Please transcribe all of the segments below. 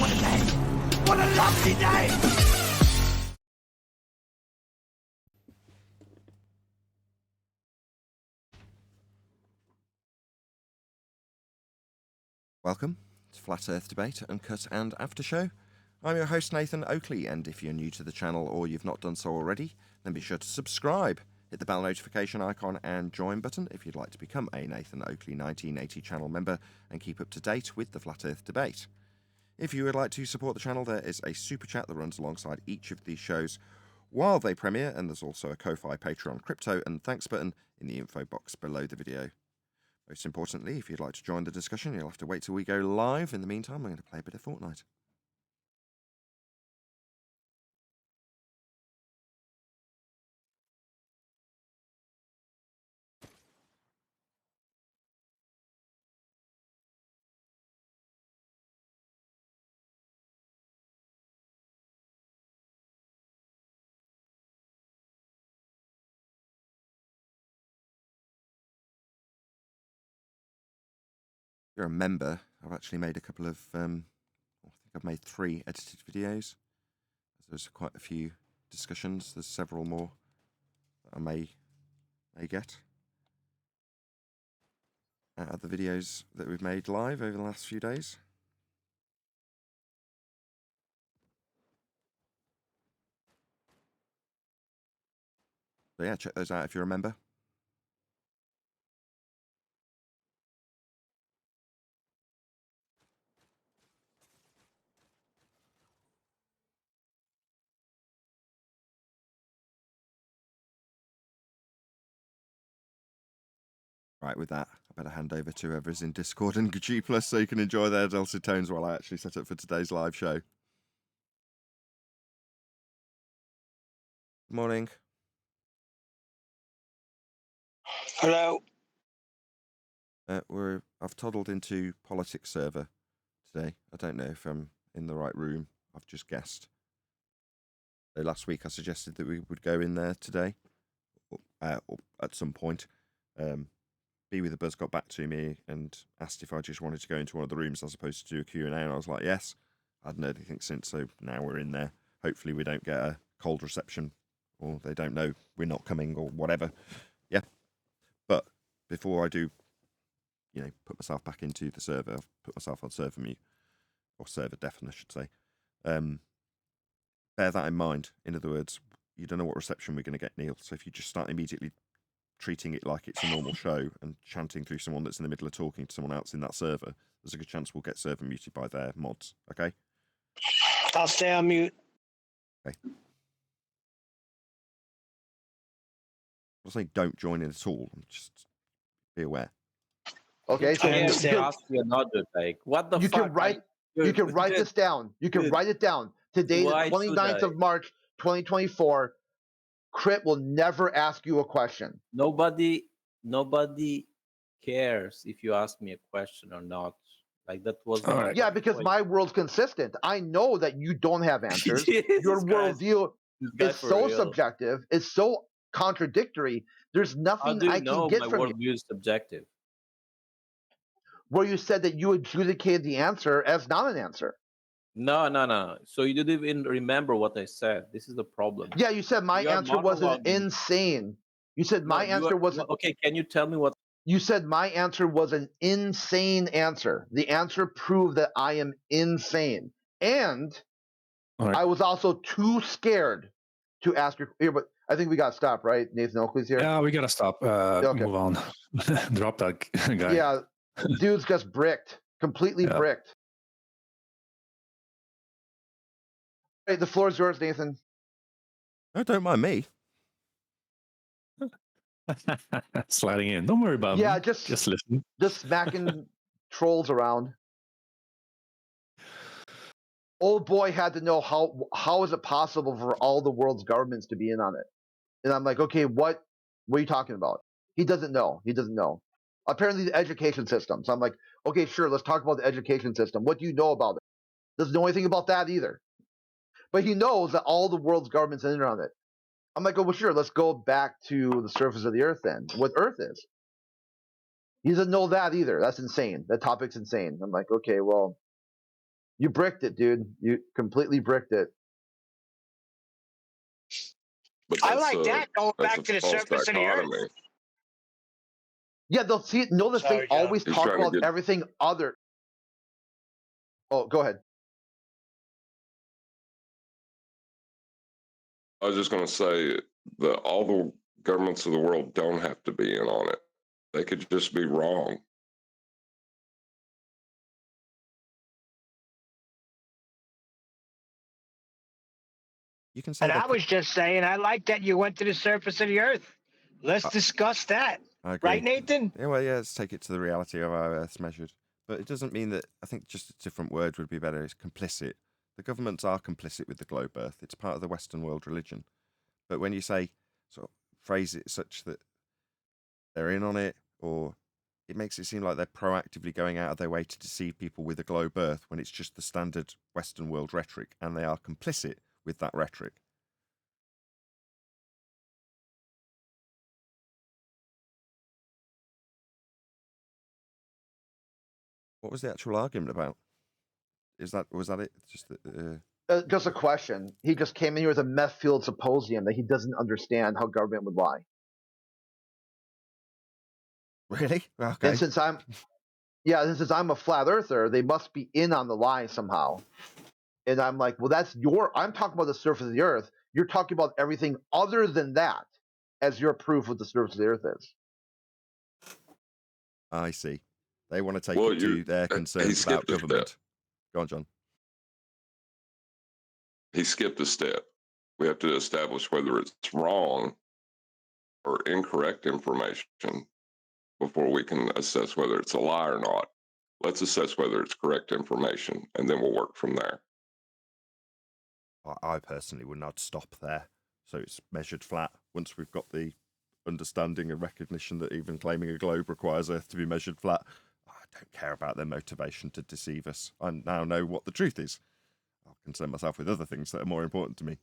What a name! What a lovely name! Welcome to Flat Earth Debate, Uncut and After Show. I'm your host Nathan Oakley, and if you're new to the channel or you've not done so already, then be sure to subscribe, hit the bell notification icon and join button if you'd like to become a Nathan Oakley 1980 channel member and keep up to date with the Flat Earth Debate. If you would like to support the channel, there is a super chat that runs alongside each of these shows while they premiere, and there's also a Ko-Fi, Patreon, crypto and thanks button in the info box below the video. Most importantly, if you'd like to join the discussion, you'll have to wait till we go live. In the meantime, I'm going to play a bit of Fortnite. If you're a member, I've actually made a couple of, I think I've made 3 edited videos. There's quite a few discussions. There's several more that I may get out of the videos that we've made live over the last few days. So yeah, check those out if you're a member. Right, with that, I better hand over to whoever's in Discord and G+, so you can enjoy their dulcet tones while I actually set up for today's live show. Good morning. Hello. I've toddled into politics server today. I don't know if I'm in the right room. I've just guessed. So last week I suggested that we would go in there today, or at some point. Be with the Buzz got back to me and asked if I just wanted to go into one of the rooms as opposed to do a Q&A, and I was like, yes. I hadn't heard anything since, so now we're in there. Hopefully we don't get a cold reception, or they don't know we're not coming, or whatever. Yeah. But before I do, put myself back into the server, I've put myself on server mute, or server deafen, I should say. Bear that in mind. In other words, you don't know what reception we're going to get, Neil. So if you just start immediately treating it like it's a normal show and chanting through someone that's in the middle of talking to someone else in that server, there's a good chance we'll get server muted by their mods, okay? I'll stay on mute. Okay. I'm saying don't join in at all. Just be aware. Okay, so I understand. ask you another, like, what the You fuck? can write. You can write this down. You can Dude, write it down. Today, the why 29th should of March, 2024. Crit will never ask you a question. Nobody cares if you ask me a question or not. Like, that was All right. Yeah, because my world's consistent. I know that you don't have answers. Your This guy's- worldview this guy is for so real. subjective. It's so contradictory. There's How nothing do you I know can get my from you. worldview is subjective? Where you said that you adjudicated the answer as not an answer. No. So you didn't even remember what I said. This is the problem. Yeah, you said my You are answer wasn't monologuing. insane. You said No, my you answer are- wasn't. Okay, can you tell me what? You said my answer was an insane answer. The answer proved that I am insane. And All right. I was also too scared to ask your here, but I think we got to stop, right? Nathan Oakley's here. Yeah, we gotta stop. Okay. Move on. Drop that guy. Yeah, dude's just bricked. Completely Yeah. bricked. Hey, the floor is yours, Nathan. Oh, don't mind me. Sliding in. Don't worry about Yeah, me. just listen. just smacking trolls around. Old boy had to know how is it possible for all the world's governments to be in on it? And I'm like, okay, what are you talking about? He doesn't know. He doesn't know. Apparently the education system. So I'm like, okay, sure, let's talk about the education system. What do you know about it? Doesn't know anything about that either. But he knows that all the world's governments are in on it. I'm like, oh, well, sure, let's go back to the surface of the earth then, what Earth is. He doesn't know that either. That's insane. That topic's insane. I'm like, okay, well, You bricked it, dude. You completely bricked it. But I that's like a that. Going that's back a to the false surface of the earth. dichotomy. Yeah, they'll see. Notice Sorry, they John. always He's talk trying to about get. everything other. Oh, go ahead. I was just going to say that all the governments of the world don't have to be in on it. They could just be wrong. You can say And they I was just saying, I like that you went to the surface of the earth. Let's I- discuss that. I agree. Right, Nathan? Yeah, well, yeah, let's take it to the reality of how Earth's measured. But it doesn't mean that, I think just a different word would be better, is complicit. The governments are complicit with the globe Earth. It's part of the Western world religion. But when you say, sort of phrase it such that they're in on it, or it makes it seem like they're proactively going out of their way to deceive people with the globe Earth when it's just the standard Western world rhetoric, and they are complicit with that rhetoric. What was the actual argument about? Was that it? Just Just a question. He just came in here with a meth-fueled symposium that he doesn't understand how government would lie. really? Okay. And since I'm a flat earther, they must be in on the lie somehow. And I'm like, well, I'm talking about the surface of the earth. You're talking about everything other than that as your proof of the surface of the earth is. I see. They want to take Well, it to their he concerns about skipped a step. government. Go on, John. He skipped a step. We have to establish whether it's wrong or incorrect information before we can assess whether it's a lie or not. Let's assess whether it's correct information, and then we'll work from there. I personally would not stop there. So it's measured flat. Once we've got the understanding and recognition that even claiming a globe requires Earth to be measured flat, I don't care about their motivation to deceive us. I now know what the truth is. I'll concern myself with other things that are more important to me.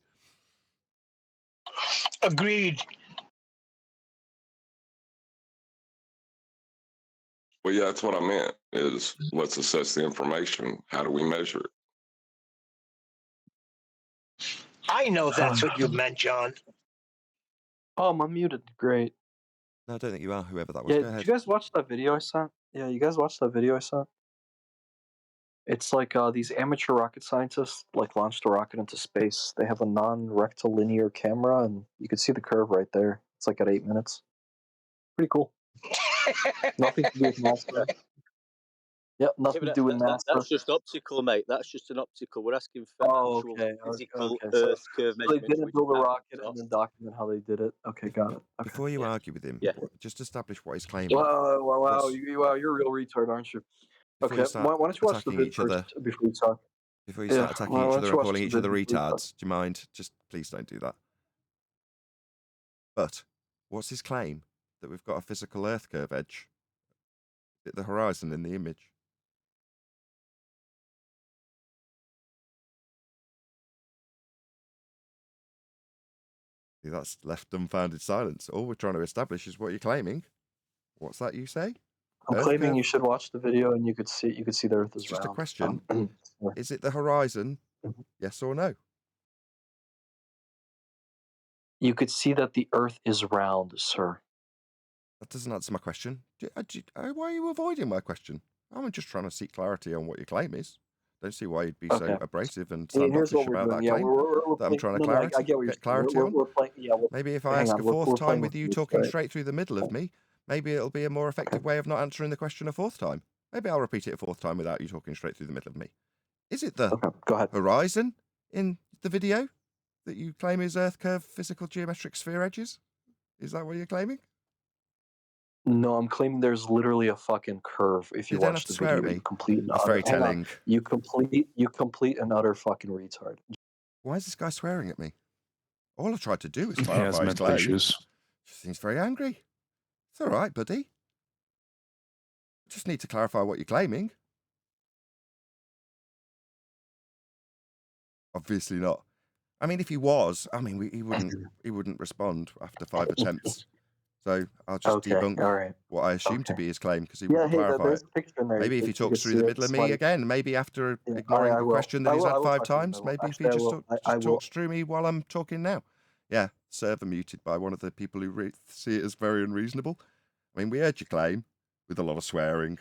Agreed. Well, yeah, that's what I meant, is let's assess the information. How do we measure it? I know that's what you meant, John. Oh, I'm unmuted. Great. No, I don't think you are, whoever that was. Yeah, Go ahead. did you guys watch that video I sent? Yeah, you guys watched that video I sent? It's like these amateur rocket scientists launched a rocket into space. They have a non-rectilinear camera, and you can see the curve right there. It's like at 8 minutes. Pretty cool. Nothing to do with NASA. Yep, nothing to do with NASA. That's just optical, mate. That's just an optical. We're asking for actual physical So Earth curve they measurements. didn't build a rocket and then document how they did it. Okay, got it. Okay. Before you argue with him, Yeah. just establish what he's claiming. Wow, you're a real retard, aren't you? Before Okay, you start why don't you watch the attacking vid each other, first before you talk? before you start attacking each other and calling each other before you talk? retards, do you mind? Just please don't do that. But what's his claim? That we've got a physical Earth curve edge at the horizon in the image. See, that's left dumbfounded silence. All we're trying to establish is what you're claiming. What's that you say? I'm Earth claiming curve? you should watch the video and you could see the Earth is It's just a round. question. Sorry. Is it the horizon? Mhm. Yes or no? You could see that the Earth is round, sir. That doesn't answer my question. Why are you avoiding my question? I'm just trying to seek clarity on what your claim is. Don't see why you'd be so Okay. abrasive and Here's standoffish what we're about doing. that Yeah, claim we're that I'm playing, trying to no, clarity, I get what you're get saying. clarity on. We're playing. Yeah, Maybe if I hang ask on, a we're fourth time playing with with you rules, talking right? straight through the middle of me, maybe it'll be a more effective way of not answering the question a fourth time. Maybe I'll repeat it a fourth time without you talking straight through the middle of me. Is it the Okay, go ahead. horizon in the video that you claim is Earth curve physical geometric sphere edges? Is that what you're claiming? No, I'm claiming there's literally a fucking curve. If you You don't have watch to the swear at video, me. you complete and That's utter. very Hang on. telling. You complete and utter fucking retard. Why is this guy swearing at me? All I tried to do was He has clarify his mental claim. issues. Seems very angry. It's all right, buddy. Just need to clarify what you're claiming. Obviously not. I mean, if he was, he wouldn't respond after 5 attempts. So I'll just debunk all right. what I assume to Okay. be his claim because he Yeah, wouldn't hey, clarify there's it. a picture in there. Maybe if You he can talks see through the it. middle of It's me funny. again, maybe after Yeah, ignoring I the will. question that I he's will. I had will 5 talk through the times, middle. maybe if he Actually, I just, will. I just will. talks through me while I'm talking now. Yeah, server muted by one of the people who see it as very unreasonable. I mean, we heard your claim with a lot of swearing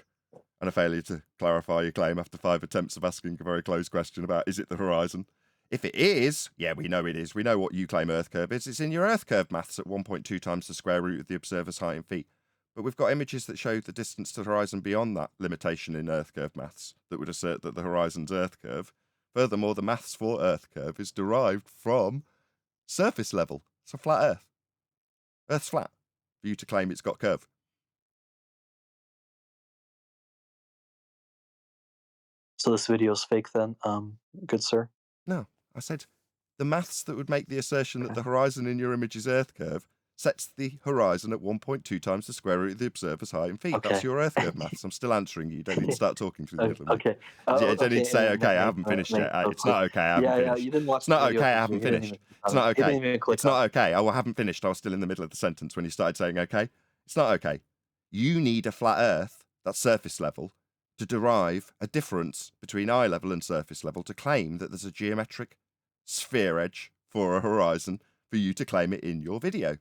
and a failure to clarify your claim after 5 attempts of asking a very closed question about is it the horizon? If it is, yeah, we know it is. We know what you claim Earth curve is. It's in your Earth curve maths at 1.2 times the square root of the observer's height in feet. But we've got images that show the distance to the horizon beyond that limitation in Earth curve maths that would assert that the horizon's Earth curve. Furthermore, the maths for Earth curve is derived from surface level. It's a flat Earth. Earth's flat for you to claim it's got curve. So this video is fake then, good sir? No, I said the maths that would make the assertion that Okay. the horizon in your image is Earth curve sets the horizon at 1.2 times the square root of the observer's height in feet. That's Okay. your Earth curve maths. I'm still answering you. You don't need to start talking through the middle of me. Okay. You don't need to say, okay, I Make, haven't finished yet. so It's quick. not okay, I haven't Yeah, finished. you didn't watch It's not the video. okay, I did you? haven't You didn't finished. even click It's on it. not You okay. didn't even click It's not on it. okay. I haven't finished. I was still in the middle of the sentence when you started saying okay. It's not okay. You need a flat Earth, that's surface level, to derive a difference between eye level and surface level to claim that there's a geometric sphere edge for a horizon for you to claim it in your video.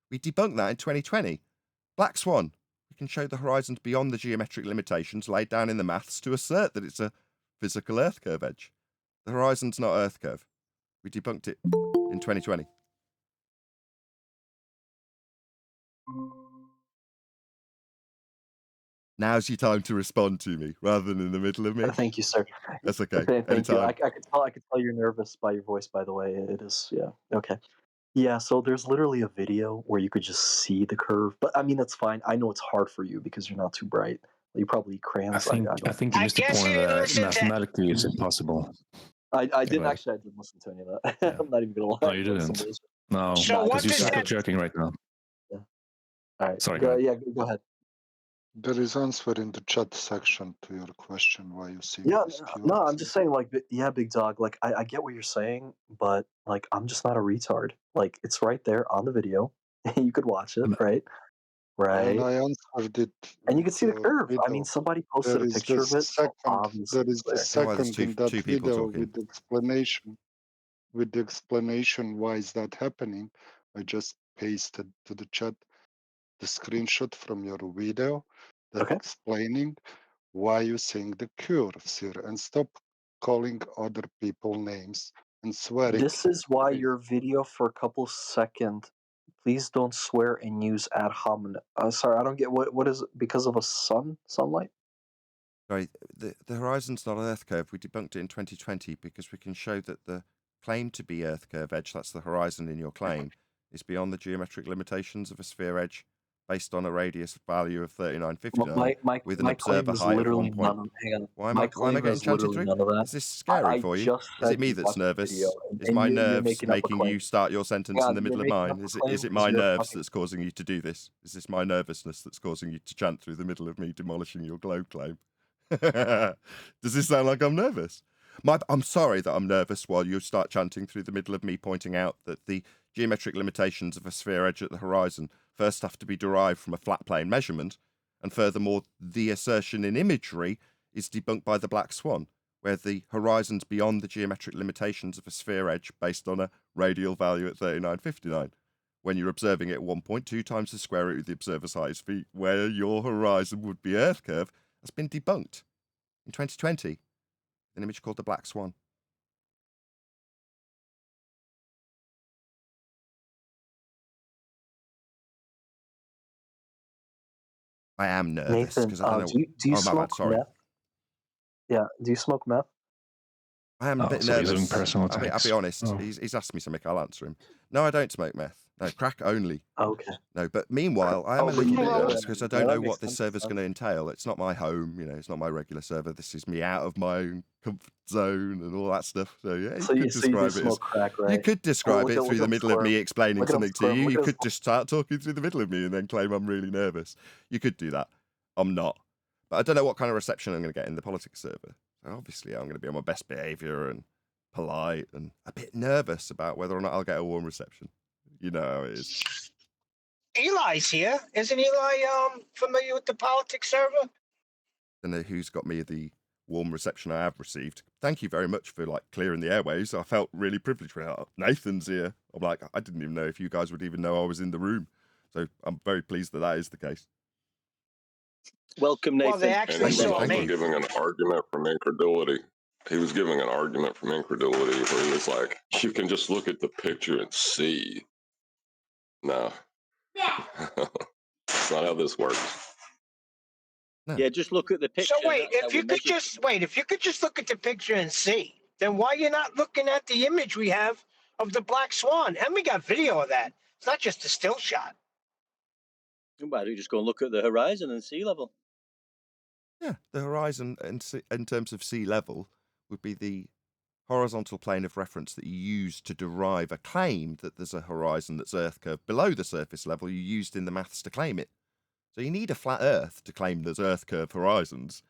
We debunked that in 2020. Black Swan. We can show the horizons beyond the geometric limitations laid down in the maths to assert that it's a physical Earth curve edge. The horizon's not Earth curve. We debunked it in 2020. Now's your time to respond to me rather than in the middle of me. Thank you, sir. That's okay. Thank you. Anytime. I could tell you're nervous by your voice, by the way. It is, yeah. Okay. Yeah, so there's literally a video where you could just see the curve. But I mean that's fine. I know it's hard for you because you're not too bright. You probably eat crayons. I I don't. think you I missed the guess point you that listen to. mathematically it's impossible. I didn't But actually. I didn't listen to any of that. Yeah. I'm not even gonna lie. no, you That's some didn't. bullshit. No, So Nah, what because you're does super that? joking right now. Yeah. All right. Sorry, go ahead. Yeah, go ahead. There is answer in the chat section to your question why you think Yeah, this no, pure I'm just saying, like, yeah, big dog. Like, I get what you're saying, but like, I'm just not a retard. Like, it's right there on the video. You could watch it, M- right? and Right. I answered it And you with can see the curve. I mean, video. somebody posted There a is picture the of it, so second obviously there is it's the there. Yeah, why there's second in that two people video talking. with the explanation why is that happening. I just pasted to the chat the screenshot from your video that Okay. explaining why you saying the curves here and stop calling other people names and swearing. This is why Please. your video for a couple seconds. Please don't swear and use ad hominem. Sorry, I don't get what is it, because of a sunlight? Sorry, the horizon's not an Earth curve. We debunked it in 2020 because we can show that the claim to be Earth curve edge, that's the horizon in your claim, is beyond the geometric limitations of a sphere edge based on a radius value of 3959 Well, with an my claim observer is height of literally 1 none of. Hang on. Why am My I claim getting is chanted literally through? none of that. Is this scary I for you? just Is said it me you that's watched the nervous? video, Is and my you're nerves making up a making claim. you start your sentence in the You're middle of making up mine? a Is claim it because my you're a nerves fucking. that's causing you to do this? Is this my nervousness that's causing you to chant through the middle of me demolishing your globe claim? Does this sound like I'm nervous? I'm sorry that I'm nervous while you start chanting through the middle of me pointing out that the geometric limitations of a sphere edge at the horizon first have to be derived from a flat plane measurement, and furthermore, the assertion in imagery is debunked by the Black Swan, where the horizon's beyond the geometric limitations of a sphere edge based on a radial value at 3959. When you're observing it at 1.2 times the square root of the observer's height feet, where your horizon would be Earth curve, has been debunked in 2020. An image called the Black Swan. I am nervous Nathan, because I don't know. do you Oh, my smoke bad. Sorry. meth? Yeah. Do you smoke meth? I am a Oh, bit so he's doing nervous. personal I'll attacks. be honest. Oh. He's asked me something. I'll answer him. No, I don't smoke meth. No, crack only. Okay. No, but meanwhile, I am a but little you bit did nervous because I Yeah, don't that know makes what this sense. server's going to entail. It's not my home, it's not my regular server. This is me out of my own comfort zone and all that stuff. So yeah, So you you could do describe it as smoke crack, right? you could describe look it at through the him middle of squirm. me explaining Look at him something to squirm. you. Look You at his could just start talking through the middle of me and then claim I'm really nervous. You could do that. I'm not. But I don't know what kind of reception I'm going to get in the politics server. So obviously, I'm going to be on my best behaviour and polite and a bit nervous about whether or not I'll get a warm reception. You know how it is. Eli's here. Isn't Eli familiar with the politics server? I know who's got me the warm reception I have received. Thank you very much for like clearing the airways. I felt really privileged when Nathan's here. I'm like, I didn't even know if you guys would even know I was in the room. So I'm very pleased that that is the case. Welcome, Nathan. Well, they And actually he was saw also me. giving an argument from incredulity. He was giving an argument from incredulity where he was like, you can just look at the picture and see. No. That's not how this works. No. Yeah, just look at the picture. So wait, that's how if we you could measure just wait, if you could just look at the picture and see, then why you not looking at the image we have of the black swan? And we got video of that. It's not just a still shot. Why don't you just go and look at the horizon and sea level? Yeah, the horizon in terms of sea level would be the horizontal plane of reference that you use to derive a claim that there's a horizon that's Earth curve below the surface level you used in the maths to claim it. So you need a flat Earth to claim there's Earth curve horizons.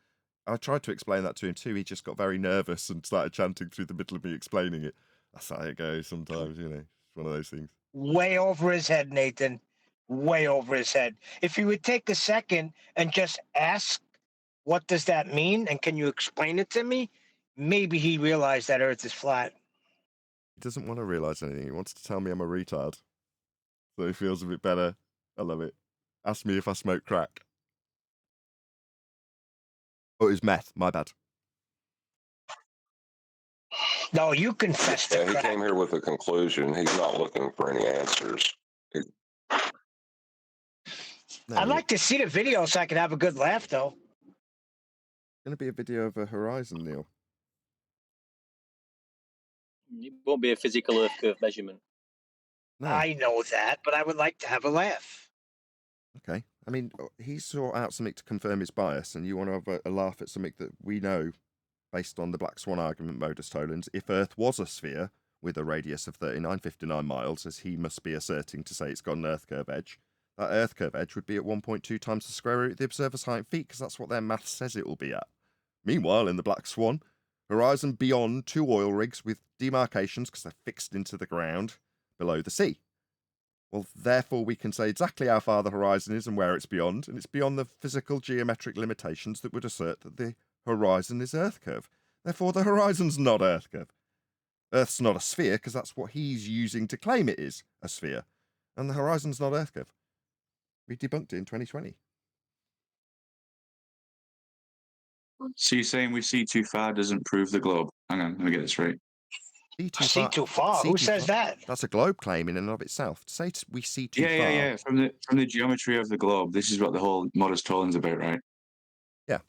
I tried to explain that to him too. He just got very nervous and started chanting through the middle of me explaining it. That's how it goes sometimes, you know. It's one of those things. Way over his head, Nathan. Way over his head. If you would take a second and just ask, what does that mean? And can you explain it to me? Maybe he realized that Earth is flat. He doesn't want to realise anything. He wants to tell me I'm a retard. So he feels a bit better. I love it. Ask me if I smoke crack. Oh, it was meth. My bad. No, you confessed to Yeah, he crack. came here with a conclusion. He's not looking for any answers. No, I'd like to see the video so I could have a good laugh, though. It's going to be a video of a horizon, Neil. It won't be a physical Earth curve measurement. No. I know that, but I would like to have a laugh. Okay. I mean, he sought out something to confirm his bias, and you want to have a laugh at something that we know, based on the Black Swan argument modus tollens, if Earth was a sphere with a radius of 3959 miles, as he must be asserting to say it's got an Earth curve edge, that Earth curve edge would be at 1.2 times the square root of the observer's height in feet, because that's what their math says it will be at. Meanwhile, in the Black Swan, horizon beyond 2 oil rigs with demarcations, because they're fixed into the ground, below the sea. Well, therefore, we can say exactly how far the horizon is and where it's beyond, and it's beyond the physical geometric limitations that would assert that the horizon is Earth curve. Therefore, the horizon's not Earth curve. Earth's not a sphere, because that's what he's using to claim it is a sphere. And the horizon's not Earth curve. We debunked it in 2020. So you're saying we see too far doesn't prove the globe? Hang on, let me get this right. See too far? Who says that? That's a globe claim in and of itself. To say we see too far. Yeah. From the geometry of the globe, this is what the whole modus tollens about, right? Yeah.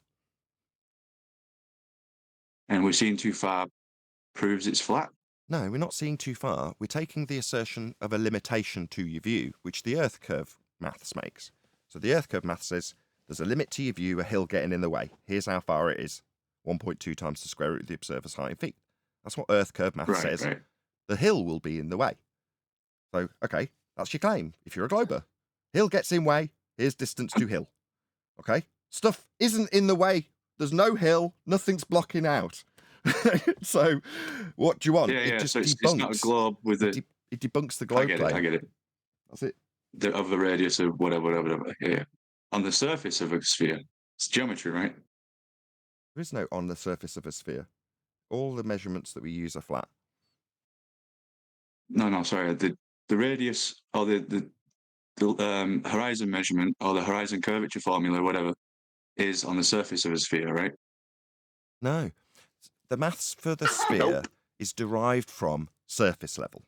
And we're seeing too far proves it's flat. No, we're not seeing too far. We're taking the assertion of a limitation to your view, which the Earth curve maths makes. So the Earth curve maths says there's a limit to your view, a hill getting in the way. Here's how far it is. 1.2 times the square root of the observer's height in feet. That's what Earth curve maths says. Right. The hill will be in the way. So, okay, that's your claim. If you're a glober, hill gets in way. Here's distance to hill. Okay? Stuff isn't in the way. There's no hill. Nothing's blocking out. So, what do you want? Yeah. It just So debunks. it's not a globe with a. It debunks the globe claim. I get it. That's it. Of the radius of whatever. Yeah. On the surface of a sphere, it's geometry, right? There is no on the surface of a sphere. All the measurements that we use are flat. No, sorry. The radius or the horizon measurement or the horizon curvature formula, whatever, is on the surface of a sphere, right? No. The maths for the sphere is derived from surface level.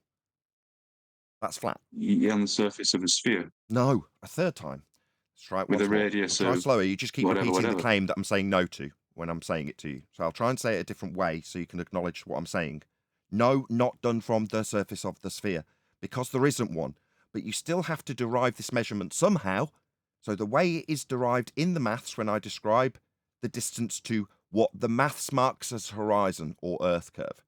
That's flat. Yeah, on the surface of a sphere. No, a third time. Let's try it with once a more. radius I'll try of slower. You just keep repeating whatever. the claim that I'm saying no to when I'm saying it to you. So I'll try and say it a different way so you can acknowledge what I'm saying. No, not done from the surface of the sphere, because there isn't one. But you still have to derive this measurement somehow. So the way it is derived in the maths when I describe the distance to what the maths marks as horizon or Earth curve.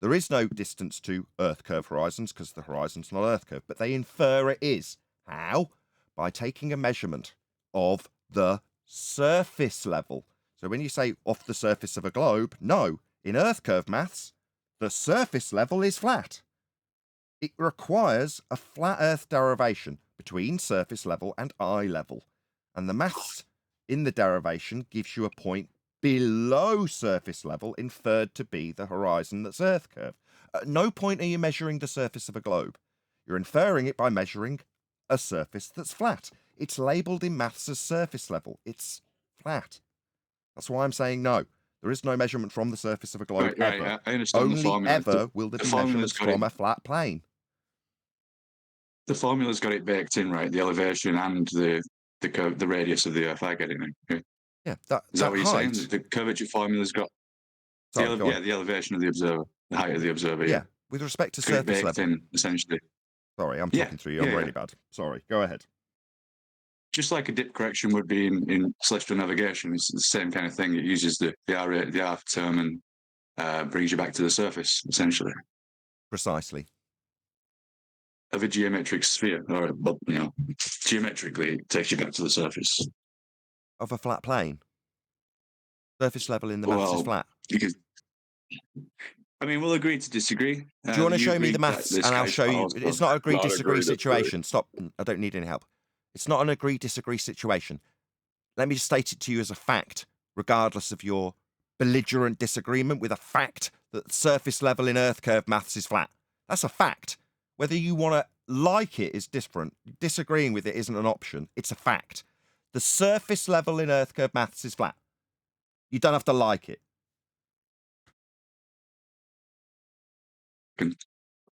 There is no distance to Earth curve horizons because the horizon's not Earth curve, but they infer it is. How? By taking a measurement of the surface level. So when you say off the surface of a globe, no, in Earth curve maths, the surface level is flat. It requires a flat Earth derivation, between surface level and eye level. And the maths in the derivation gives you a point below surface level inferred to be the horizon that's Earth curve. At no point are you measuring the surface of a globe. You're inferring it by measuring a surface that's flat. It's labelled in maths as surface level. It's flat. That's why I'm saying no. There is no measurement from the surface of a globe ever. Right. I understand the Only formula. ever will there be measurements from a flat plane. The formula's got it baked in, right? The elevation and the radius of the Earth. I get it now. Yeah, Is that what you're saying? The curvature formula's got the elevation of the observer, the height of the observer. Yeah, with respect to Got it surface baked level. in, essentially. Sorry, I'm talking through you. I'm really bad. Sorry, go ahead. Just like a dip correction would be in celestial navigation, it's the same kind of thing. It uses the R term and brings you back to the surface, essentially. Precisely. Of a geometric sphere, or geometrically, it takes you back to the surface. Of a flat plane. Surface level in the maths is flat. Because, I mean, we'll agree to disagree. Do you want to show me the maths and I'll show you? It's not an agree-disagree situation. Stop. I don't need any help. It's not an agree-disagree situation. Let me just state it to you as a fact, regardless of your belligerent disagreement with a fact that surface level in Earth curve maths is flat. That's a fact. Whether you want to like it is different. Disagreeing with it isn't an option. It's a fact. The surface level in Earth curve maths is flat. You don't have to like it.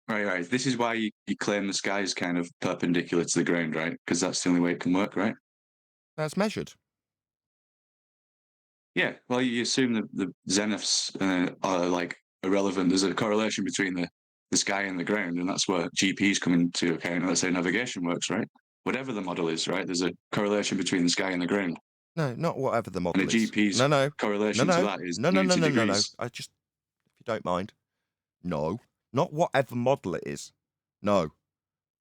Right. This is why you claim the sky is kind of perpendicular to the ground, right? Because that's the only way it can work, right? That's measured. Yeah. Well, you assume that the zeniths are like irrelevant. There's a correlation between the sky and the ground, and that's where GPs come into account. That's how navigation works, right? Whatever the model is, right? There's a correlation between the sky and the ground. No, not whatever the model and the is. GP's correlation to that is no. degrees. I just, if you don't mind, no, not whatever model it is. No,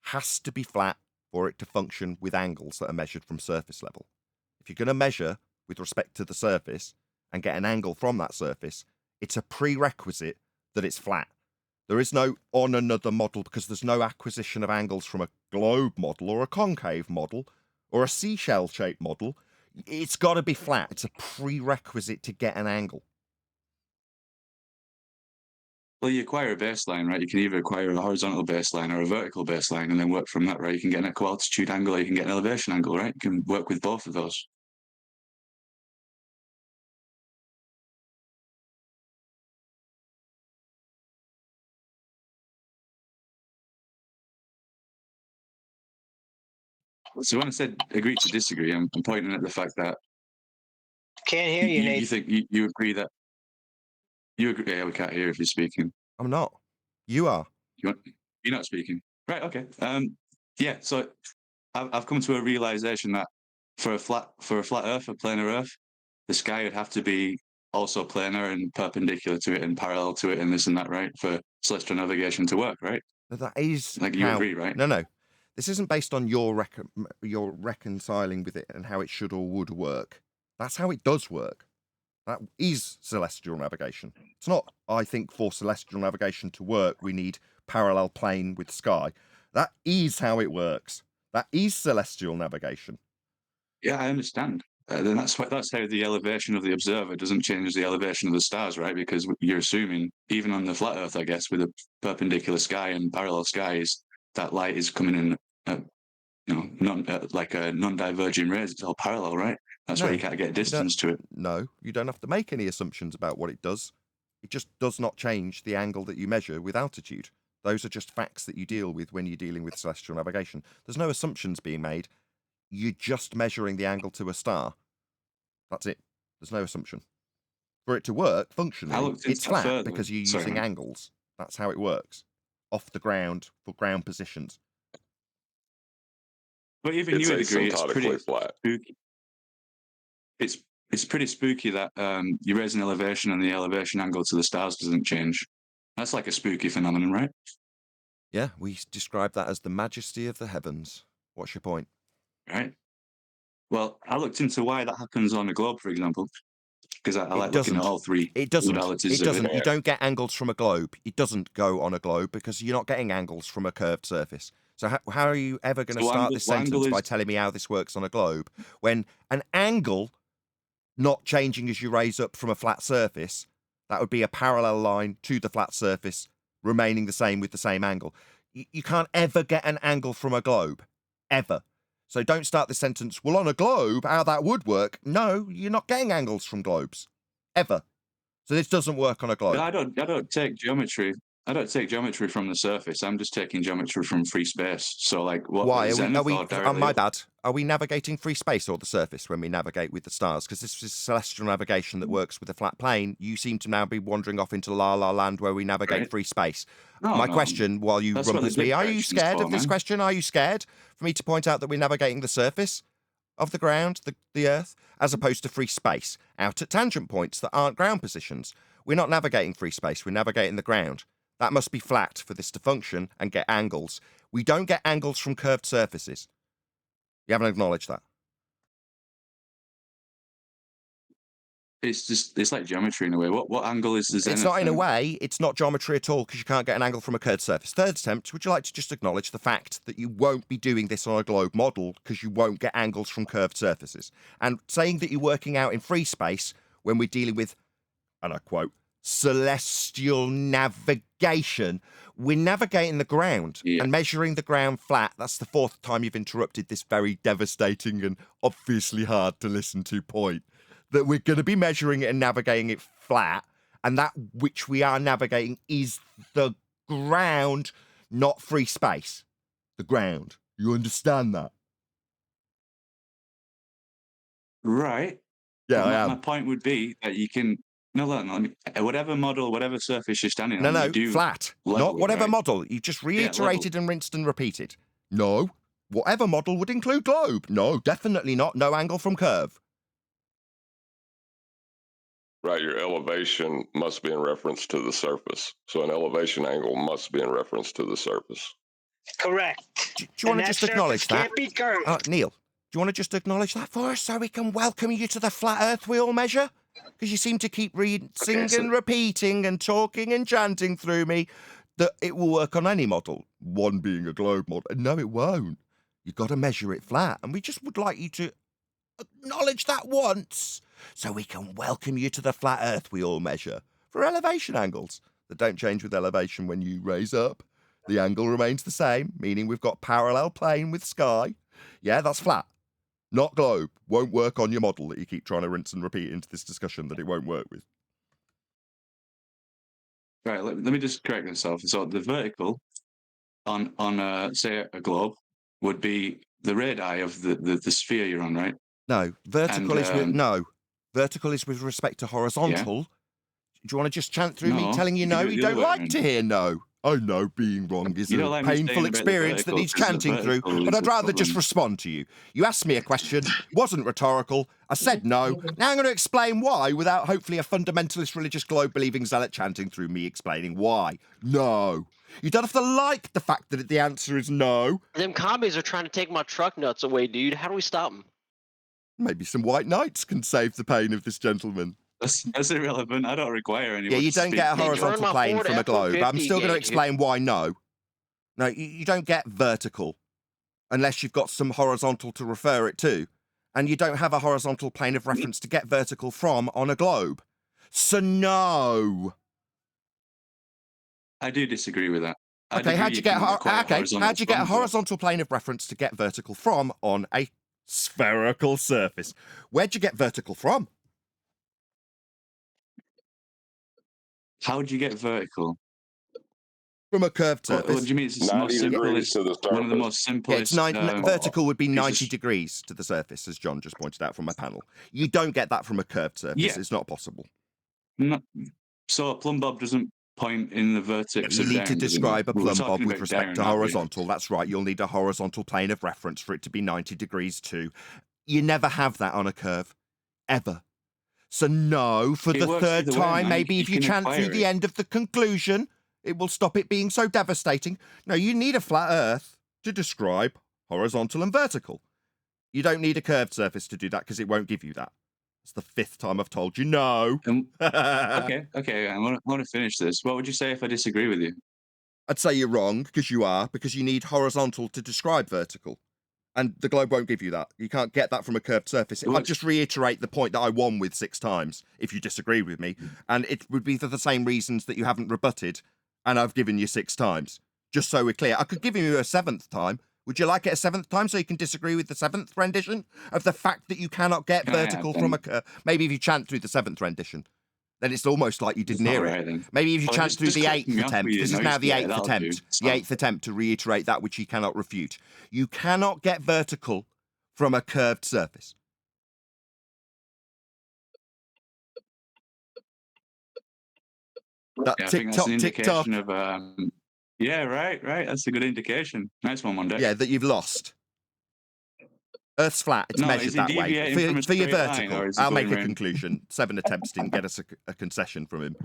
has to be flat for it to function with angles that are measured from surface level. If you're going to measure with respect to the surface and get an angle from that surface, it's a prerequisite that it's flat. There is no on another model because there's no acquisition of angles from a globe model or a concave model or a seashell-shaped model. It's got to be flat. It's a prerequisite to get an angle. Well, you acquire a baseline, right? You can either acquire a horizontal baseline or a vertical baseline and then work from that, right? You can get an equal-altitude angle or you can get an elevation angle, right? You can work with both of those. So when I said agree to disagree, I'm pointing at the fact that can't hear you, Nathan. You think you agree that you agree? Yeah, we can't hear if you're speaking. I'm not. You are. You're not speaking, right? Okay. Yeah. So I've come to a realization that for a flat Earth, a planar Earth, the sky would have to be also planar and perpendicular to it and parallel to it and this and that, right? For celestial navigation to work, right? That is like you agree, right? No. This isn't based on your reconciling with it and how it should or would work. That's how it does work. That is celestial navigation. It's not, I think, for celestial navigation to work, we need parallel plane with sky. That is how it works. That is celestial navigation. Yeah, I understand. Then that's how the elevation of the observer doesn't change the elevation of the stars, right? Because you're assuming, even on the flat Earth, I guess, with a perpendicular sky and parallel skies, that light is coming in, like a non-diverging rays. It's all parallel, right? That's why you can't get distance to it. No, you don't have to make any assumptions about what it does. It just does not change the angle that you measure with altitude. Those are just facts that you deal with when you're dealing with celestial navigation. There's no assumptions being made. You're just measuring the angle to a star. That's it. There's no assumption. For it to work functionally, it's flat because you're using angles. That's how it works. Off the ground for ground positions. But even you would agree it's pretty flat. Spooky. It's pretty spooky that you raise an elevation and the elevation angle to the stars doesn't change. That's like a spooky phenomenon, right? Yeah, we describe that as the majesty of the heavens. What's your point? Right. Well, I looked into why that happens on a globe, for example, because I like looking at all three modalities. It doesn't. You don't get angles from a globe. It doesn't go on a globe because you're not getting angles from a curved surface. So how are you ever going to So start this what angle sentence by is telling me how this works on a globe when an angle not changing as you raise up from a flat surface, that would be a parallel line to the flat surface remaining the same with the same angle. You can't ever get an angle from a globe, ever. So don't start the sentence, well, on a globe, how that would work. No, you're not getting angles from globes, ever. So this doesn't work on a globe. I don't take geometry. I don't take geometry from the surface. I'm just taking geometry from free space. So, like, what? Why? Zenith or Oh, directly my up? bad. Are we navigating free space or the surface when we navigate with the stars? Because this is celestial navigation that works with a flat plane. You seem to now be wandering off into La La Land where we navigate Right. free space. No, My no. question, while you That's what rumpus the me, are you direction's scared for, of this man. question? Are you scared for me to point out that we're navigating the surface of the ground, the Earth, as opposed to free space, out at tangent points that aren't ground positions? We're not navigating free space, we're navigating the ground. That must be flat for this to function and get angles. We don't get angles from curved surfaces. You haven't acknowledged that. It's like geometry in a way. What angle is the zenith? It's not in a then? way, it's not geometry at all because you can't get an angle from a curved surface. Third attempt, would you like to just acknowledge the fact that you won't be doing this on a globe model because you won't get angles from curved surfaces? And saying that you're working out in free space when we're dealing with, and I quote, celestial navigation, we're navigating the ground and measuring the ground flat. That's the fourth time you've interrupted this very devastating and obviously hard to listen to point. That we're going to be measuring it and navigating it flat, and that which we are navigating is the ground, not free space. The ground. You understand that? Right. Yeah, But I am. my point would be that you can whatever model, whatever surface you're standing on, No, you do flat. level Not it, whatever right? model. You just level. reiterated and rinsed and repeated. No. Whatever model would include globe. No, definitely not. No angle from curve. Right, your elevation must be in reference to the surface. So an elevation angle must be in reference to the surface. Correct. Do you want to just acknowledge that? Can't be curved. Neil, do you want to just acknowledge that for us so we can welcome you to the flat earth we all measure? Because you seem to keep singing and repeating and talking and chanting through me that it will work on any model, one being a globe model. No, it won't. You've got to measure it flat. And we just would like you to acknowledge that once so we can welcome you to the flat earth we all measure for elevation angles that don't change with elevation when you raise up. The angle remains the same, meaning we've got parallel plane with sky. Yeah, that's flat. Not globe. Won't work on your model that you keep trying to rinse and repeat into this discussion that it won't work with. Right, let me just correct myself. So the vertical on say a globe would be the radii of the sphere you're on, right? No, vertical is with vertical is with respect to horizontal. Yeah. Do you want to just chant through me telling you no? You don't like to hear no. I know being wrong is a painful experience that needs chanting through, but I'd rather just respond to you. You asked me a question, wasn't rhetorical, I said no, now I'm going to explain why without hopefully a fundamentalist religious globe-believing zealot chanting through me explaining why. No. You don't have to like the fact that the answer is no. Them commies are trying to take my truck nuts away, dude. How do we stop them? Maybe some white knights can save the pain of this gentleman. That's irrelevant. I don't require anyone. Yeah, you don't get a horizontal plane from a globe. I'm still going to explain why no. No, you don't get vertical unless you've got some horizontal to refer it to. And you don't have a horizontal plane of reference to get vertical from on a globe. So no. I do disagree with that. Okay, how'd you get a horizontal plane of reference to get vertical from on a spherical surface? Where'd you get vertical from? How would you get vertical? From a curved surface. What do you mean? It's 90 degrees to the surface. One of the most simplest. Yeah, vertical would be 90 degrees to the surface, as John just pointed out from my panel. You don't get that from a curved surface. Yeah. It's not possible. No. So a plumb bob doesn't point in the vertex. You need to describe a plumb bob with respect to horizontal. That's right. You'll need a horizontal plane of reference for it to be 90 degrees too. You never have that on a curve. Ever. So no, for the third time, maybe if you chant through the end of the conclusion, it will stop it being so devastating. No, you need a flat earth to describe horizontal and vertical. You don't need a curved surface to do that because it won't give you that. It's the fifth time I've told you no. Okay. I want to finish this. What would you say if I disagree with you? I'd say you're wrong, because you are, because you need horizontal to describe vertical. And the globe won't give you that. You can't get that from a curved surface. I'd just reiterate the point that I won with 6 times, if you disagree with me. And it would be for the same reasons that you haven't rebutted, and I've given you 6 times. Just so we're clear. I could give you a 7th time. Would you like it a 7th time so you can disagree with the 7th rendition of the fact that you cannot get vertical from a curve? Maybe if you chant through the 7th rendition, then it's almost like you didn't hear it. Then. Maybe if you chant through the cut 8th me off attempt. with your This is noise. now the Yeah, 8th that'll attempt. do. The 8th attempt to reiterate that which you cannot refute. You cannot get vertical from a curved surface. That Yeah, I think that's an tick-tock, indication of yeah, right. That's a good indication. Nice one, Monday. yeah, that you've lost. Earth's flat. It's No, measured is he that way. deviating from a For your straight line, vertical, or is he I'll make going a round? conclusion. 7 attempts didn't get us a concession from him.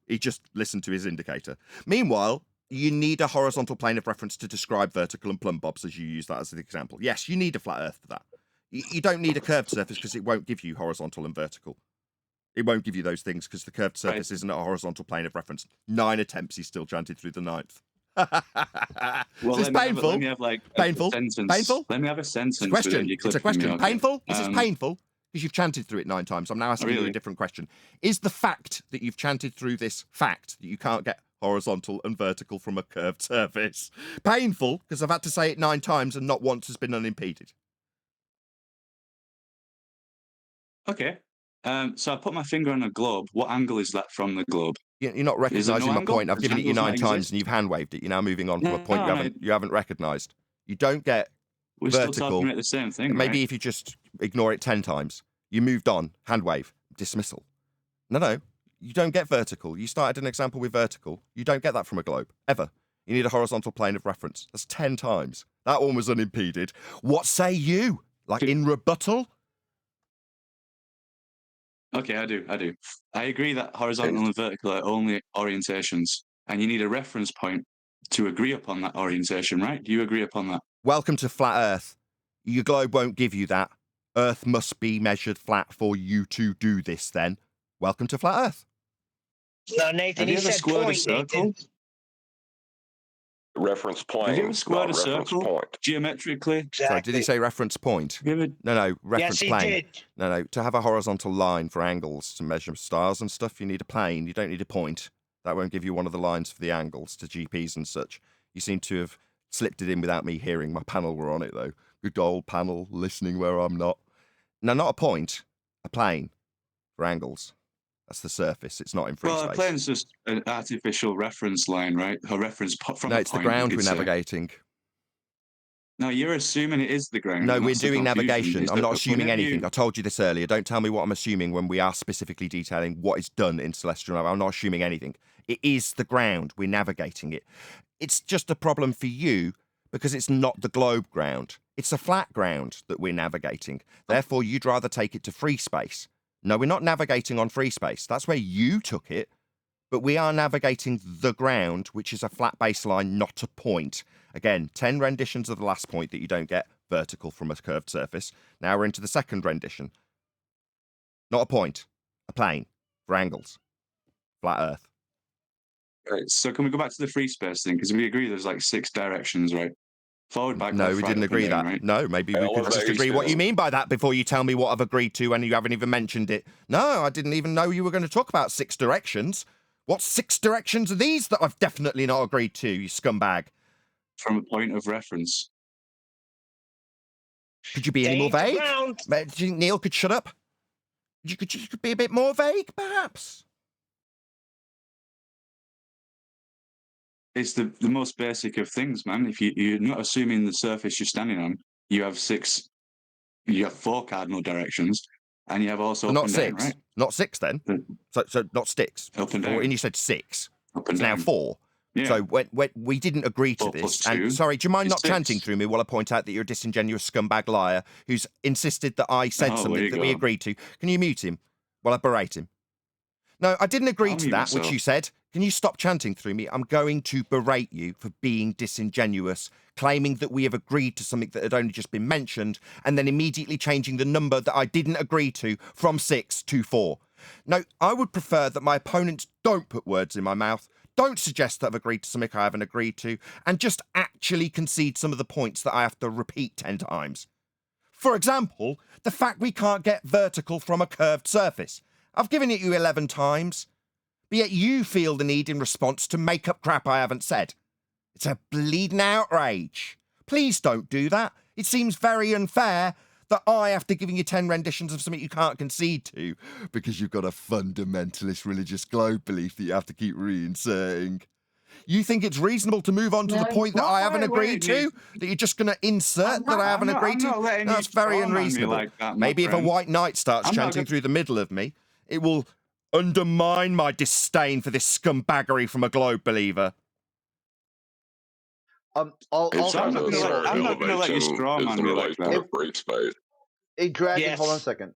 He just listened to his indicator. Meanwhile, you need a horizontal plane of reference to describe vertical and plumb bobs, as you use that as an example. Yes, you need a flat Earth for that. You don't need a curved surface because it won't give you horizontal and vertical. It won't give you those things because the curved surface isn't a horizontal plane of reference. 9 attempts, he still chanted through the 9th. Well, This is painful. Let me have like Painful. A sentence. Painful. Let me have a sentence. It's a question. It's a question. Okay. Painful? This is painful because you've chanted through it 9 times. I'm now asking you a different question. Is the fact that you've chanted through this fact that you can't get horizontal and vertical from a curved surface painful because I've had to say it 9 times and not once has been unimpeded? Okay. So I put my finger on a globe. What angle is that from the globe? You're not recognising my point. I've given it you 9 times and you've hand waved it. You're now moving on from a point you haven't recognised. You don't get We're vertical. still talking about the same thing. Maybe right? if you just ignore it 10 times, you moved on. Hand wave, dismissal. No, you don't get vertical. You started an example with vertical. You don't get that from a globe ever. You need a horizontal plane of reference. That's 10 times. That one was unimpeded. What say you? Like in rebuttal? Okay, I do. I agree that horizontal and vertical are only orientations, and you need a reference point to agree upon that orientation, right? Do you agree upon that? Welcome to flat Earth. Your globe won't give you that. Earth must be measured flat for you to do this then. Welcome to flat Earth. No, Nathan, he said point, Nathan. Reference plane. Have you ever squared a circle point. geometrically? Exactly. Sorry, did he say reference point? No, reference yes, plane. He did. No, to have a horizontal line for angles to measure stars and stuff, you need a plane. You don't need a point. That won't give you one of the lines for the angles to GPs and such. You seem to have slipped it in without me hearing. My panel were on it, though. Good old panel, listening where I'm not. No, not a point. A plane for angles. That's the surface. It's not in free space. Well, a plane's just an artificial reference line, right? A reference from No, a it's the point, ground you we're could say. navigating. No, you're assuming it is the ground. No, and we're that's the doing confusion, navigation. is I'm that not assuming whenever anything. I told you this earlier. Don't tell me what I'm assuming when we are specifically detailing what is done in celestial navigation. I'm not assuming anything. It is the ground. We're navigating it. It's just a problem for you because it's not the globe ground. It's a flat ground that we're navigating. Therefore, you'd rather take it to free space. No, we're not navigating on free space. That's where you took it. But we are navigating the ground, which is a flat baseline, not a point. Again, 10 renditions of the last point that you don't get vertical from a curved surface. Now we're into the second rendition. Not a point, a plane for angles. Flat Earth. Right, so can we go back to the free space thing? Because we agree there's like 6 directions, right? Forward, back, No, left, we right, didn't up and agree down, that. right? No, maybe we could just agree what you mean by that before you tell me what I've agreed to and you haven't even mentioned it. No, I didn't even know you were going to talk about 6 directions. What 6 directions are these that I've definitely not agreed to, you scumbag? From a point of reference. Could you be any more vague? Do you think Neil could shut up? Could you be a bit more vague, perhaps? It's the most basic of things, man. If you're not assuming the surface you're standing on, you have 4 cardinal directions, and you have also Not up and 6. down, right? Not 6 then. So not sticks. Up and down. And you said 6. Up and it's now down. 4. Yeah. So when we didn't agree to 4 this, plus and 2 sorry, do you mind is not 6. chanting through me while I point out that you're a disingenuous scumbag liar who's insisted that I said Oh, there something you that we go. agreed to? Can you mute him while I berate him? No, I didn't agree I'll to mute that, which myself. you said. Can you stop chanting through me? I'm going to berate you for being disingenuous, claiming that we have agreed to something that had only just been mentioned, and then immediately changing the number that I didn't agree to from 6 to 4. No, I would prefer that my opponents don't put words in my mouth, Don't suggest that I've agreed to something I haven't agreed to, and just actually concede some of the points that I have to repeat 10 times. For example, the fact we can't get vertical from a curved surface. I've given it you 11 times, but yet you feel the need in response to make up crap I haven't said. It's a bleeding outrage. Please don't do that. It seems very unfair that I, after giving you 10 renditions of something you can't concede to, because you've got a fundamentalist religious globe belief that you have to keep reinserting. You think it's reasonable to move on to the point that I haven't agreed to? That you're just going to insert that I haven't agreed to? That's very unreasonable. Maybe if a white knight starts chanting through the middle of me, it will undermine my disdain for this scumbaggery from a globe believer. It sounds like I'm not going to let you straw man me like that. Free space. Hey, Dragon, Yes. hold on a second.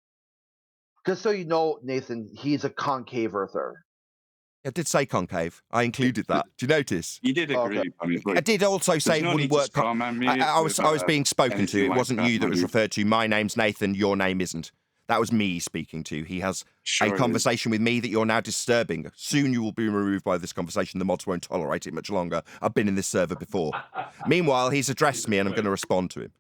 Just so you know, Nathan, he's a concave earther. I did say concave. I included that. Do you notice? You did agree. I did also say it wouldn't work. I was being spoken to. It wasn't you that was referred to. My name's Nathan. Your name isn't. That was me speaking to. He has a conversation with me that you're now disturbing. Soon you will be removed by this conversation. The mods won't tolerate it much longer. I've been in this server before. Meanwhile, he's addressed me and I'm going to respond to him.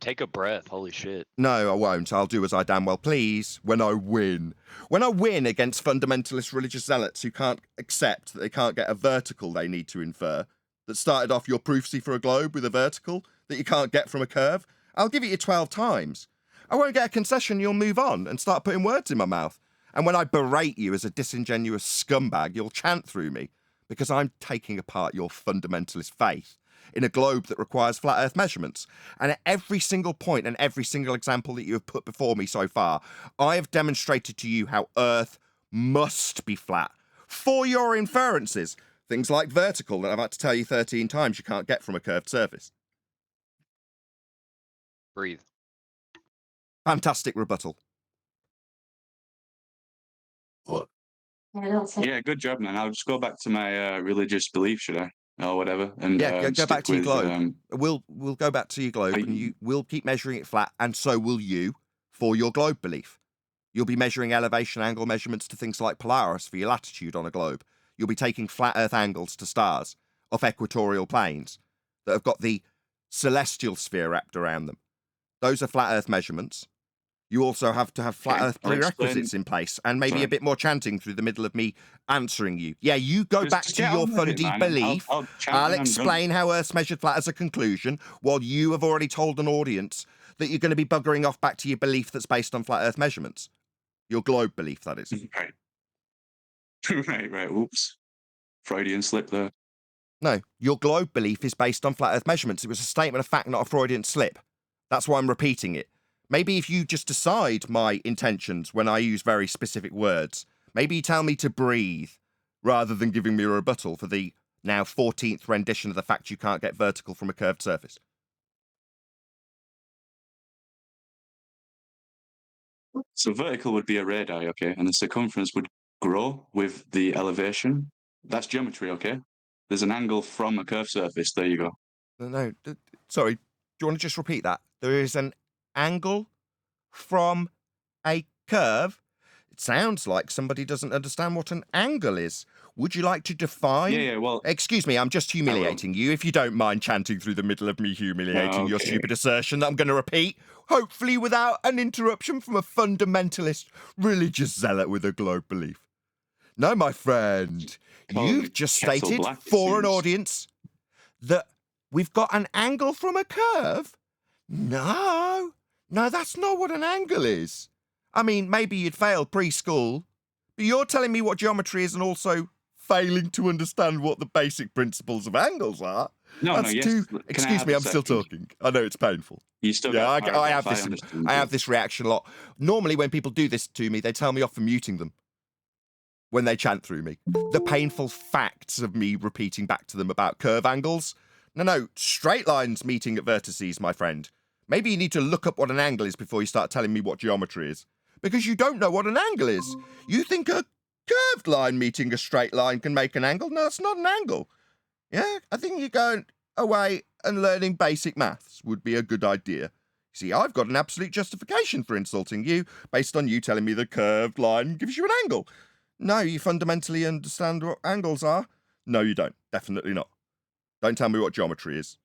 Take a breath. Holy shit. No, I won't. I'll do as I damn well please when I win. When I win against fundamentalist religious zealots who can't accept that they can't get a vertical they need to infer, that started off your proofsy for a globe with a vertical that you can't get from a curve, I'll give it you 12 times. I won't get a concession, you'll move on and start putting words in my mouth. And when I berate you as a disingenuous scumbag, you'll chant through me because I'm taking apart your fundamentalist faith in a globe that requires flat earth measurements. And at every single point and every single example that you have put before me so far, I have demonstrated to you how earth must be flat for your inferences. Things like vertical that I've had to tell you 13 times you can't get from a curved surface. Breathe. Fantastic rebuttal. Yeah, good job, man. I'll just go back to my religious belief, should I? Or whatever. And yeah, go back to your globe. We'll go back to your globe and we'll keep measuring it flat, and so will you for your globe belief. You'll be measuring elevation angle measurements to things like Polaris for your latitude on a globe. You'll be taking flat earth angles to stars off equatorial planes that have got the celestial sphere wrapped around them. Those are flat earth measurements. You also have to have flat earth prerequisites in place and maybe a bit more chanting through the middle of me answering you. Yeah, you go back to your fundy belief. I'll explain how Earth's measured flat as a conclusion while you have already told an audience that you're going to be buggering off back to your belief that's based on flat earth measurements. Your globe belief, that is. Right. right. Oops. Freudian slip there. No, your globe belief is based on flat earth measurements. It was a statement of fact, not a Freudian slip. That's why I'm repeating it. Maybe if you just decide my intentions when I use very specific words, maybe you tell me to breathe rather than giving me a rebuttal for the now 14th rendition of the fact you can't get vertical from a curved surface. So vertical would be a radii, okay? And the circumference would grow with the elevation. That's geometry, okay? There's an angle from a curved surface. There you go. No, sorry. Do you want to just repeat that? There is an angle from a curve. It sounds like somebody doesn't understand what an angle is. Would you like to define? Yeah, well... Excuse me, I'm just humiliating you. If you don't mind chanting through the middle of me humiliating your stupid assertion that I'm going to repeat, hopefully without an interruption from a fundamentalist religious zealot with a globe belief. No, my friend, you've just stated for an audience that we've got an angle from a curve. No, that's not what an angle is. I mean, maybe you'd failed preschool, but you're telling me what geometry is and also failing to understand what the basic principles of angles are. Excuse me, I'm still talking. I know it's painful. You still I have this reaction a lot. Normally when people do this to me, they tell me off for muting them when they chant through me. The painful facts of me repeating back to them about curve angles. No, straight lines meeting at vertices, my friend. Maybe you need to look up what an angle is before you start telling me what geometry is. Because you don't know what an angle is. You think a curved line meeting a straight line can make an angle? No, it's not an angle. Yeah, I think you're going away and learning basic maths would be a good idea. See, I've got an absolute justification for insulting you based on you telling me the curved line gives you an angle. No, you fundamentally understand what angles are. No, you don't. Definitely not. Don't tell me what geometry is.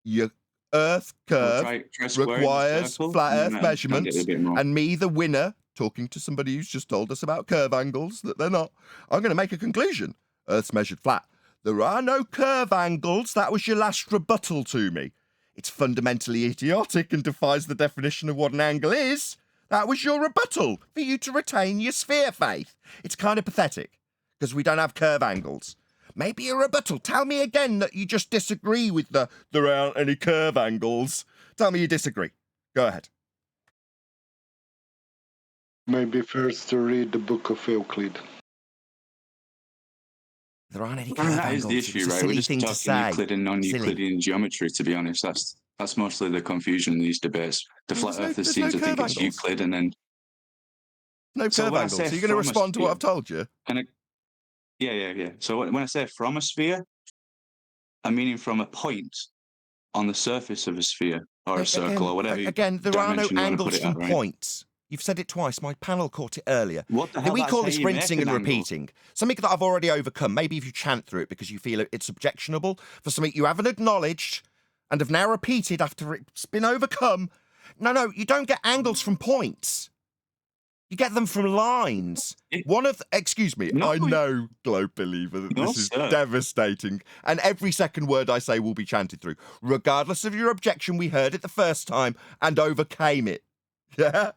Your Earth curve try squaring the requires circle, flat and Earth then I'll get measurements, a bit more. and me, the winner, talking to somebody who's just told us about curve angles that they're not, I'm going to make a conclusion. Earth's measured flat. There are no curve angles. That was your last rebuttal to me. It's fundamentally idiotic and defies the definition of what an angle is. That was your rebuttal for you to retain your sphere faith. It's kind of pathetic because we don't have curve angles. Maybe a rebuttal. Tell me again that you just disagree with there aren't any curve angles. Tell me you disagree. Go ahead. Maybe first to read the book of Euclid. There aren't any I mean, curve that is the angles. issue, It's a right? We're silly just thing to talking say. Euclid and non-Euclidean geometry, to be honest. That's mostly the confusion in these debates. The flat earthers seem to think it's Euclid, and then No so curve when I angles. say So you're going to from a respond to what sphere, I've told you? yeah. So when I say from a sphere, I'm meaning from a point on the surface of a sphere or a circle or whatever Again, there are no dimension you want to put angles it from at, right? points. You've said it twice. My panel caught it earlier. What the hell? We That's call how this you make rinsing an and angle. repeating. Something that I've already overcome. Maybe if you chant through it because you feel it's objectionable for something you haven't acknowledged and have now repeated after it's been overcome. No, you don't get angles from points. You get them from lines. Excuse me, I know, Globe Believer, that this is devastating. And every second word I say will be chanted through. Regardless of your objection, we heard it the first time and overcame it. Yeah?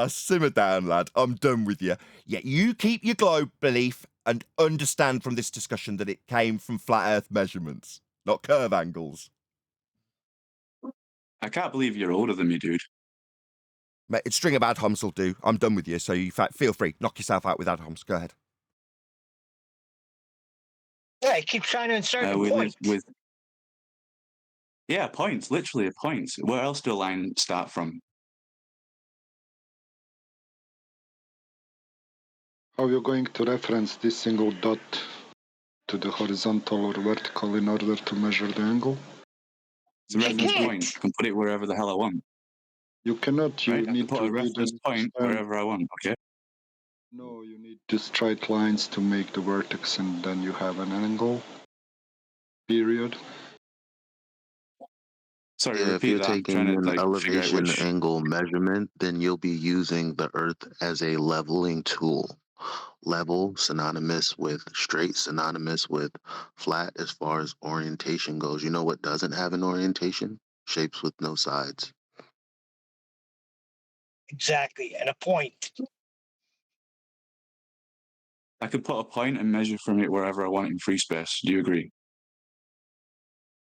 Simmer down, lad. I'm done with you. Yet you keep your globe belief and understand from this discussion that it came from flat Earth measurements, not curve angles. I can't believe you're older than me, dude. Mate, it's string of ad homs will do. I'm done with you, so you feel free. Knock yourself out with ad homs. Go ahead. Yeah, he keeps trying to insert the We point. live with points, literally a point. Where else do a line start from? How are you going to reference this single dot to the horizontal or vertical in order to measure the angle? It's a reference point. I can put it wherever the hell I want. You cannot. You Right? I need can put to a reference point wherever I want. Okay. No, you need to straight lines to make the vertex, and then you have an angle. Period. Sorry, Yeah, if repeat you're that. I'm taking trying to an figure out elevation which. angle measurement, then you'll be using the Earth as a leveling tool. Level synonymous with straight, synonymous with flat as far as orientation goes. You know what doesn't have an orientation? Shapes with no sides. Exactly, and a point. I could put a point and measure from it wherever I want in free space. Do you agree?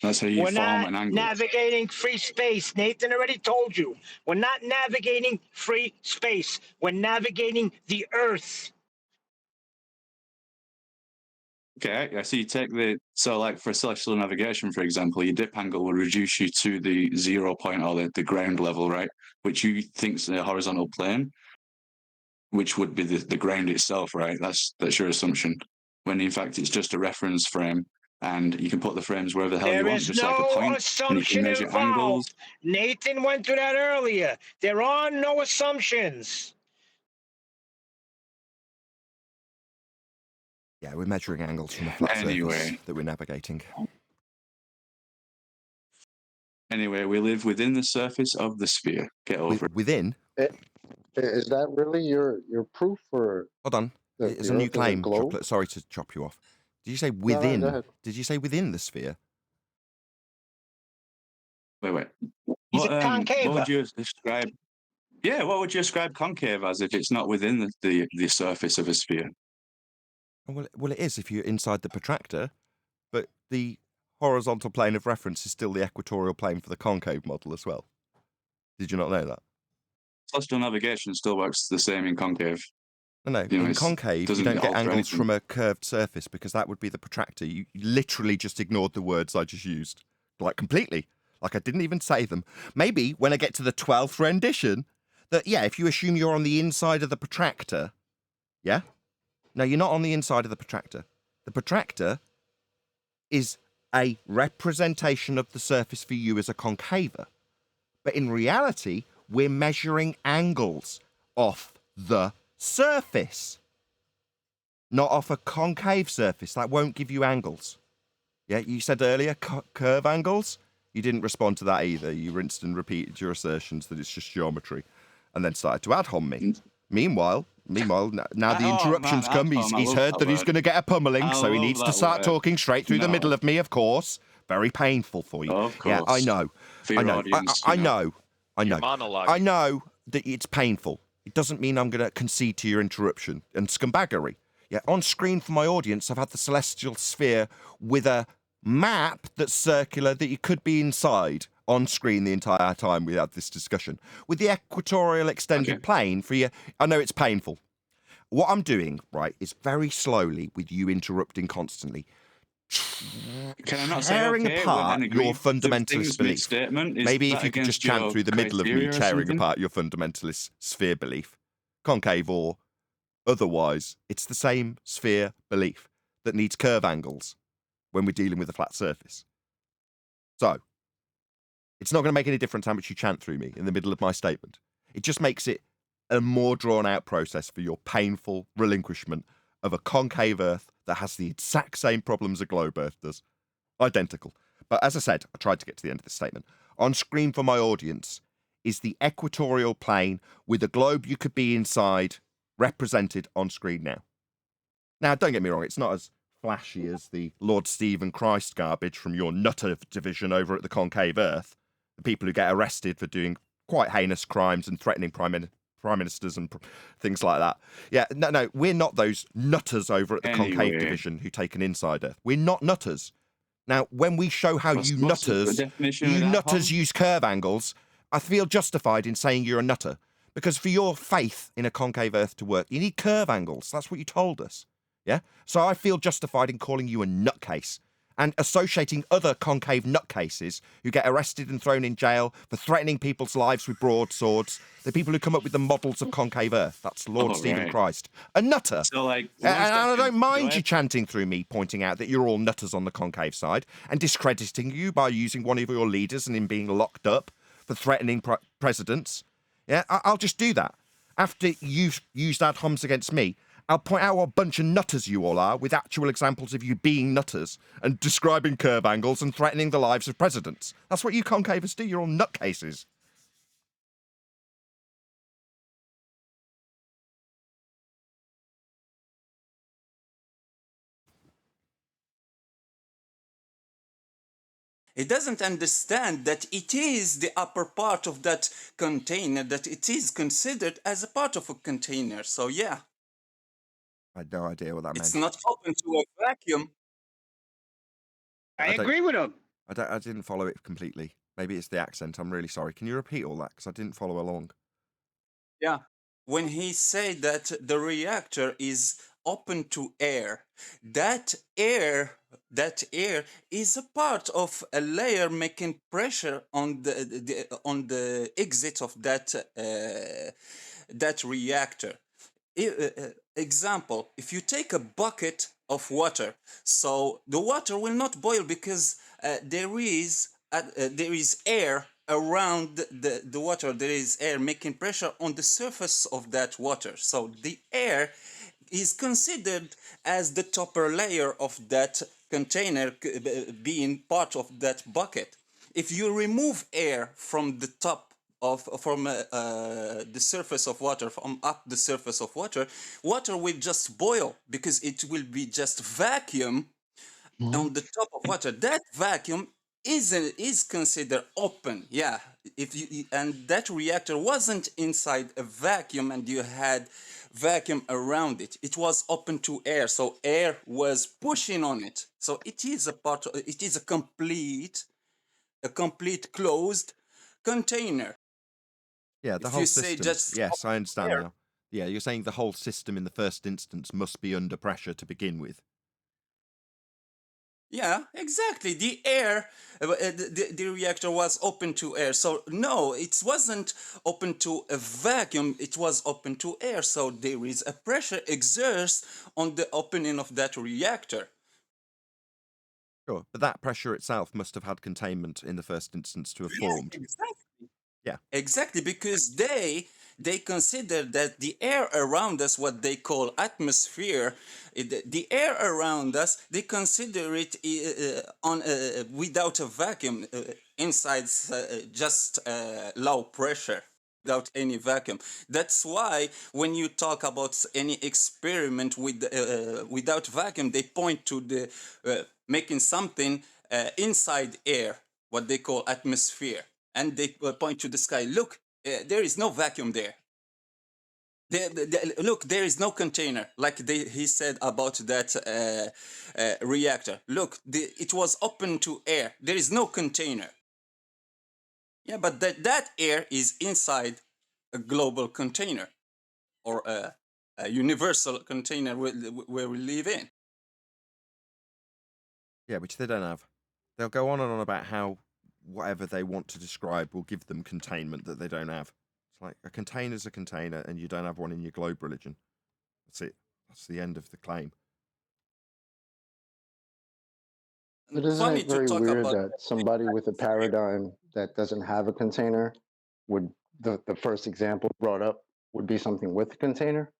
That's how you We're form not an angle. navigating free space. Nathan already told you. We're not navigating free space. We're navigating the Earth. Okay, I see. You take like for celestial navigation, for example, your dip angle will reduce you to the 0 point or the ground level, right? Which you think's the horizontal plane, which would be the ground itself, right? That's your assumption. When in fact it's just a reference frame, and you can put the frames wherever the hell you There want, is just like a no point, and you can assumption measure angles. involved. Nathan went through that earlier. There are no assumptions. Yeah, we're measuring angles from a flat surface that we're navigating. Anyway, we live within the surface of the sphere. Get over it. Within? Is that really your proof for? Hold on. It's a new claim, Chocolate. Sorry to chop you off. Did you say within? No, go ahead. Did you say within the sphere? Wait. He's What, a concave. what would you describe? Yeah, what would you describe concave as if it's not within the surface of a sphere? Well, it is if you're inside the protractor, but the horizontal plane of reference is still the equatorial plane for the concave model as well. Did you not know that? Celestial navigation still works the same in concave. No. In concave, you don't get angles from a curved surface because that would be the protractor. You literally just ignored the words I just used. Like, completely. Like, I didn't even say them. Maybe when I get to the 12th rendition, that, yeah, if you assume you're on the inside of the protractor, yeah? No, you're not on the inside of the protractor. The protractor is a representation of the surface for you as a concaver. But in reality, we're measuring angles off the surface. not off a concave surface. That won't give you angles. Yeah, you said earlier curve angles. You didn't respond to that either. You rinsed and repeated your assertions that it's just geometry, and then started to ad hom me. Meanwhile, now the interruptions come. He's heard that he's going to get a pummeling, so he needs to start talking straight through the middle of me. Of course, very painful for you. Of Yeah, I course. know. For I your know. audience, I you know. know. I know. Your monologue. I know that it's painful. It doesn't mean I'm going to concede to your interruption and scumbaggery. Yeah, on screen for my audience, I've had the celestial sphere with a map that's circular that you could be inside on screen the entire time we had this discussion. With the equatorial extended plane for you, I know it's painful. What I'm doing, right, is very slowly, with you interrupting constantly, Can I not say tearing okay apart when your fundamentalist belief. statement? Is Maybe if that you could just against chant your through the middle of me criteria or tearing something? apart your fundamentalist sphere belief, concave or otherwise, it's the same sphere belief that needs curve angles when we're dealing with a flat surface. So, it's not going to make any difference how much you chant through me in the middle of my statement. It just makes it a more drawn-out process for your painful relinquishment of a concave Earth that has the exact same problems a globe Earth does. Identical. But as I said, I tried to get to the end of this statement. On screen for my audience is the equatorial plane with a globe you could be inside represented on screen now. Now, don't get me wrong, it's not as flashy as the Lord Stephen Christ garbage from your nutter division over at the concave Earth. The people who get arrested for doing quite heinous crimes and threatening prime ministers and things like that. Yeah, no, we're not those nutters over at the concave division who take an inside Earth. We're not nutters. Now, when we show how you nutters use curve angles, I feel justified in saying you're a nutter. Because for your faith in a concave Earth to work, you need curve angles. That's what you told us. Yeah? So I feel justified in calling you a nutcase and associating other concave nutcases who get arrested and thrown in jail for threatening people's lives with broadswords, the people who come up with the models of concave Earth. That's Lord Stephen Christ. A nutter. So, like, And I don't mind you chanting through me, pointing out that you're all nutters on the concave side and discrediting you by using one of your leaders and him being locked up for threatening presidents. Yeah, I'll just do that. After you've used ad homs against me, I'll point out what a bunch of nutters you all are with actual examples of you being nutters and describing curve angles and threatening the lives of presidents. That's what you concavers do. You're all nutcases. It doesn't understand that it is the upper part of that container, that it is considered as a part of a container. So, yeah. I had no idea what that meant. It's not open to a vacuum. I agree with him. I didn't follow it completely. Maybe it's the accent. I'm really sorry. Can you repeat all that? Because I didn't follow along. Yeah. When he said that the reactor is open to air, that air is a part of a layer making pressure on the exit of that reactor. Example, if you take a bucket of water, so the water will not boil because there is air around the water. There is air making pressure on the surface of that water. So the air is considered as the topper layer of that container, being part of that bucket. If you remove air from the top from the surface of water, from up the surface of water, water will just boil because it will be just vacuum on the top of water. That vacuum is considered open. Yeah, and that reactor wasn't inside a vacuum and you had vacuum around it. It was open to air, so air was pushing on it. So it is a complete closed container. Yeah, the whole system. Yes, I understand now. Yeah, you're saying the whole system in the first instance must be under pressure to begin with. Yeah, exactly. The air, the reactor was open to air. So no, it wasn't open to a vacuum. It was open to air. So there is a pressure exerted on the opening of that reactor. Sure, but that pressure itself must have had containment in the first instance to have formed. Exactly. Yeah. Exactly, because they they consider that the air around us, what they call atmosphere, the air around us, they consider it without a vacuum, inside just low pressure, without any vacuum. That's why when you talk about any experiment with without vacuum, they point to the making something inside air, what they call atmosphere, and they point to the sky. Look, there is no vacuum there. Look, there is no container, like he said about that reactor. Look, it was open to air. There is no container. Yeah, but that air is inside a global container, or a universal container where we live in. Yeah, which they don't have. They'll go on and on about how whatever they want to describe will give them containment that they don't have. It's like a container's a container and you don't have one in your globe religion. That's it. That's the end of the claim. But isn't it very weird that somebody with a paradigm that doesn't have a container would, the first example brought up would be something with a container,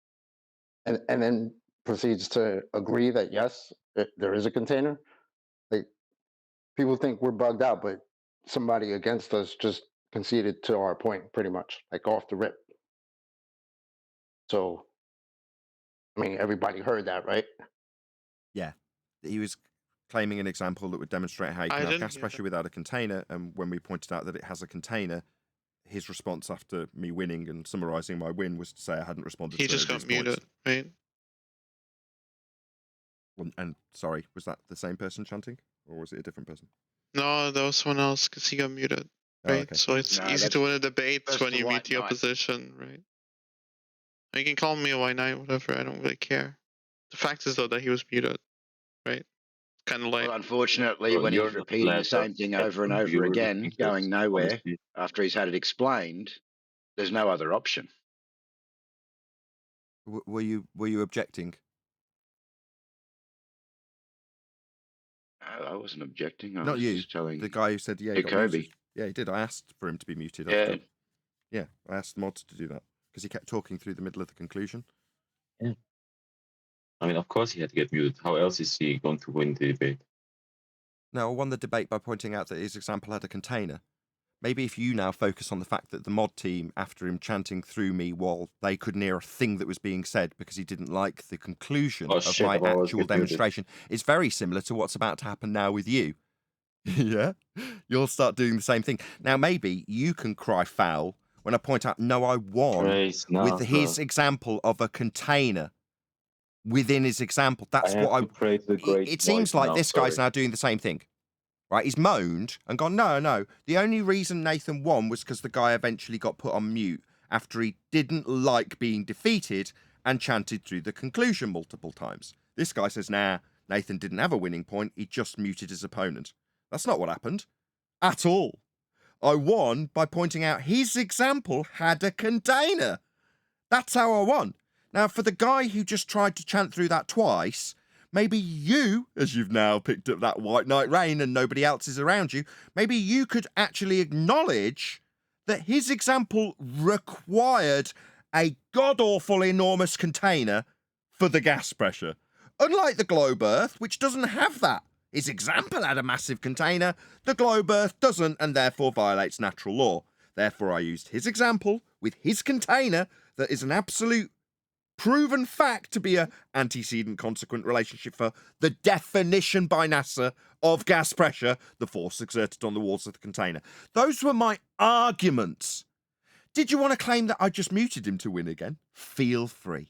and then proceeds to agree that yes, there is a container? Like, people think we're bugged out, but somebody against us just conceded to our point pretty much, like off the rip. So, I mean, everybody heard that, right? Yeah. He was claiming an example that would demonstrate how you can have gas pressure without a container, and when we pointed out that it has a container, his response after me winning and summarising my win was to say I hadn't responded to He just got muted, right? And sorry, was that the same person chanting, or was it a different person? No, that was someone else because he got muted, right? Oh, okay. So it's easy to win a debate when you mute the opposition, right? You can call me a white knight, whatever. I don't really care. The fact is though that he was muted, right? Kind of like. Well, unfortunately, when he's repeating the same thing over and over again, going nowhere after he's had it explained, there's no other option. Were you objecting? No, I wasn't objecting. I Not was you. just telling The guy who said, yeah, he got Kobe. muted. Yeah, he did. I asked for him to be muted. Yeah. Yeah, I asked the mods to do that because he kept talking through the middle of the conclusion. Yeah. I mean, of course he had to get muted. How else is he going to win the debate? No, I won the debate by pointing out that his example had a container. Maybe if you now focus on the fact that the mod team, after him chanting through me while they couldn't hear a thing that was being said because he didn't like the conclusion of my actual demonstration, it's very similar to what's about to happen now with you. Yeah? You'll start doing the same thing. Now, maybe you can cry foul when I point out, no, I won with his example of a container within his example. That's what it seems like this guy's now doing the same thing. Right, he's moaned and gone, no. The only reason Nathan won was because the guy eventually got put on mute after he didn't like being defeated and chanted through the conclusion multiple times. This guy says, nah, Nathan didn't have a winning point. He just muted his opponent. That's not what happened at all. I won by pointing out his example had a container. That's how I won. Now, for the guy who just tried to chant through that twice, maybe you, as you've now picked up that white knight reign and nobody else is around you, maybe you could actually acknowledge that his example required a god-awful enormous container for the gas pressure. Unlike the globe Earth, which doesn't have that. His example had a massive container, the globe Earth doesn't, and therefore violates natural law. Therefore, I used his example with his container that is an absolute proven fact to be an antecedent consequent relationship for the definition by NASA of gas pressure, the force exerted on the walls of the container. Those were my arguments. Did you want to claim that I just muted him to win again? Feel free.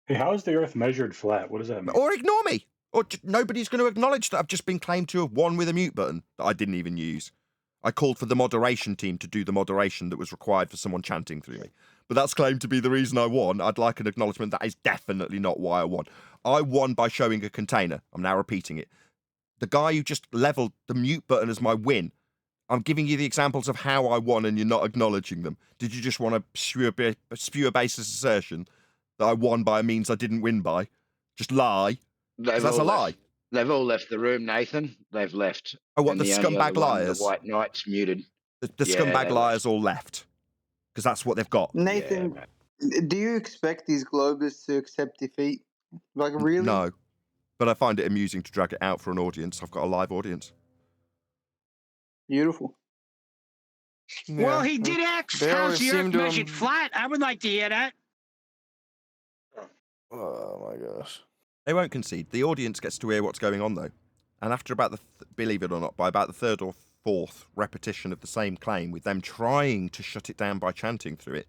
Hey, how is the Earth measured flat? What does that mean? Or ignore me. Or nobody's going to acknowledge that I've just been claimed to have won with a mute button that I didn't even use. I called for the moderation team to do the moderation that was required for someone chanting through me. But that's claimed to be the reason I won. I'd like an acknowledgement that is definitely not why I won. I won by showing a container. I'm now repeating it. The guy who just leveled the mute button as my win, I'm giving you the examples of how I won and you're not acknowledging them. Did you just want to spew a baseless assertion that I won by a means I didn't win by? Just lie? Because that's a lie. They've all left the room, Nathan. They've left. Oh, what, And the only scumbag other one, liars? The White Knight's muted. The scumbag liars all left because that's what they've got. Nathan, do you expect these globalists to accept defeat? Like, really? No, but I find it amusing to drag it out for an audience. I've got a live audience. Beautiful. Well, he did ask, they how's always the seem Earth to measured flat? I would like to hear that. Oh my gosh. They won't concede. The audience gets to hear what's going on, though. And after about believe it or not, by about the third or fourth repetition of the same claim, with them trying to shut it down by chanting through it,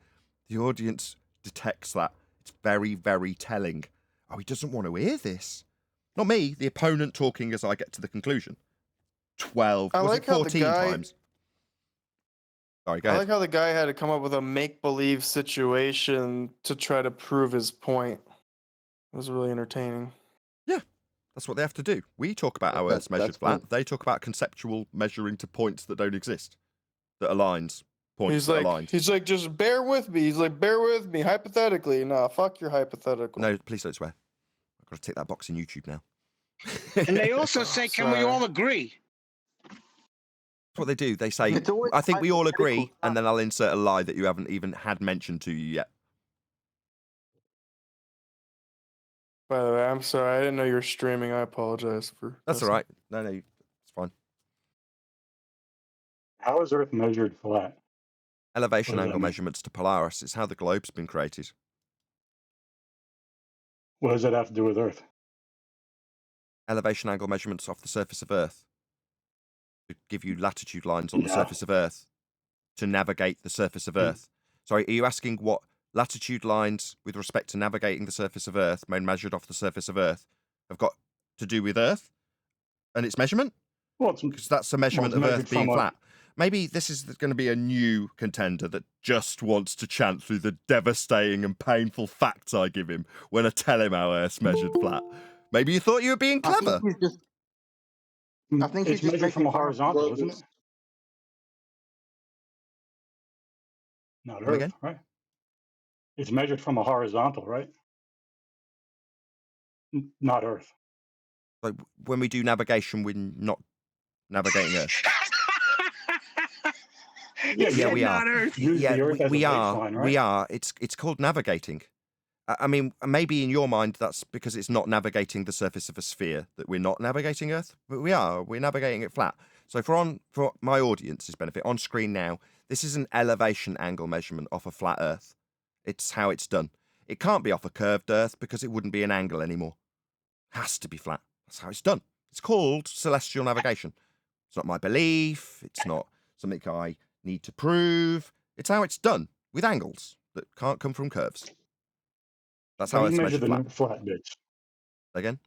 the audience detects that. It's very, very telling. Oh, he doesn't want to hear this. Not me, the opponent talking as I get to the conclusion. 12, I was like it how 14 the guy, times? Sorry, go I ahead. like how the guy had to come up with a make-believe situation to try to prove his point. It was really entertaining. Yeah, that's what they have to do. We talk about how Earth's measured flat. They talk about conceptual measuring to points that don't exist. That aligns. Points He's that like, align. he's like, just bear with me. He's like, bear with me, hypothetically. Nah, fuck your hypothetical. No, please don't swear. I've got to tick that box in YouTube now. And they also say, can we all agree? That's what they do. They say, I think we all agree, and then I'll insert a lie that you haven't even had mentioned to you yet. By the way, I'm sorry. I didn't know you were streaming. I apologize for. That's all right. No, it's fine. How is Earth measured flat? Elevation What does that angle mean? measurements to Polaris is how the globe's been created. What does that have to do with Earth? Elevation angle measurements off the surface of Earth to give you latitude lines on the surface of Earth to navigate the surface of Earth. Sorry, are you asking what latitude lines with respect to navigating the surface of Earth, measured off the surface of Earth, have got to do with Earth and its measurement? Well, because that's a measurement of Earth being flat. Maybe this is going to be a new contender that just wants to chant through the devastating and painful facts I give him when I tell him how Earth's measured flat. Maybe you thought you were being clever. I think it's measured from a horizontal, isn't it? Not Come Earth, again? right? It's measured from a horizontal, right? Not Earth. Like when we do navigation, we're not navigating Earth. Yeah, we are. Yeah, we are. Baseline, right? We are. It's called navigating. I mean, maybe in your mind that's because it's not navigating the surface of a sphere that we're not navigating Earth, but we are. We're navigating it flat. So for my audience's benefit, on screen now, this is an elevation angle measurement off a flat Earth. It's how it's done. It can't be off a curved Earth because it wouldn't be an angle anymore. It has to be flat. That's how it's done. It's called celestial navigation. It's not my belief. It's not something I need to prove. It's how it's done with angles that can't come from curves. That's how it's measured flat. Flat bits? Again?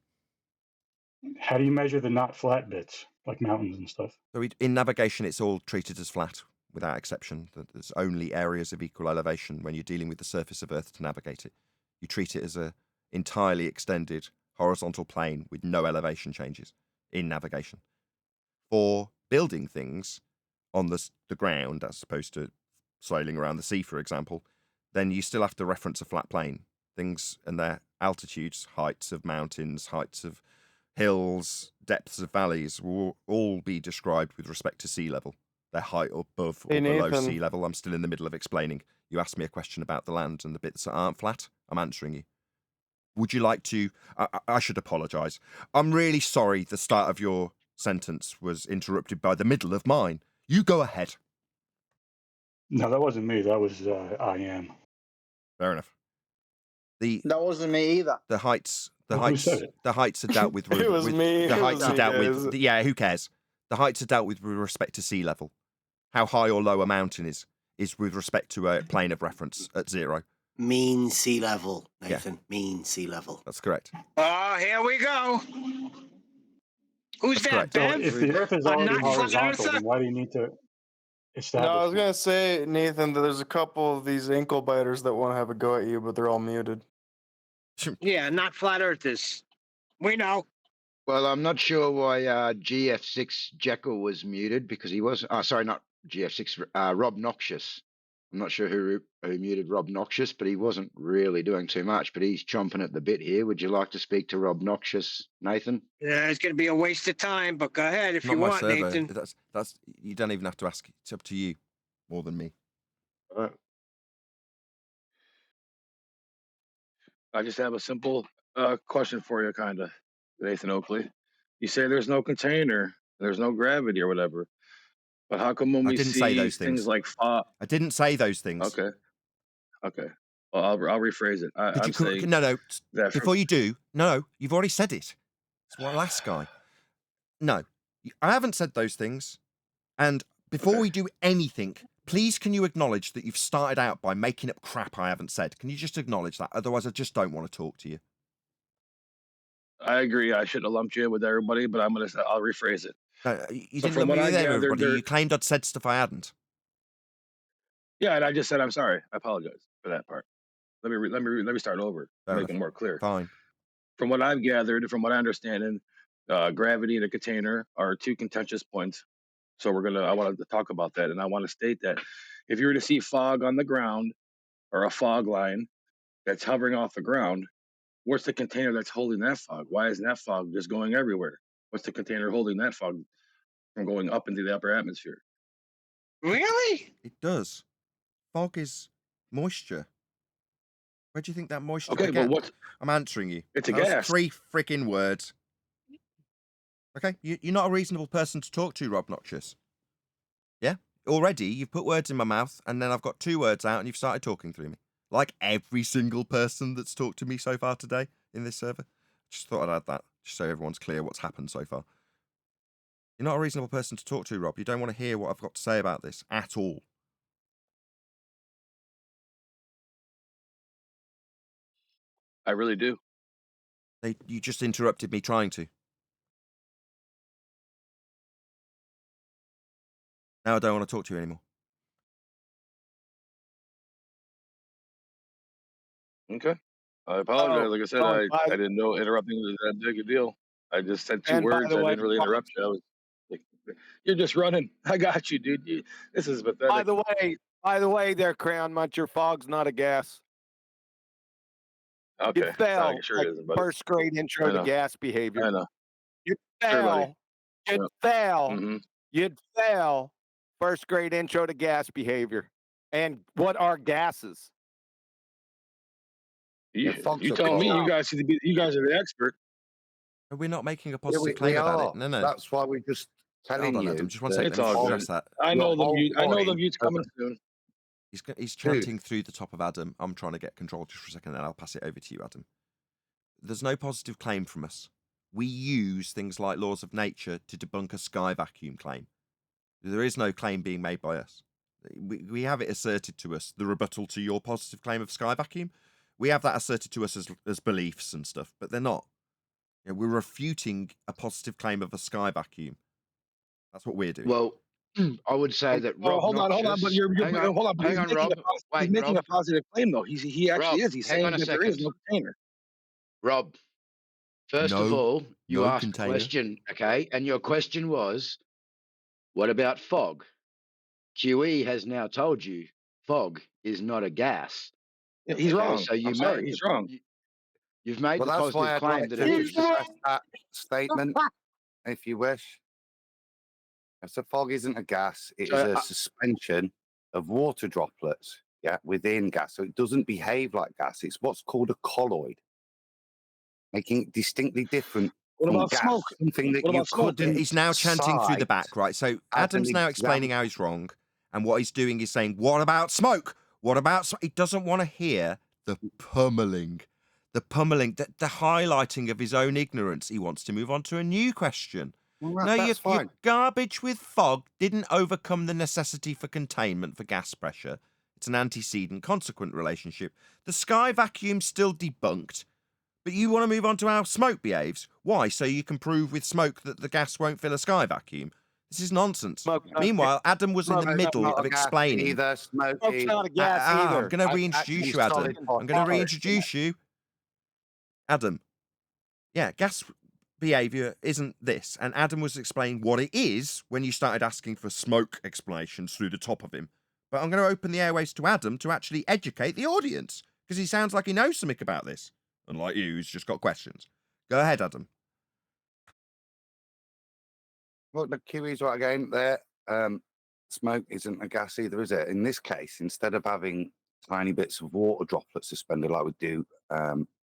How do you measure the not flat bits, like mountains and stuff? So in navigation, it's all treated as flat, without exception. There's only areas of equal elevation when you're dealing with the surface of Earth to navigate it. You treat it as a entirely extended horizontal plane with no elevation changes in navigation. For building things on the ground, as opposed to sailing around the sea, for example, then you still have to reference a flat plane. Things and their altitudes, heights of mountains, heights of hills, depths of valleys will all be described with respect to sea level. Their height above or below Nathan. sea level. I'm still in the middle of explaining. You asked me a question about the land and the bits that aren't flat. I'm answering you. Would you like to... I should apologise. I'm really sorry the start of your sentence was interrupted by the middle of mine. You go ahead. No, that wasn't me. That was I am. Fair enough. That wasn't me either. The heights Who said it? the heights are dealt with. It was me. The It heights was are me, dealt guys. with. Yeah, who cares? The heights are dealt with respect to sea level. How high or low a mountain is with respect to a plane of reference at zero. Mean sea level, Nathan. Yeah. Mean sea level. That's correct. Oh, here we go. Who's That's that, correct. Bev? So if the Earth is already horizontal, then why do you need to establish? No, I was gonna say, Nathan, that there's a couple of these ankle biters that want to have a go at you, but they're all muted. Yeah, not flat earthers. We know. Well, I'm not sure why GF6 Jekyll was muted because he was. Sorry, not GF6. Rob Noxious. I'm not sure who muted Rob Noxious, but he wasn't really doing too much. But he's chomping at the bit here. Would you like to speak to Rob Noxious, Nathan? Yeah, it's going to be a waste of time, but go ahead if Not you my want, server. Nathan. That's you don't even have to ask. It's up to you more than me. All right. I just have a simple question for you, kind of, Nathan Oakley. You say there's no container, there's no gravity or whatever, but how come when I we didn't say see those things things. like fog? I didn't say those things. Okay, okay. Well, I'll rephrase it. I'm saying no. that Before you do, no, you've already said it. It's what last guy. No, I haven't said those things. And before we do anything, please can you acknowledge that you've started out by making up crap I haven't said? Can you just acknowledge that? Otherwise, I just don't want to talk to you. I agree. I shouldn't have lumped you in with everybody, but I'll rephrase it. No, you So didn't from lump what me I with gathered, everybody. You claimed I'd said stuff I hadn't. Yeah, and I just said I'm sorry. I apologize for that part. Let me start over. Fair Make enough. it more clear. Fine. From what I've gathered, from what I understand, gravity and a container are two contentious points. So I wanted to talk about that, and I want to state that if you were to see fog on the ground or a fog line that's hovering off the ground, what's the container that's holding that fog? Why isn't that fog just going everywhere? What's the container holding that fog from going up into the upper atmosphere? Really? It does. Fog is moisture. Where do you think that moisture Okay, would but get? what? I'm answering you. It's a That was gas. 3 freaking words. Okay, you're not a reasonable person to talk to, Rob Noxious. Yeah? Already, you've put words in my mouth, and then I've got 2 words out, and you've started talking through me. Like every single person that's talked to me so far today in this server. Just thought I'd add that, just so everyone's clear what's happened so far. You're not a reasonable person to talk to, Rob. You don't want to hear what I've got to say about this at all. I really do. You just interrupted me trying to. Now I don't want to talk to you anymore. Okay. I apologize. Like I said, I didn't know interrupting was that big a deal. I just said 2 And by words. the I way, didn't really interrupt you. I was like, you're just running. I got you, dude. This is pathetic. By the way, there, Crayon Muncher, fog's not a gas. Okay. You fell Sure like it isn't, buddy. first grade intro I to know. gas behavior. I know. You Sure, buddy. fell. You'd Yep. fail. Mhm. You'd fail. First grade intro to gas behavior. And what are gases? You fog's a tell me. fog. You guys are the expert. We're not making a Yeah, positive claim about it. No. That's why we're just telling Hold on, you. Adam. Just one that second. It's Let me all address good. that. I know Your whole I know the point view's coming soon. He's chanting through the top of Adam. I'm trying to get control just for a second, and I'll pass it over to you, Adam. There's no positive claim from us. We use things like laws of nature to debunk a sky vacuum claim. There is no claim being made by us. We have it asserted to us, the rebuttal to your positive claim of sky vacuum. We have that asserted to us as beliefs and stuff, but they're not. You know, we're refuting a positive claim of a sky vacuum. That's what we're doing. Well, I would say that Rob hold on. But hold on. But he's making Rob. he's making a positive claim, though. He actually Rob, is. He's hang saying on a that there is second. no container. Rob, first of all, you no asked container. a question, okay? And your question was, what about fog? QE has now told you fog is not a gas. Yeah, he's Okay, wrong. so you I'm sorry, made he's wrong. You've made Well, the that's why positive I'd claim like that to it is. discuss that statement, if you wish. So fog isn't a gas. It is a suspension of water droplets, within gas. So it doesn't behave like gas. It's what's called a colloid, making it distinctly different What from about gas. smoke? Something that What you about smoke? couldn't He's now chanting through the cite back, right? So as Adam's an now explaining how he's wrong, and what he's doing is saying, "What about smoke? What about smoke?" He doesn't want to hear the pummeling, the highlighting of his own ignorance. He wants to move on to a new question. Well, No, that's your fine. garbage with fog didn't overcome the necessity for containment for gas pressure. It's an antecedent-consequent relationship. The sky vacuum's still debunked, but you want to move on to how smoke behaves. Why? So you can prove with smoke that the gas won't fill a sky vacuum. This is nonsense. Meanwhile, Adam was in the middle of explaining. Smoke's not a gas either. I'm going to reintroduce you, Adam. I'm going to reintroduce you. Adam. Yeah, gas behavior isn't this. And Adam was explaining what it is when you started asking for smoke explanations through the top of him. but I'm going to open the airways to Adam to actually educate the audience, because he sounds like he knows something about this, unlike you, who's just got questions. Go ahead, Adam. Look, the QE's right again there. Smoke isn't a gas either, is it? In this case, instead of having tiny bits of water droplets suspended like we do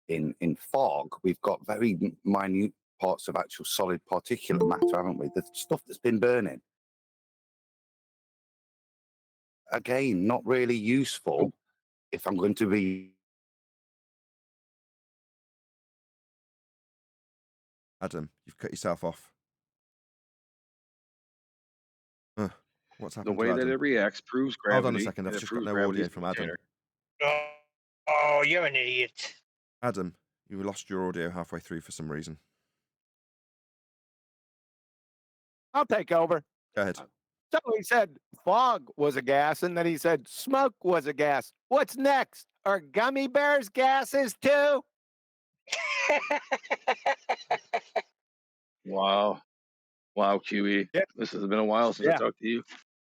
in fog, we've got very minute parts of actual solid particulate matter, haven't we? The stuff that's been burning. Again, not really useful if I'm going to be... Adam, you've cut yourself off. What's The happened way to that Adam? it reacts proves gravity. Hold on a second, I've and it just got proves no gravity audio is the from Adam. container. Oh, you're an idiot. Adam, you lost your audio halfway through for some reason. I'll take over. Go ahead. So he said fog was a gas, and then he said smoke was a gas. What's next? Are gummy bears gases too? Wow. Wow, QE. Yeah. This has been a while since I talked to you.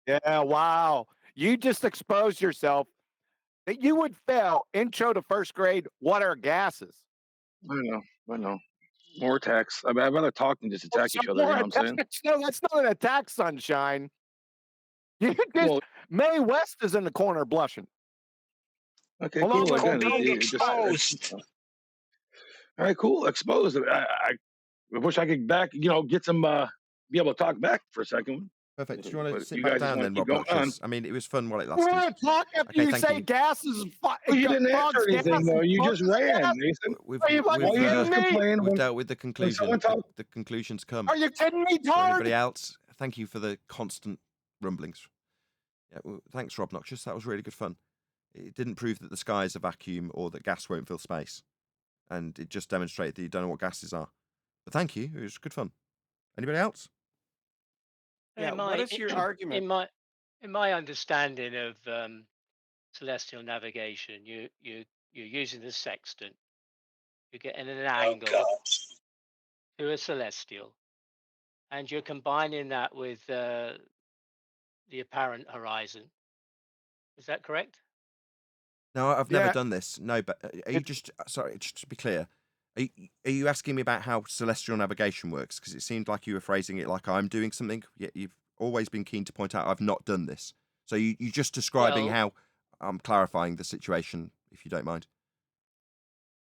Yeah, wow. You just exposed yourself that you would fail intro to first grade. What are gases? I know. More attacks. I'd rather talk than just attack each other, you know what I'm saying? No, that's not an attack, sunshine. You just, Mae West is in the corner blushing. Okay, Along cool. with Again, being exposed. All right, cool. Exposed. I wish I could get some, be able to talk back for a second. Perfect. Do you want to But sit you back guys just down wanna then, keep Rob going on. Noxious? I mean, it was fun while it We're lasted. going to talk after Okay, you thank say you. gases. Well, you didn't answer anything, though. You just ran, Nathan. Are you fucking kidding me? We've dealt with the conclusion. someone talks- The conclusion's come. Are you kidding me, For anybody Tard? else, thank you for the constant rumblings. Yeah, well, thanks, Rob Noxious. That was really good fun. It didn't prove that the sky is a vacuum or that gas won't fill space. And it just demonstrated that you don't know what gases are. But thank you. It was good fun. Anybody else? Yeah, what is your argument? In my understanding of celestial navigation, you're using the sextant. You're getting an angle to a celestial, and you're combining that with the apparent horizon. Is that correct? No, I've never Yeah. done this. No, but are you just sorry? Just to be clear, are you asking me about how celestial navigation works? Because it seemed like you were phrasing it like I'm doing something. Yet you've always been keen to point out I've not done this. So you just describing Well- how I'm clarifying the situation, if you don't mind.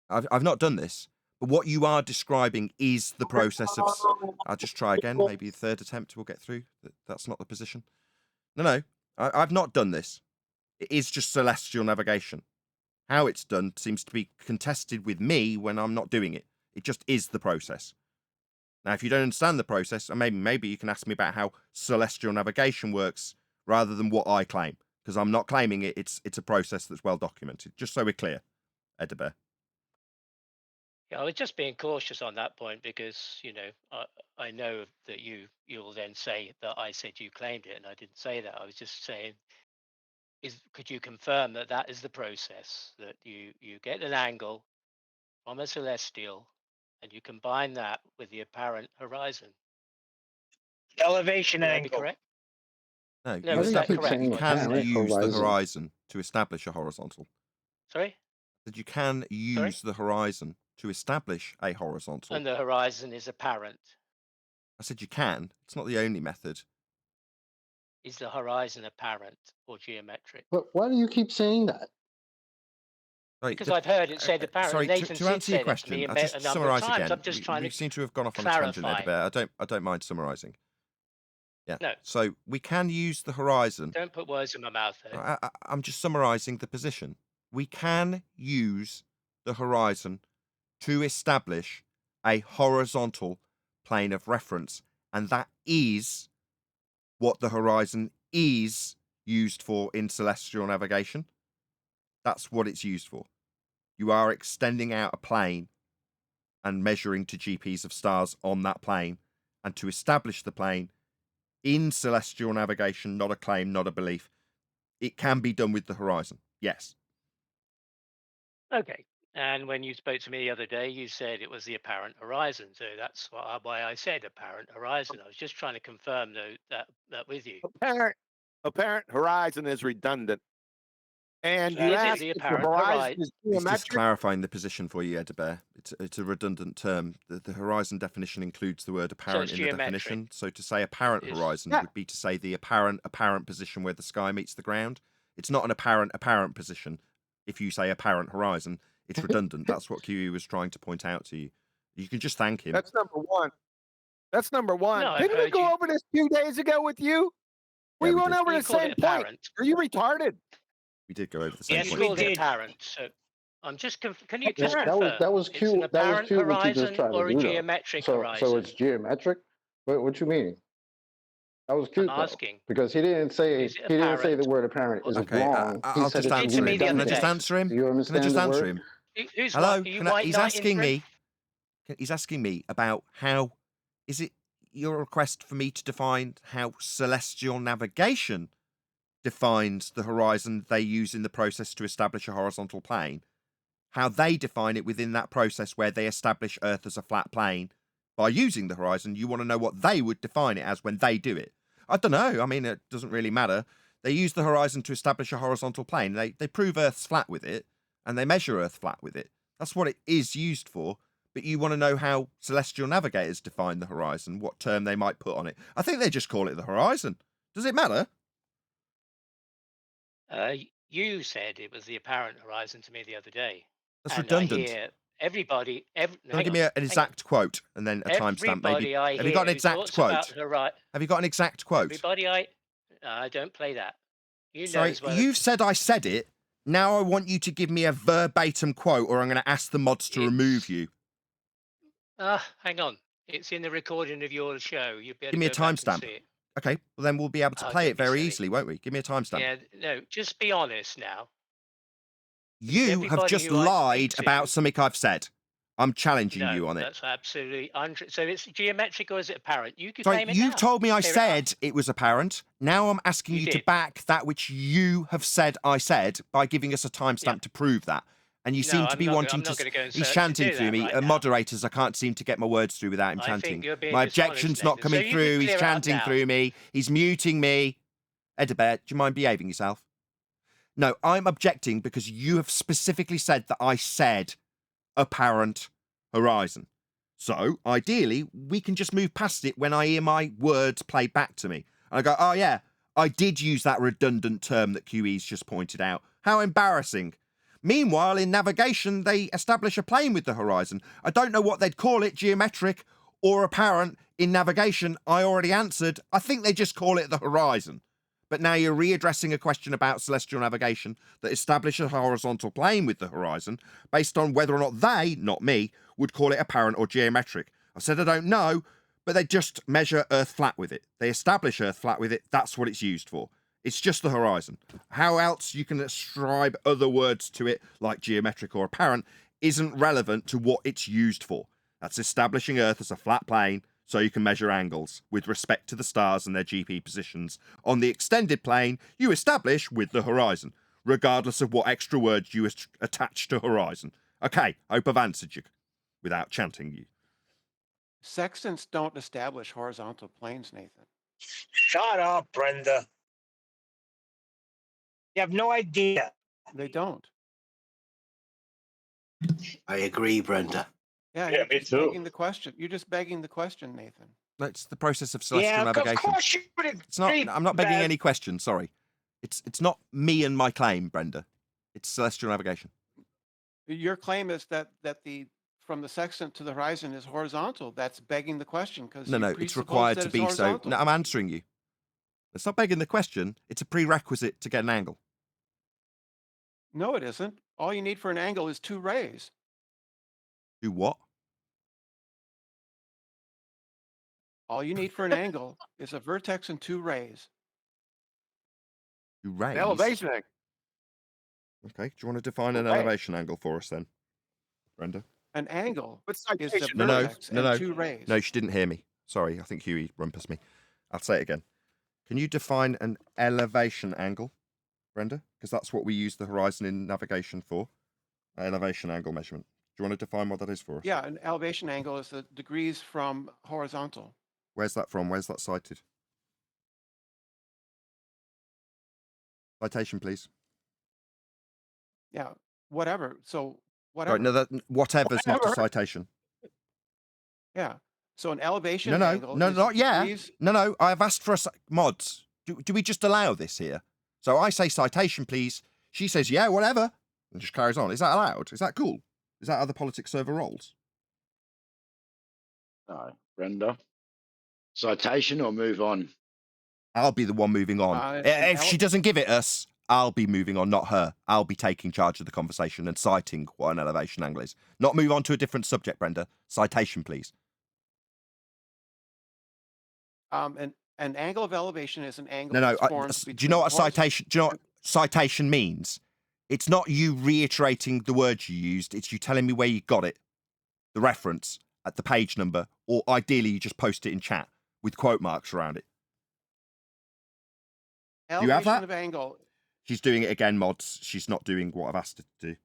I've not done this, but what you are describing is the process of. I'll just try again. Maybe third attempt we'll get through. That's not the position. No, I've not done this. It is just celestial navigation. How it's done seems to be contested with me when I'm not doing it. It just is the process. Now, if you don't understand the process, maybe you can ask me about how celestial navigation works rather than what I claim, because I'm not claiming it. It's a process that's well documented. Just so we're clear, Edinburgh. Yeah, I was just being cautious on that point because I know that you'll then say that I said you claimed it, and I didn't say that. I was just saying, could you confirm that that is the process, that you get an angle from a celestial and you combine that with the apparent horizon? Elevation Would that be angle. correct? No, No, you, is that correct? you What can you said? use the horizon to establish a horizontal. Sorry? That you can use the horizon to establish a horizontal. And the horizon is apparent. I said you can. It's not the only method. Is the horizon apparent or geometric? But why do you keep saying that? Sorry, Because I've heard it said apparent. Sorry, Nathan to did answer say your that to question, me I'll a just number of summarise times. again. I'm just trying We to seem to have gone off on a clarify. tangent, Edinburgh. I don't mind summarising. Yeah. No. So we can use the horizon. Don't put words in my mouth, though. I'm just summarising the position. We can use the horizon to establish a horizontal plane of reference, and that is what the horizon is used for in celestial navigation. That's what it's used for. You are extending out a plane and measuring to GPs of stars on that plane, and to establish the plane in celestial navigation, not a claim, not a belief, it can be done with the horizon. Yes. Okay. And when you spoke to me the other day, you said it was the apparent horizon. So that's why I said apparent horizon. I was just trying to confirm that with you. Apparent. apparent horizon is redundant. And So you is it asked the if the apparent horizon horizon? is He's just geometric. clarifying the position for you, Edebear. It's a redundant term. The horizon definition includes the word apparent it's in the geometric. definition. So to say apparent It's- horizon Yeah. would be to say the apparent position where the sky meets the ground. It's not an apparent position. If you say apparent horizon, it's redundant. That's what QE was trying to point out to you. You can just thank him. That's number one. That's number one. No, I've Didn't we heard go you. over this 2 days ago with you? Yeah, we we went did. over You the called same it point. apparent. Are you retarded? We did go over the same Yes, You point. we called it did. apparent. So I'm just can you Yeah, just that confirm? was It's cute. an That was apparent cute what you just horizon tried to or a do, though. geometric So horizon? it's geometric. What you mean? That was cute, I'm though, asking. because he didn't say Is it the apparent? word apparent is Okay, wrong. He I'll said just it Did should to be answer me him. the Can other I just day. answer him? Do you Can I understand just the answer word? him? Who's Hello? Are you white He's knighting asking for him? me. He's asking me about how is it your request for me to define how celestial navigation defines the horizon they use in the process to establish a horizontal plane, how they define it within that process where they establish Earth as a flat plane by using the horizon. You want to know what they would define it as when they do it. I don't know. I mean, it doesn't really matter. They use the horizon to establish a horizontal plane. They prove Earth's flat with it, and they measure Earth flat with it. That's what it is used for. But you want to know how celestial navigators define the horizon, what term they might put on it. I think they just call it the horizon. Does it matter? You said it was the apparent horizon to me the other day. That's and redundant. I hear everybody. Can you give me an exact quote and then a timestamp, maybe? Everybody I Have you got an hear who exact talks about quote? Have you got an exact quote? Everybody I don't play that. You know Sorry, as well. you've said I said it. Now I want you to give me a verbatim quote, or I'm going to ask the mods to remove you. Hang on. It's in the recording of your show. You'll be able Give me a to go back and timestamp. see it. Okay, well then we'll be able to play don't it be very silly. easily, won't we? Give me a timestamp. Yeah, no, just be honest now. You have everybody just who I lied speak to- about something I've said. I'm challenging you on it. That's absolutely untrue. So it's geometric or is it apparent? You could Sorry, claim it you've now. told me I Clear it up. said it was apparent. Now I'm asking you to did. back that which you have said I said by giving us a timestamp to prove that. And you No, seem to I'm be not gonna- wanting I'm not to. gonna go and He's search to chanting do through that me. right now. Moderators, I can't seem to get my words through without him I think chanting. you're being My dishonest, objection's not Nathan. coming So you can through. He's clear it up chanting now. through me. He's muting me. Edibert, do you mind behaving yourself? No, I'm objecting because you have specifically said that I said apparent horizon. So, ideally, we can just move past it when I hear my words played back to me. And I go, oh yeah, I did use that redundant term that QE's just pointed out. How embarrassing. Meanwhile, in navigation, they establish a plane with the horizon. I don't know what they'd call it, geometric or apparent. In navigation, I already answered. I think they just call it the horizon. But now you're readdressing a question about celestial navigation that establish a horizontal plane with the horizon based on whether or not they, not me, would call it apparent or geometric. I said I don't know, but they just measure Earth flat with it. They establish Earth flat with it. That's what it's used for. It's just the horizon. How else you can ascribe other words to it, like geometric or apparent, isn't relevant to what it's used for. That's establishing Earth as a flat plane so you can measure angles with respect to the stars and their GP positions on the extended plane you establish with the horizon, regardless of what extra words you attach to horizon. Okay, hope I've answered you without chanting you. Sextants don't establish horizontal planes, Nathan. Shut up, Brenda. You have no idea. They don't. I agree, Brenda. Yeah, Yeah, you're me just too. begging the question. You're just begging the question, Nathan. It's the process of celestial Yeah, navigation. of course you would agree. It's not. I'm not begging Bev. any questions. Sorry, it's not me and my claim, Brenda. It's celestial navigation. Your claim is that the from the sextant to the horizon is horizontal. That's begging the question because No, it's required to be so. No, I'm answering you. It's not begging the question. It's a prerequisite to get an angle. No, it isn't. All you need for an angle is two rays. Do what? All you need for an angle is a vertex and two rays. You raise. Elevation angle. Okay. Do you want to define an Right. elevation angle for us then, Brenda? An angle What's is the citation? vertex and two rays. No, she didn't hear me. Sorry, I think Huey rumpus me. I'll say it again. Can you define an elevation angle, Brenda? Because that's what we use the horizon in navigation for. Elevation angle measurement. Do you want to define what that is for us? Yeah, an elevation angle is the degrees from horizontal. Where's that from? Where's that cited? Citation, please. Yeah, whatever. So Right, whatever. no, that whatever's not a Whatever. citation. Yeah. So an elevation No, angle. no, is not yeah. degrees- No. I've asked for mods. Do we just allow this here? So I say citation, please. She says, yeah, whatever, and just carries on. Is that allowed? Is that cool? Is that how the politics server rolls? Brenda. Citation or move on? I'll be the one moving on. If she doesn't give it us, I'll be moving on, not her. I'll be taking charge of the conversation and citing what an elevation angle is. Not move on to a different subject, Brenda. Citation, please. An angle of elevation is an angle. No. that's formed Do you know what between citation? Do you know what citation means? It's not you reiterating the words you used. It's you telling me where you got it, the reference at the page number, or ideally you just post it in chat with quote marks around it. Do you have that? Of angle. She's doing it again, mods. She's not doing what I've asked her to do. Is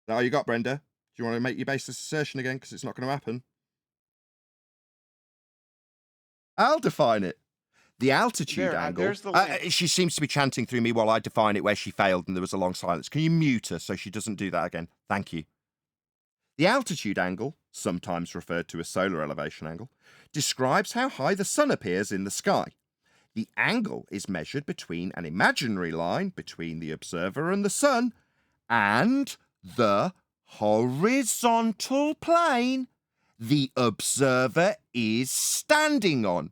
that all you got, Brenda? Do you want to make your baseless assertion again? Because it's not going to happen. I'll define it. The altitude angle. There's the link. She seems to be chanting through me while I define it where she failed and there was a long silence. Can you mute her so she doesn't do that again? Thank you. The altitude angle, sometimes referred to as solar elevation angle, describes how high the sun appears in the sky. The angle is measured between an imaginary line between the observer and the sun and the horizontal plane the observer is standing on.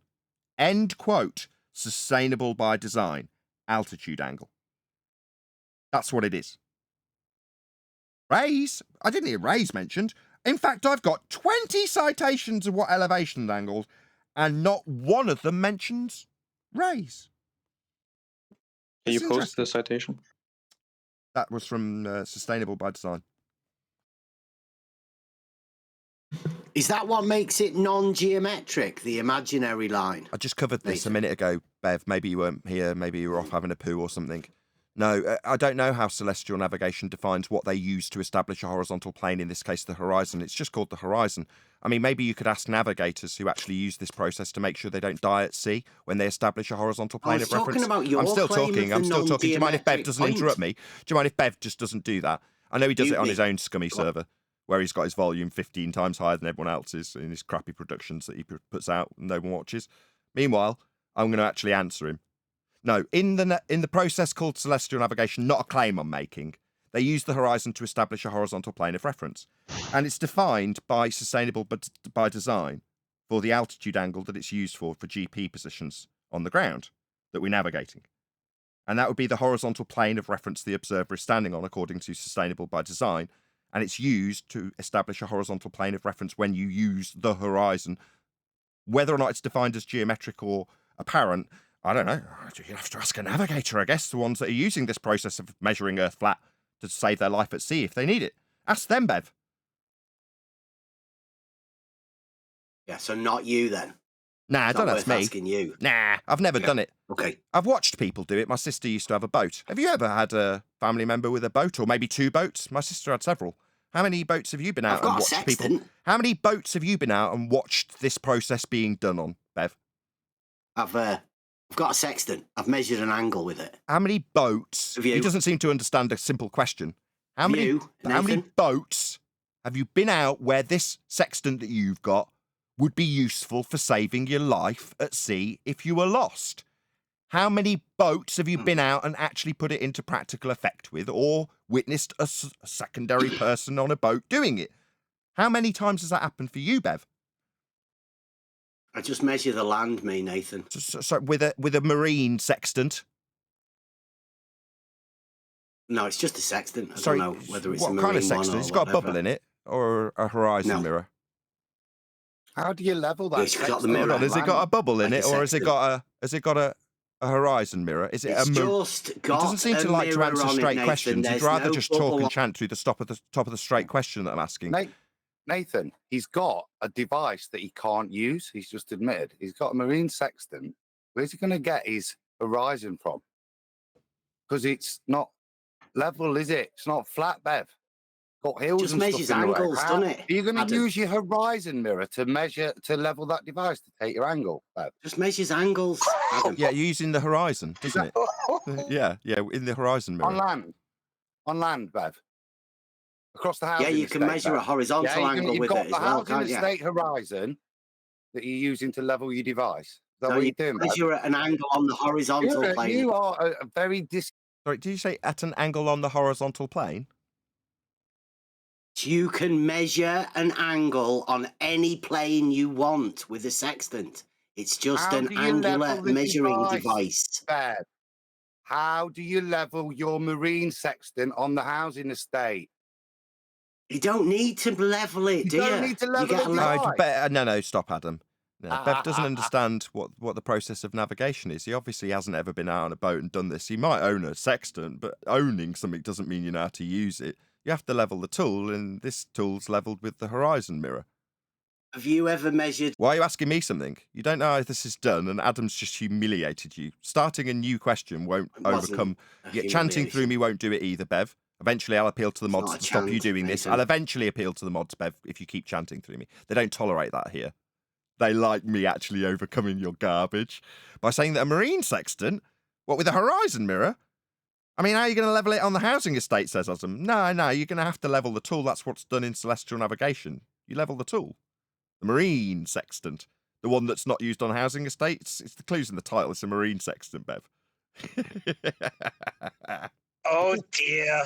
End quote. Sustainable by design. Altitude angle. That's what it is. Rays? I didn't hear rays mentioned. In fact, I've got 20 citations of what elevation angles, and not one of them mentions rays. Can you post the citation? That was from Sustainable by Design. Is that what makes it non-geometric, the imaginary line? I just covered this a minute ago, Bev. Maybe you weren't here. Maybe you were off having a poo or something. No, I don't know how celestial navigation defines what they use to establish a horizontal plane, in this case the horizon. It's just called the horizon. I mean, maybe you could ask navigators who actually use this process to make sure they don't die at sea when they establish a horizontal plane of reference. About your I'm still claim talking. of I'm the still talking. Do you mind if Bev doesn't non-geometric interrupt me? Do you mind if Bev just doesn't do that? I know he does it on his own scummy server, where he's got his volume 15 times higher than everyone else's in his crappy productions that he puts out and no one watches. Meanwhile, I'm going to actually answer him. No, in the process called celestial navigation, not a claim I'm making, they use the horizon to establish a horizontal plane of reference. And it's defined by sustainable by design for the altitude angle that it's used for GP positions on the ground that we're navigating. And that would be the horizontal plane of reference the observer is standing on according to sustainable by design. And it's used to establish a horizontal plane of reference when you use the horizon. Whether or not it's defined as geometric or apparent, I don't know. You'd have to ask a navigator, I guess, the ones that are using this process of measuring Earth flat to save their life at sea if they need it. Ask them, Bev. Yeah, so not you then. Nah, It's don't not ask worth me. asking you. Nah, I've never done it. Okay. I've watched people do it. My sister used to have a boat. Have you ever had a family member with a boat, or maybe two boats? My sister had several. How many boats have you been out and watched people? How many boats have you been out and watched this process being done on, Bev? I've got a sextant. I've measured an angle with it. How many boats? He doesn't seem to understand a simple question. How many boats have you been out where this sextant that you've got would be useful for saving your life at sea if you were lost? How many boats have you been out and actually put it into practical effect with, or witnessed a secondary person on a boat doing it? How many times has that happened for you, Bev? I just measure the land, me, Nathan. So with a marine sextant? No, it's just a sextant. I don't know whether it's a marine what kind of sextant? one or It's got a bubble whatever. in it, or a horizon mirror? How do you level that? It's got the Hold mirror. on, has it got a bubble in Like it, a or has it got a horizon mirror? Is it It's a mirror? just He got doesn't seem to a like to mirror answer on it, straight Nathan. questions. He'd There's rather no just talk bubble and on- chant through the top of the straight question that I'm asking. Nathan, he's got a device that he can't use. He's just admitted. He's got a marine sextant. Where's he going to get his horizon from? Because it's not level, is it? It's not flat, Bev. got hills Just and stuff measures in the way. angles, How, doesn't are it, you going to Adam? use your horizon mirror to measure, to level that device to take your angle? Bev? Just measures angles, Adam. Yeah, you're using the horizon, doesn't it? Yeah, in the horizon mirror. On land, Bev. Across the housing Yeah, you estate, can measure Bev. a horizontal angle you've with got it the as well, housing can't you? estate horizon that you're using to level your device. Is that No, what you you're doing, Bev? measure an angle on the horizontal plane. You are a very Sorry, did you say at an angle on the horizontal plane? You can measure an angle on any plane you want with a sextant. It's just How an do you angular level the measuring device. Bev? How do you level your marine sextant on the housing estate? You don't need to level it, do you? You don't need to level get a a device. No, stop, Adam. No, Bev doesn't understand what the process of navigation is. He obviously hasn't ever been out on a boat and done this. He might own a sextant, but owning something doesn't mean you know how to use it. You have to level the tool, and this tool's leveled with the horizon mirror. Have you ever measured... Why are you asking me something? You don't know how this is done, and Adam's just humiliated you. Starting a new question won't overcome... Yeah, chanting through me won't do it either, Bev. Eventually, I'll appeal to the mods to stop you doing this. I'll eventually appeal to the mods, Bev, if you keep chanting through me. They don't tolerate that here. They like me actually overcoming your garbage by saying that a marine sextant, what, with a horizon mirror? I mean, how are you going to level it on the housing estate, says Adam. No, you're going to have to level the tool. That's what's done in celestial navigation. You level the tool. The marine sextant, the one that's not used on housing estates. It's the clues in the title. It's a marine sextant, Bev. Oh, dear.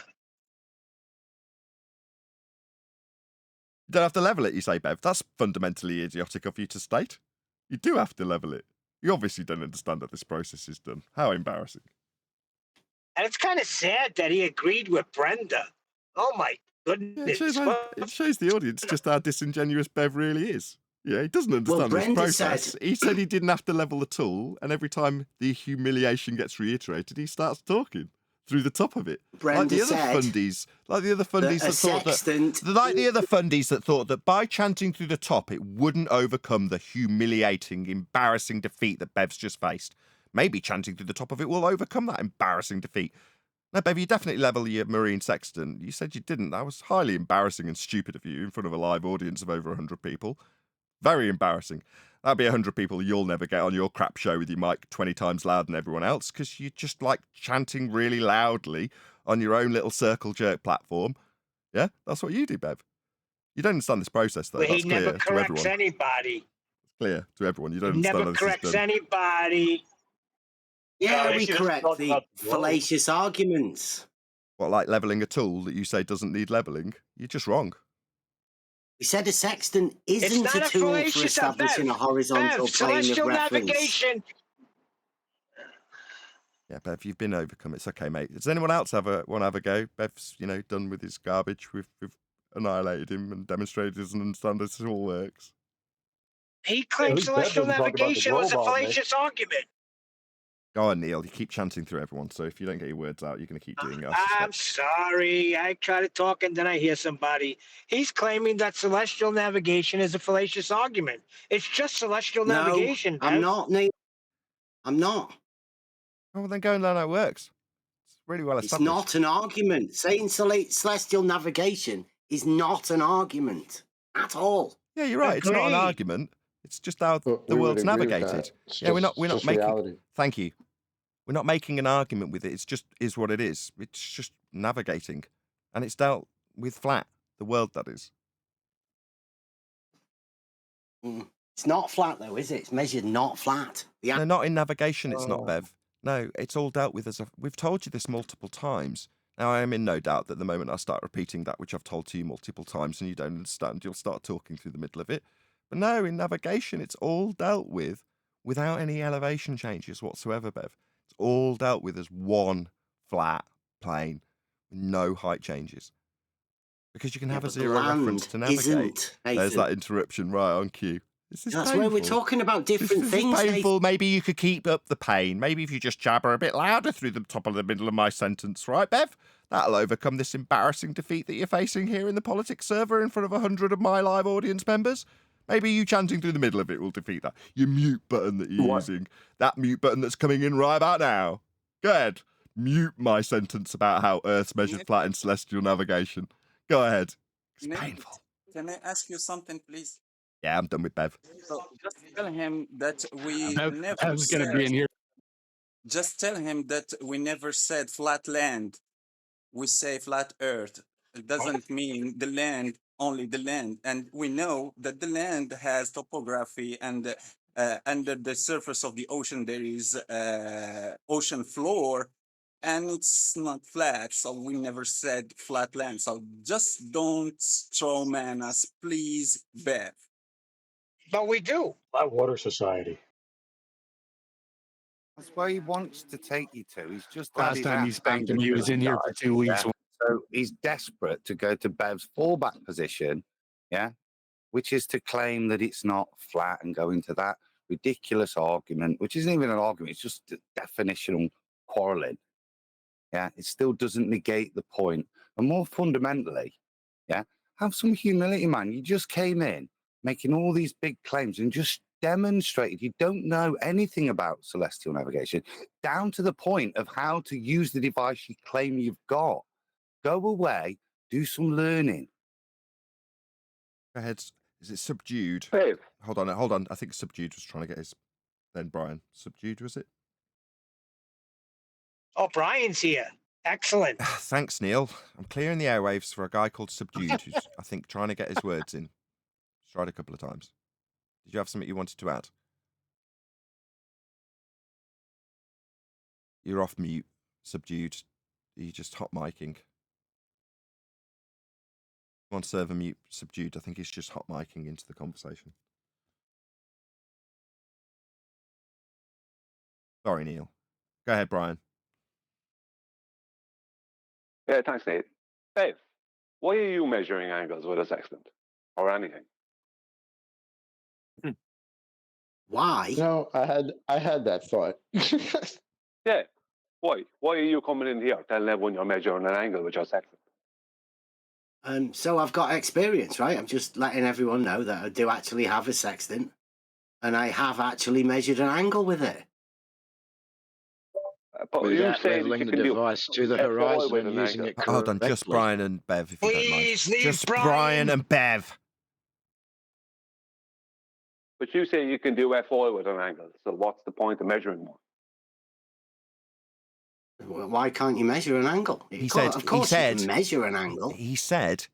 You don't have to level it, you say, Bev. That's fundamentally idiotic of you to state. You do have to level it. You obviously don't understand that this process is done. How embarrassing. And it's kind of sad that he agreed with Brenda. Oh, my goodness. It shows the audience just how disingenuous Bev really is. Yeah, he doesn't understand this process. He said he didn't have to level the tool, and every time the humiliation gets reiterated, he starts talking through the top of it. Like the other fundies that thought that by chanting through the top, it wouldn't overcome the humiliating, embarrassing defeat that Bev's just faced. Maybe chanting through the top of it will overcome that embarrassing defeat. No, Bev, you definitely level your marine sextant. You said you didn't. That was highly embarrassing and stupid of you in front of a live audience of over 100 people. Very embarrassing. That'll be 100 people you'll never get on your crap show with your mic 20 times louder than everyone else because you just like chanting really loudly on your own little circle jerk platform. Yeah, that's what you do, Bev. You don't understand this process, though. Well, that's he clear never to corrects everyone. anybody. It's clear to everyone. You don't He understand never corrects anybody. Yeah, we correct the fallacious arguments. What, like levelling a tool that you say doesn't need levelling? You're just wrong. We said a sextant isn't a tool for establishing a horizontal plane of reference. Navigation. Yeah, Bev, you've been overcome. It's okay, mate. Does anyone else want to have a go? Bev's, done with his garbage. We've annihilated him and demonstrated he doesn't understand this all works. He claims celestial navigation was a fallacious argument. Go on, Neil. You keep chanting through everyone, so if you don't get your words out, you're going to keep doing it. I'm sorry. I try to talk and then I hear somebody. He's claiming that celestial navigation is a fallacious argument. It's just celestial navigation. I'm not, Neil. I'm not. Oh, well, then go and learn how it works. It's really well established. It's not an argument. Saying celestial navigation is not an argument at all. Yeah, you're right. It's not an argument. It's just how the world's navigated. Yeah, we're not making. Reality. Thank you. We're not making an argument with it. It's just is what it is. It's just navigating, and it's dealt with flat. The world, that is. It's not flat though, is it? It's measured not flat. No, not in navigation. It's not, Bev. No, it's all dealt with as a. We've told you this multiple times. Now, I am in no doubt that the moment I start repeating that which I've told to you multiple times and you don't understand, you'll start talking through the middle of it. But no, in navigation, it's all dealt with without any elevation changes whatsoever, Bev. It's all dealt with as one flat plane with no height changes. Because you can have a zero reference to navigate. There's that interruption right on cue. That's where we're talking about different things. This is painful. Maybe you could keep up the pain. Maybe if you just jabber a bit louder through the top of the middle of my sentence, right, Bev? That'll overcome this embarrassing defeat that you're facing here in the politics server in front of 100 of my live audience members. Maybe you chanting through the middle of it will defeat that. Your mute button that you're using. That mute button that's coming in right about now. Go ahead. Mute my sentence about how Earth's measured flat in celestial navigation. Go ahead. It's Nate, painful. can I ask you something, please? Yeah, I'm done with Bev. So just tell him that we I never was going to said. be in here. Just tell him that we never said flat land. We say flat earth. It doesn't mean the land, only the land. And we know that the land has topography, and under the surface of the ocean there is ocean floor, and it's not flat. So we never said flat land. So just don't strawman us, please, Bev. But we do. Flat water society. That's where he wants to take you to. He's just had Last his time he ass spanked him, handed he to was him, in here for guys, 2 weeks. yeah? So he's desperate to go to Bev's fallback position, yeah, which is to claim that it's not flat and go into that ridiculous argument, which isn't even an argument, it's just definitional quarreling. Yeah, it still doesn't negate the point. And more fundamentally, yeah, have some humility, man. You just came in making all these big claims and just demonstrated you don't know anything about celestial navigation, down to the point of how to use the device you claim you've got. Go away, do some learning. Go ahead. Is it subdued? Bev. Hold on. I think subdued was trying to get his. Then Brian. Subdued, was it? Oh, Brian's here. Excellent. Thanks, Neil. I'm clearing the airwaves for a guy called Subdued, who's, I think, trying to get his words in. He's tried a couple of times. Did you have something you wanted to add? You're off mute, Subdued. You're just hot micing. On server mute, Subdued. I think he's just hot micing into the conversation. Sorry, Neil. Go ahead, Brian. Yeah, thanks, Nate. Bev, why are you measuring angles with a sextant or anything? Why? No, I had that thought. Yeah, why? Why are you coming in here telling everyone you're measuring an angle with your sextant? So I've got experience, right? I'm just letting everyone know that I do actually have a sextant, and I have actually measured an angle with it. But you Without say leveling you the can do device to the FOI horizon with and an using angle. it correctly. Hold on, just Brian and Bev, if you don't mind. Please leave Just Brian. Brian and Bev. But you say you can do FOI with an angle, so what's the point of measuring one? Why can't you measure an angle? He Of course you can measure an angle. He said,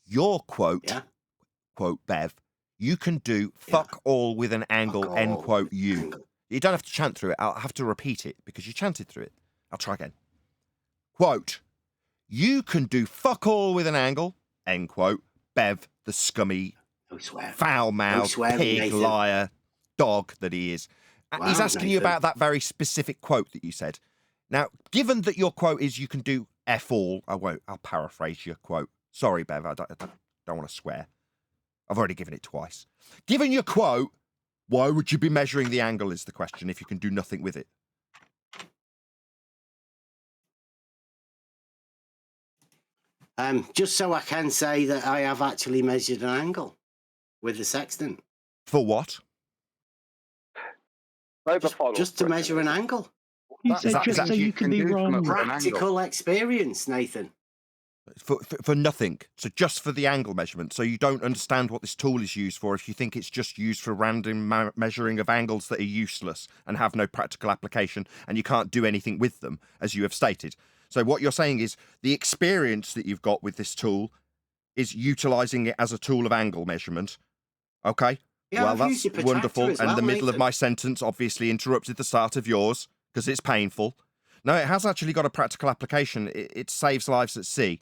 your quote, quote, Bev, you can do fuck all with an angle, end quote, you. Angle. You don't have to chant through it. I'll have to repeat it because you chanted through it. I'll try again. Quote, you can do fuck all with an angle, end quote, Bev, the scummy, foul-mouthed, pig, Nathan. liar, dog that he is. Wow, He's asking you Nathan. about that very specific quote that you said. Now, given that your quote is you can do F all, I'll paraphrase your quote. Sorry, Bev, I don't want to swear. I've already given it twice. Given your quote, why would you be measuring the angle is the question if you can do nothing with it? Just so I can say that I have actually measured an angle with the sextant. For what? Just to measure an angle. He said just so you can be wrong. Practical experience, Nathan. For nothing. So just for the angle measurement. So you don't understand what this tool is used for if you think it's just used for random measuring of angles that are useless and have no practical application and you can't do anything with them, as you have stated. So what you're saying is the experience that you've got with this tool is utilising it as a tool of angle measurement. Okay? Yeah, well, I've used that's your protractor wonderful. as And well, the middle of Nathan. my sentence obviously interrupted the start of yours because it's painful. No, it has actually got a practical application. It saves lives at sea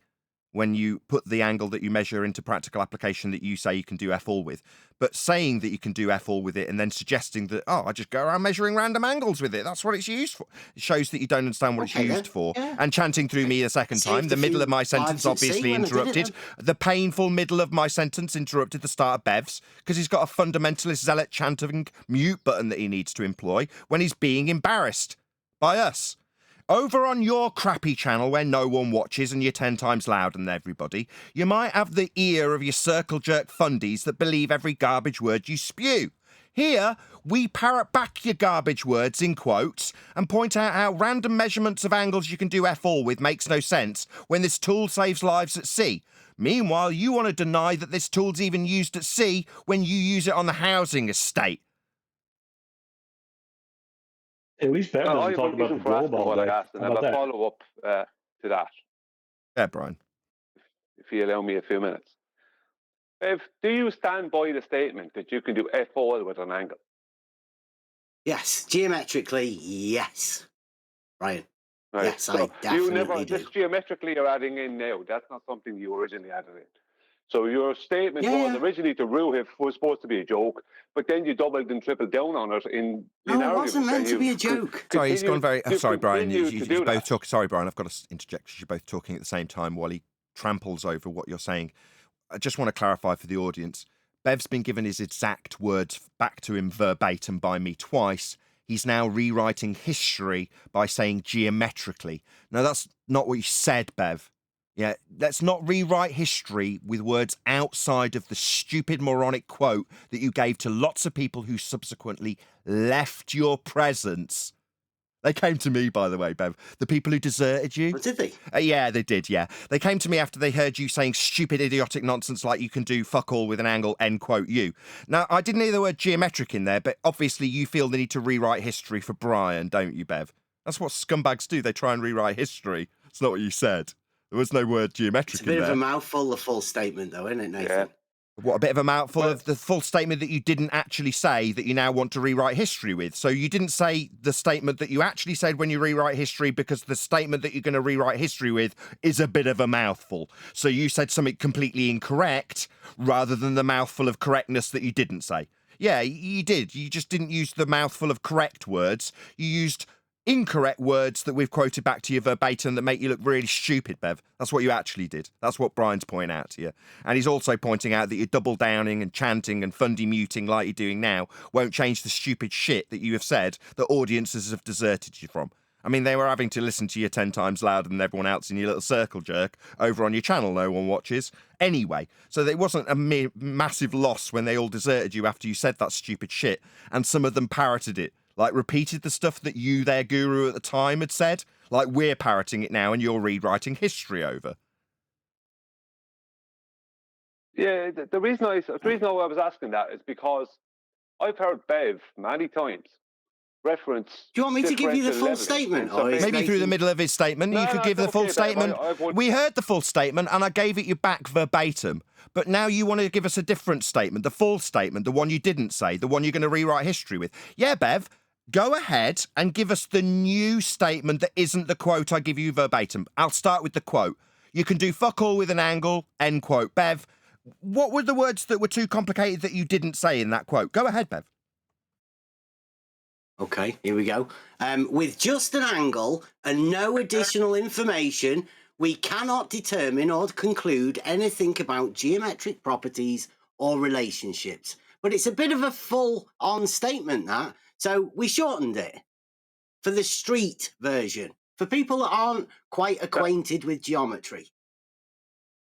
when you put the angle that you measure into practical application that you say you can do F all with. But saying that you can do F all with it and then suggesting that, I just go around measuring random angles with it. That's what it's used for. It shows that you don't understand what it's used for. Yeah. And chanting through me a second time, Saved the a middle few of my sentence lives at sea obviously when I did it, interrupted. The painful middle of my sentence interrupted the start of Bev's because he's got a fundamentalist zealot chanting mute button that he needs to employ when he's being embarrassed by us. Over on your crappy channel where no one watches and you're 10 times louder than everybody, you might have the ear of your circle jerk fundies that believe every garbage word you spew. Here, we parrot back your garbage words in quotes and point out how random measurements of angles you can do F all with makes no sense when this tool saves lives at sea. Meanwhile, you want to deny that this tool's even used at sea when you use it on the housing estate. At least Bev doesn't talk about the globe all day. I asked, and I have a follow-up to that. Yeah, Brian. If you allow me a few minutes. Bev, do you stand by the statement that you can do F oil with an angle? Yes, geometrically, yes. Brian. Right. Yes, so I definitely do. This geometrically you're adding in now. That's not something you originally added in. So your statement was originally to Ruhif was supposed to be a joke, but then you doubled and tripled down on it in No, it argument. wasn't meant to be a joke. Sorry, he's gone very... sorry, Brian. You both talk. Sorry, Brian, I've got to interject because you're both talking at the same time while he tramples over what you're saying. I just want to clarify for the audience. Bev's been given his exact words back to him verbatim by me twice. He's now rewriting history by saying geometrically. No, that's not what you said, Bev. Yeah, let's not rewrite history with words outside of the stupid moronic quote that you gave to lots of people who subsequently left your presence. They came to me, by the way, Bev. The people who deserted you. Oh, did they? Yeah, they did, yeah. They came to me after they heard you saying stupid, idiotic nonsense like you can do fuck all with an angle, end quote, you. Now, I didn't hear the word geometric in there, but obviously you feel the need to rewrite history for Brian, don't you, Bev? That's what scumbags do. They try and rewrite history. It's not what you said. There was no word geometric in there. It's a bit of a mouthful, the full statement, though, isn't it, Nathan? Yeah. What, a bit of a mouthful of the full statement that you didn't actually say that you now want to rewrite history with. So you didn't say the statement that you actually said when you rewrite history because the statement that you're going to rewrite history with is a bit of a mouthful. So you said something completely incorrect rather than the mouthful of correctness that you didn't say. Yeah, you did. You just didn't use the mouthful of correct words. You used incorrect words that we've quoted back to you verbatim that make you look really stupid, Bev. That's what you actually did. That's what Brian's pointing out to you. And he's also pointing out that you're double downing and chanting and fundy muting like you're doing now won't change the stupid shit that you have said that audiences have deserted you from. I mean, they were having to listen to you 10 times louder than everyone else in your little circle jerk over on your channel no one watches. Anyway, so there wasn't a massive loss when they all deserted you after you said that stupid shit, and some of them parroted it. Like, repeated the stuff that you, their guru at the time, had said. Like, we're parroting it now and you're rewriting history over. Yeah, the reason I was asking that is because I've heard Bev many times reference... Do you want me to give you the full statement? Or maybe through the middle of his statement, you could give the full statement. We heard the full statement and I gave it you back verbatim. But now you want to give us a different statement, the full statement, the one you didn't say, the one you're going to rewrite history with. Yeah, Bev... Go ahead and give us the new statement that isn't the quote I give you verbatim. I'll start with the quote. You can do fuck all with an angle, end quote. Bev, what were the words that were too complicated that you didn't say in that quote? Go ahead, Bev. Okay, here we go. With just an angle and no additional information, we cannot determine or conclude anything about geometric properties or relationships. But it's a bit of a full-on statement, that. So we shortened it for the street version, for people that aren't quite acquainted with geometry.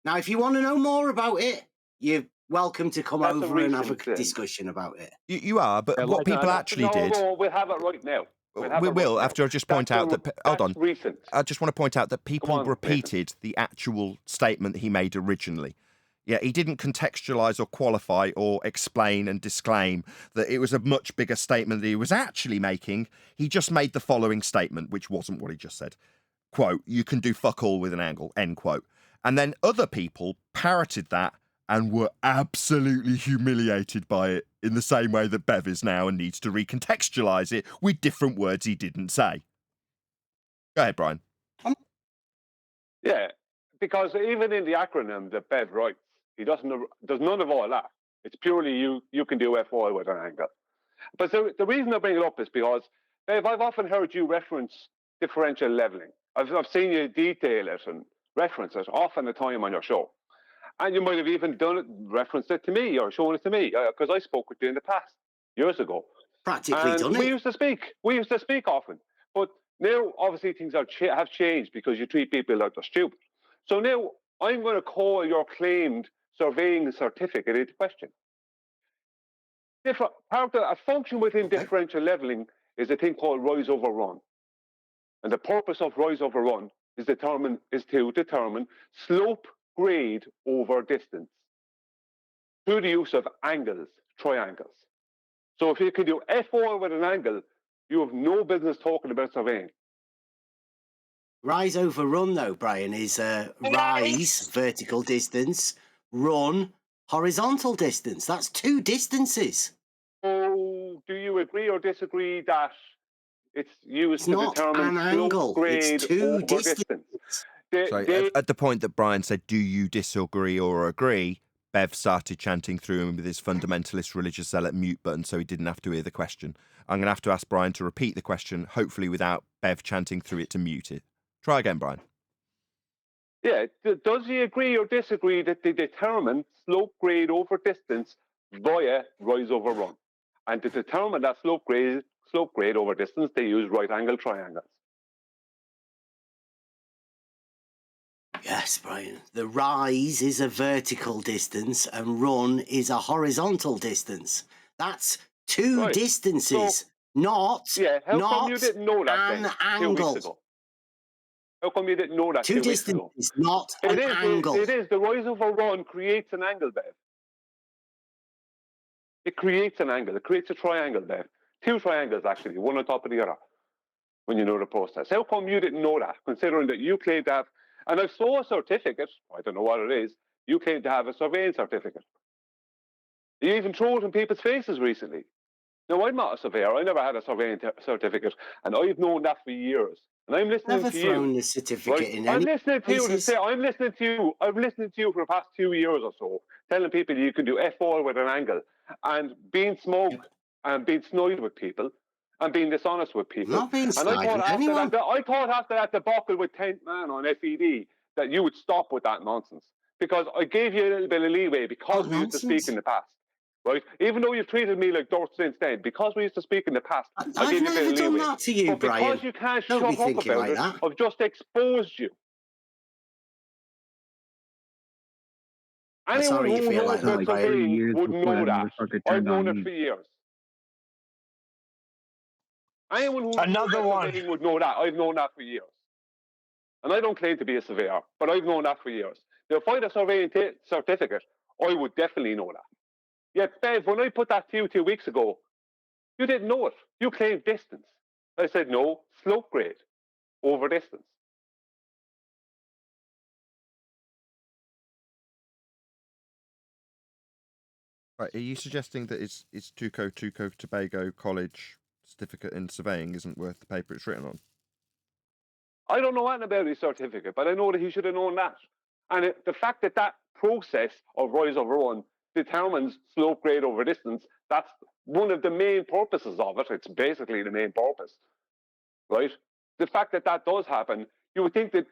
Now, if you want to know more about it, you're welcome to come over and have a discussion about it. You are, but what people actually did... No, we'll have it right now. We will, after I just point out that... Hold on. Recent. I just want to point out that people repeated the actual statement he made originally. Yeah, he didn't contextualise or qualify or explain and disclaim that it was a much bigger statement that he was actually making. He just made the following statement, which wasn't what he just said. Quote, you can do fuck all with an angle, end quote. And then other people parroted that and were absolutely humiliated by it in the same way that Bev is now and needs to recontextualise it with different words he didn't say. Go ahead, Brian. Yeah, because even in the acronym that Bev writes, there's none of all that. It's purely you can do FY with an angle. But so the reason I bring it up is because, Bev, I've often heard you reference differential leveling. I've seen you detail it and reference it often a time on your show. And you might have even referenced it to me or shown it to me, because I spoke with you in the past, years ago. Practically done it. We used to speak often. But now, obviously, things have changed because you treat people like they're stupid. So now, I'm going to call your claimed surveying certificate into question. A function within differential leveling is a thing called rise over run. And the purpose of rise over run is to determine slope grade over distance through the use of angles, triangles. So if you can do F1 with an angle, you have no business talking about surveying. Rise over run, though, Brian, is rise, vertical distance, run, horizontal distance. That's two distances. So do you agree or disagree that it's used to not determine an slope angle. grade It's two over distances. distance? So at the point that Brian said, do you disagree or agree, Bev started chanting through him with his fundamentalist religious zealot mute button so he didn't have to hear the question. I'm going to have to ask Brian to repeat the question, hopefully without Bev chanting through it to mute it. Try again, Brian. Yeah, does he agree or disagree that they determine slope grade over distance via rise over run? And to determine that slope grade over distance, they use right angle triangles. Yes, Brian. The rise is a vertical distance and run is a horizontal distance. That's two distances, not how come you didn't know that an then, angle. 2 weeks ago? How come you didn't know that 2 weeks ago? Two distances, not an angle. It is. The rise over run creates an angle, Bev. It creates an angle. It creates a triangle, Bev. Two triangles, actually, one on top of the other, when you know the process. How come you didn't know that, considering that you claim to have, and I saw a certificate, I don't know what it is, you claim to have a surveying certificate. You even throw it in people's faces recently. Now, I'm not a surveyor. I never had a surveying certificate, and I've known that for years. And I'm listening Never to thrown you. the certificate in any I'm listening to you to places. say, I'm listening to you for the past 2 years or so, telling people you can do F4 with an angle, and being smug and being snide with people, and being dishonest with people. Not being And I snide with anyone. I thought after that debacle with 10th Man on FED that you would stop with that nonsense, because I gave you a little bit of leeway because we used to speak in the past. Right? Even though you've treated me like dirt since then, because we used to speak in the past, I gave you a bit of leeway. I've never done that to you, but because Brian. you can't Don't shut be up thinking about like it, that. I've just exposed you. I'm Anyone sorry you who feel knows like about that, Brian. surveying would know that. I've known it for years. Anyone who knows about surveying would know that. I've known that for years. And I don't claim to be a surveyor, but I've known that for years. Now, if I had a surveying certificate, I would definitely know that. Yet, Bev, when I put that to you 2 weeks ago, you didn't know it. You claimed distance. I said, no, slope grade over distance. Right, are you suggesting that it's Tuco Tobago College certificate in surveying isn't worth the paper it's written on? I don't know anything about his certificate, but I know that he should have known that. And the fact that that process of rise over run determines slope grade over distance, that's one of the main purposes of it. It's basically the main purpose, right? The fact that that does happen, you would think that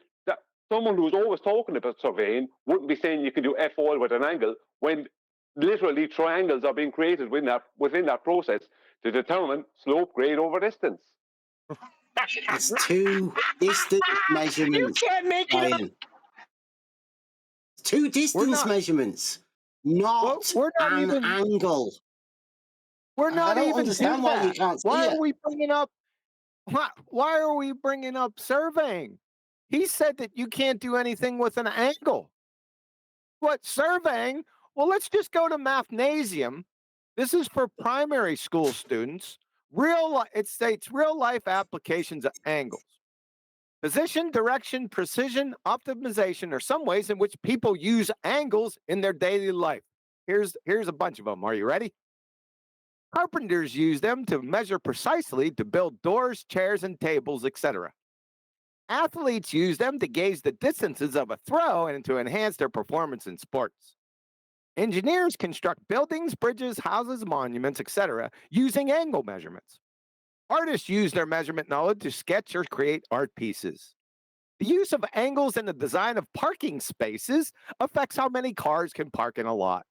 someone who's always talking about surveying wouldn't be saying you can do F-oil with an angle when literally triangles are being created within that process to determine slope grade over distance. It's two distance measurements. You can't make it up. Two distance measurements, not an angle. We're not I don't even understand why you can't see Why it. are we bringing up? Why are we bringing up surveying? He said that you can't do anything with an angle. What, surveying? Well, let's just go to Mathnasium. This is for primary school students. It states real life applications of angles. Position, direction, precision, optimization are some ways in which people use angles in their daily life. Here's a bunch of them. Are you ready? Carpenters use them to measure precisely to build doors, chairs, and tables, etc. Athletes use them to gauge the distances of a throw and to enhance their performance in sports. Engineers construct buildings, bridges, houses, monuments, etc., using angle measurements. Artists use their measurement knowledge to sketch or create art pieces. The use of angles in the design of parking spaces affects how many cars can park in a lot.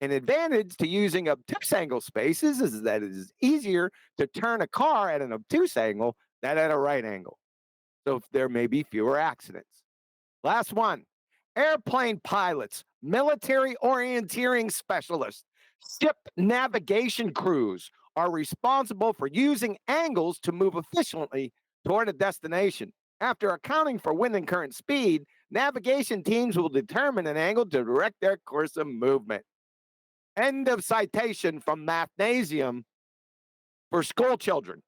An advantage to using obtuse angle spaces is that it is easier to turn a car at an obtuse angle than at a right angle. So there may be fewer accidents. Last one. Airplane pilots, military orienteering specialists, ship navigation crews are responsible for using angles to move efficiently toward a destination. After accounting for wind and current speed, Navigation teams will determine an angle to direct their course of movement. End of citation from Mathnasium for school children.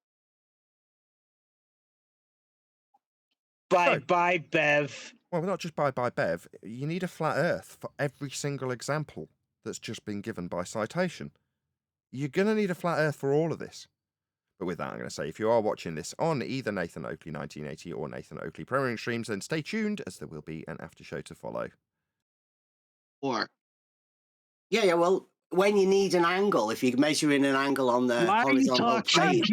Bye, Bev. Well, not just bye, Bev. You need a flat Earth for every single example that's just been given by citation. You're going to need a flat Earth for all of this. But with that, I'm going to say, if you are watching this on either Nathan Oakley 1980 or Nathan Oakley Programming Streams, then stay tuned, as there will be an after show to follow. Or, yeah, well, when you need an angle, if you're measuring an angle on the horizontal plane,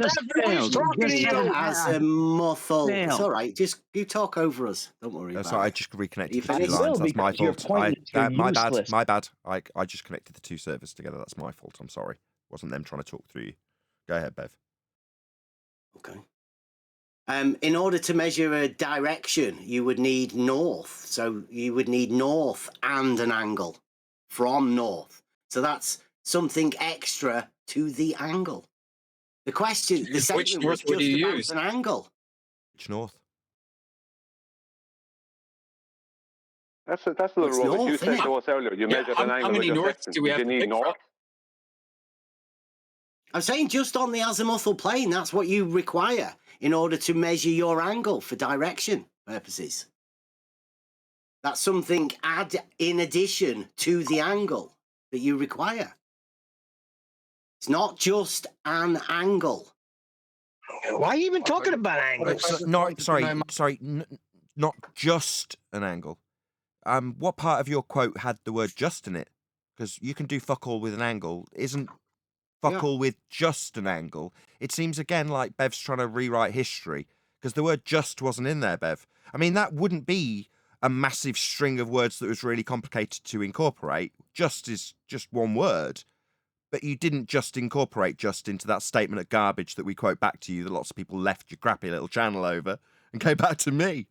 as a muffle, it's all right. Just you talk over us. Don't worry about it. I just reconnected the two lines. That's my fault. My bad. I just connected the two servers together. That's my fault. I'm sorry. It wasn't them trying to talk through you. Go ahead, Bev. Okay. In order to measure a direction, you would need north. So you would need north and an angle from north. So that's something extra to the angle. The question, the segment was just about an angle. Which north? That's the rubbish. You said to us earlier, you measured an angle with your section. Do you need north? I'm saying just on the azimuthal plane, that's what you require in order to measure your angle for direction purposes. That's something in addition to the angle that you require. It's not just an angle. Why are you even talking about angles? Not just an angle. What part of your quote had the word just in it? Because you can do fuck all with an angle. Isn't fuck all with just an angle? It seems again like Bev's trying to rewrite history, because the word just wasn't in there, Bev. I mean, that wouldn't be a massive string of words that was really complicated to incorporate. Just is just one word. But you didn't just incorporate just into that statement of garbage that we quote back to you that lots of people left your crappy little channel over and came back to me.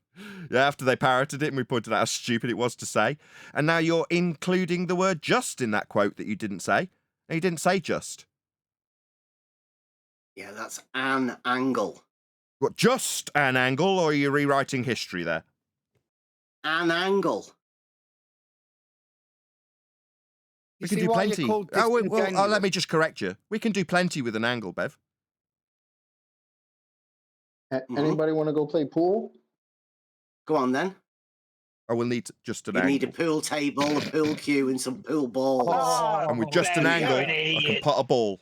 Yeah, after they parroted it and we pointed out how stupid it was to say. And now you're including the word just in that quote that you didn't say. And you didn't say just. Yeah, that's an angle. What, just an angle, or are you rewriting history there? An angle. We can do plenty. Let me just correct you. We can do plenty with an angle, Bev. Anybody want to go play pool? Go on then. I will need just an angle. You need a pool table, a pool cue, and some pool balls. And with just an angle, I can put a ball.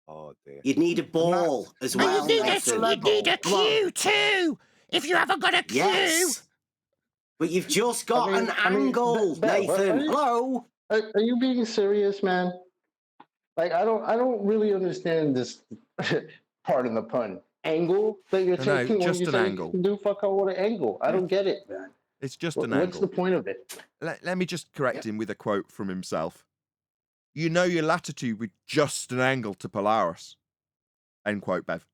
Oh dear. You'd need a ball as well. You need a cue too. If you haven't got a cue. Yes. But you've just got an angle, Nathan. Hello. Are you being serious, man? Like I don't really understand this pardon the pun. Angle that you're taking when you say you do fuck all with an angle. I don't get it, man. It's just an angle. What's the point of it? Let me just correct him with a quote from himself. You know your latitude with just an angle to Polaris. End quote, Bev.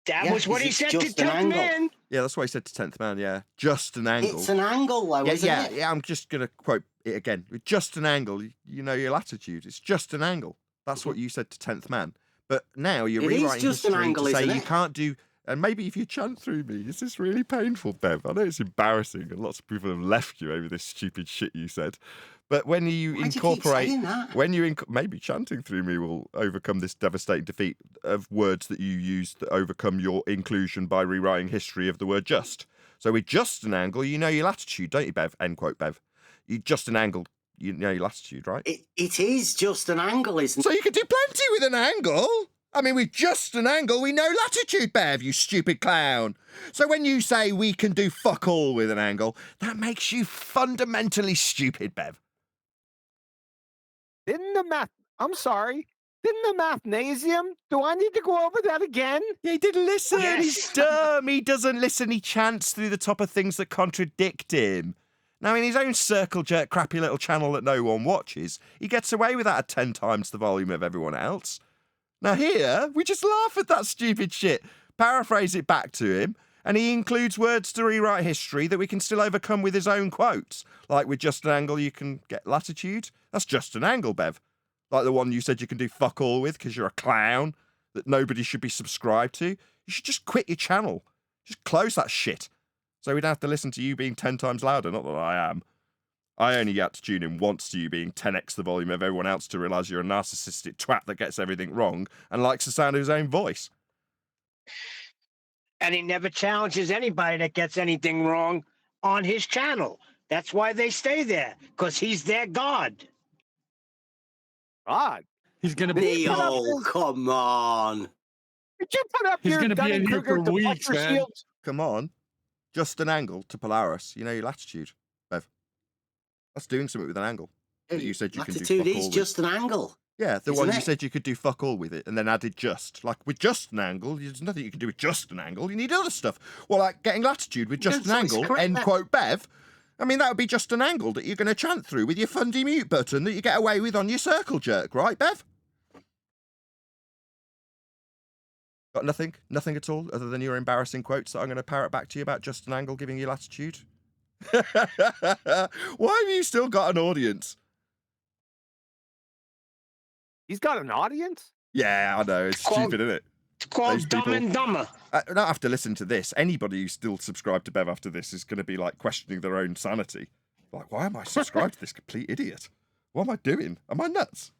That was what he said to 10th Man. Yeah, that's what he said to 10th Man, yeah. Just an angle. It's an angle, though, isn't it? Yeah, I'm just going to quote it again. With just an angle, you know your latitude. It's just an angle. That's what you said to 10th Man. But now you're rewriting history to say you can't do... And maybe if you chant through me, is this really painful, Bev? I know it's embarrassing and lots of people have left you over this stupid shit you said. But when you incorporate... maybe chanting through me will overcome this devastating defeat of words that you use that overcome your inclusion by rewriting history of the word just. So with just an angle, you know your latitude, don't you, Bev? End quote, Bev. You just an angle, you know your latitude, right? It is just an angle, isn't it? So you can do plenty with an angle. I mean, with just an angle, we know latitude, Bev, you stupid clown. So when you say we can do fuck all with an angle, that makes you fundamentally stupid, Bev. Didn't the Mathnasium? Do I need to go over that again? Yeah, he didn't listen. Yes. He's dumb. He doesn't listen. He chants through the top of things that contradict him. Now, in his own circle jerk, crappy little channel that no one watches, he gets away with that at 10 times the volume of everyone else. Now here, we just laugh at that stupid shit, paraphrase it back to him, and he includes words to rewrite history that we can still overcome with his own quotes. Like with just an angle, you can get latitude. That's just an angle, Bev. Like the one you said you can do fuck all with because you're a clown that nobody should be subscribed to. You should just quit your channel. Just close that shit. So we'd have to listen to you being 10 times louder. Not that I am. I only had to tune in once to you being 10x the volume of everyone else to realise you're a narcissistic twat that gets everything wrong and likes the sound of his own voice. And he never challenges anybody that gets anything wrong on his channel. That's why they stay there, because he's their god. God. He's going to be... Neil, come on. Did you put up He's your going to be in here for weeks, deflector man. shield? Come on. Just an angle to Polaris. You know your latitude, Bev. That's doing something with an angle. That you said you can do fuck all Latitude is with. just an angle. Yeah, the isn't one you it? said you could do fuck all with it, and then added just. Like, with just an angle, there's nothing you can do with just an angle. You need other stuff. Well, like getting latitude with just Yeah, an so it's angle, correct end that- quote, Bev. I mean, that would be just an angle that you're going to chant through with your fundy mute button that you get away with on your circle jerk, right, Bev? Got nothing? Nothing at all, other than your embarrassing quotes that I'm going to parrot back to you about just an angle giving you latitude? Why have you still got an audience? He's got an audience? Yeah, I know. It's stupid, isn't it? It's called Those Dumb people- and Dumber. I don't have to listen to this. Anybody who's still subscribed to Bev after this is going to be like questioning their own sanity. Like, why am I subscribed to this complete idiot? What am I doing? Am I nuts?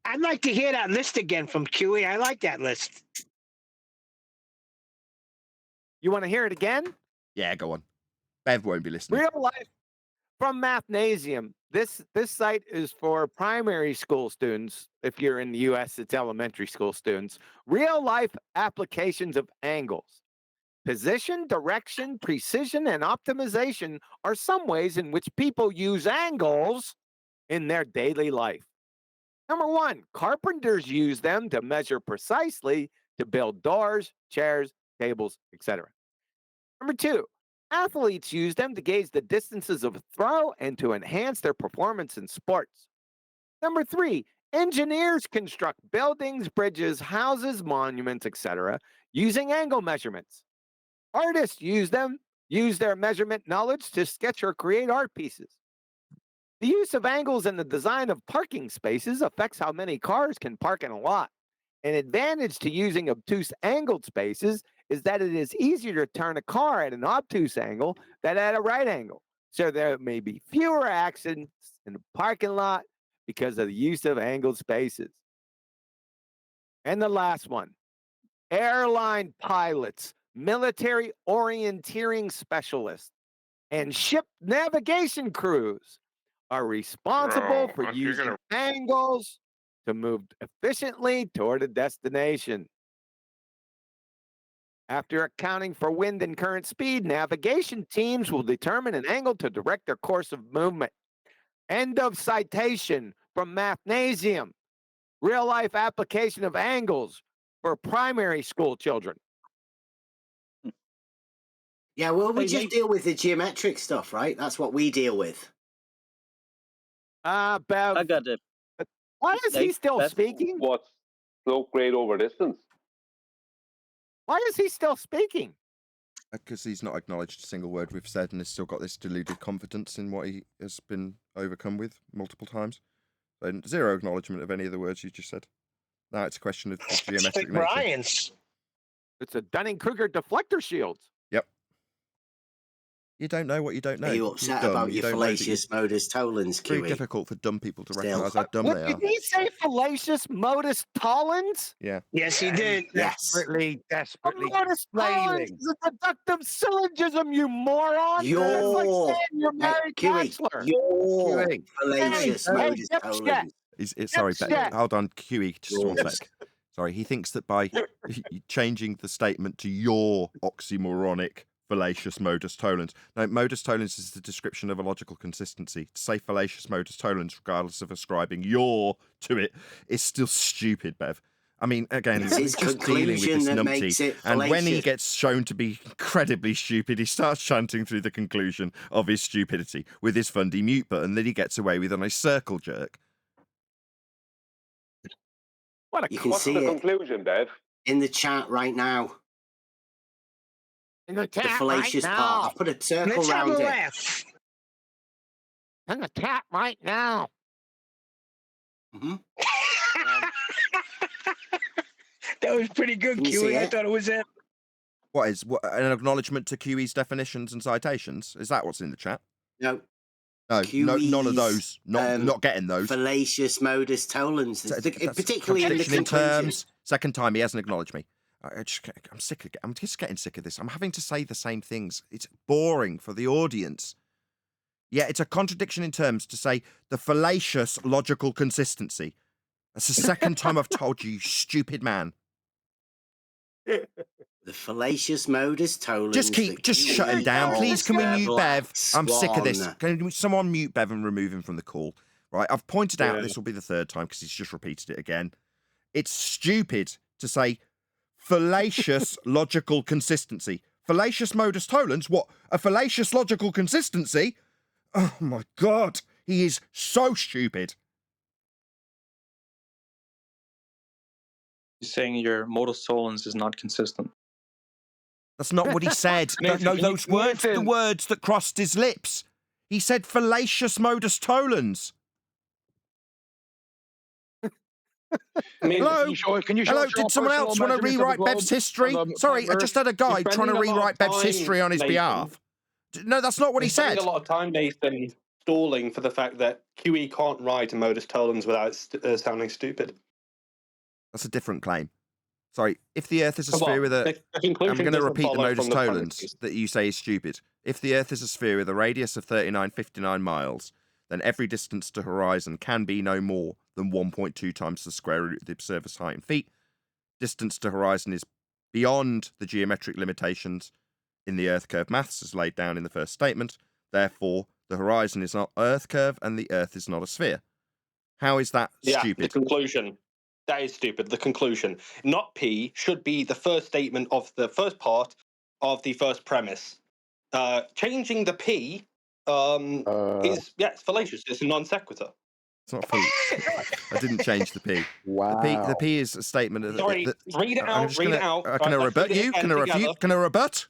I'd like to hear that list again from QE. I like that list. You want to hear it again? Yeah, go on. Bev won't be listening. Real life from Mathnasium. This site is for primary school students. If you're in the U.S., it's elementary school students. Real life applications of angles. Position, direction, precision, and optimization are some ways in which people use angles in their daily life. Number one, carpenters use them to measure precisely to build doors, chairs, tables, etc. Number two, athletes use them to gauge the distances of a throw and to enhance their performance in sports. Number three, engineers construct buildings, bridges, houses, monuments, etc. using angle measurements. Artists use their measurement knowledge to sketch or create art pieces. The use of angles in the design of parking spaces affects how many cars can park in a lot. An advantage to using obtuse angled spaces is that it is easier to turn a car at an obtuse angle than at a right angle. So there may be fewer accidents in the parking lot because of the use of angled spaces. And the last one, airline pilots, military orienteering specialists, and ship navigation crews are responsible for using angles to move efficiently toward a destination. After accounting for wind and current speed, navigation teams will determine an angle to direct their course of movement. End of citation from Mathnasium. Real life application of angles for primary school children. Yeah, well, we just deal with the geometric stuff, right? That's what we deal with. Bev. I got it. Why is he still speaking? What's slope grade over distance? Why is he still speaking? Because he's not acknowledged a single word we've said and has still got this deluded confidence in what he has been overcome with multiple times. So zero acknowledgement of any of the words you just said. Now it's a question of the geometric nature. Brian's. It's a Dunning-Kruger deflector shield. Yep. You don't know what you don't know. Are you upset You're dumb. about You your don't know that fallacious modus tollens, It's very QE? difficult for dumb people to Still. recognise how dumb What, they did are. he say fallacious modus tollens? Yeah. Yes, he did. Yes. Desperately Modus tollens flailing. is a deductive syllogism, you moron. You're- That's like saying you're Hey, married QE, bachelor. you're QE. fallacious Hey, modus dipshit. tollens. Sorry, Dipshit. hold on, QE, just one Yours. sec. Sorry, he thinks that by changing the statement to your oxymoronic fallacious modus tollens. No, modus tollens is the description of a logical consistency. To say fallacious modus tollens, regardless of ascribing your to it, is still stupid, Bev. I mean, again, It's he's his just dealing with conclusion this that numpty. makes it And when he fallacious. gets shown to be incredibly stupid, he starts chanting through the conclusion of his stupidity with his fundy mute button that he gets away with on a circle jerk. What a You can What's see the it conclusion, Bev? in the chat right now. in the The chat fallacious right part. now. I've put a circle Let's have a round it. laugh. In the chat right now. Mhm. That was pretty good, Can you see QE. I it? thought it was it. What is an acknowledgement to QE's definitions and citations? Is that what's in the chat? No. No, none of QE's, those. Not getting those. Fallacious modus tollens, particularly in the Contradiction in conclusion. terms. Second time he hasn't acknowledged me. I'm sick of. I'm just getting sick of this. I'm having to say the same things. It's boring for the audience. Yeah, it's a contradiction in terms to say the fallacious logical consistency. That's the second time I've told you, you stupid man. The fallacious modus tollens. Just shut him down, please. Can we mute Bev? I'm sick of this. Can someone mute Bev and remove him from the call? Right, I've pointed out this will be the third time because he's just repeated it again. It's stupid to say fallacious logical consistency. Fallacious modus tollens? What? A fallacious logical consistency? Oh my God, he is so stupid. He's saying your modus tollens is not consistent. That's not what he said. No, those weren't the words that crossed his lips. He said fallacious modus tollens. Hello? Hello, did someone else want to rewrite Bev's history? Sorry, I just had a guy trying to rewrite Bev's history on his behalf. No, that's not what he said. Spending a lot of time, Nathan, stalling for the fact that QE can't write a modus tollens without sounding stupid. That's a different claim. Sorry, if the Earth is a sphere with a... I'm going to repeat the modus tollens that you say is stupid. If the Earth is a sphere with a radius of 3959 miles, then every distance to horizon can be no more than 1.2 times the square root of the observer's height in feet. Distance to horizon is beyond the geometric limitations in the Earth curve maths as laid down in the first statement. Therefore, the horizon is not Earth curve and the Earth is not a sphere. How is that stupid? The conclusion. That is stupid. The conclusion. Not P should be the first statement of the first part of the first premise. Changing the P is, it's fallacious. It's a non sequitur. It's not I didn't change the P. Wow. The P is a statement of Sorry, read it out. Read it out. Can I rebut you? Can I refute? Can I rebut?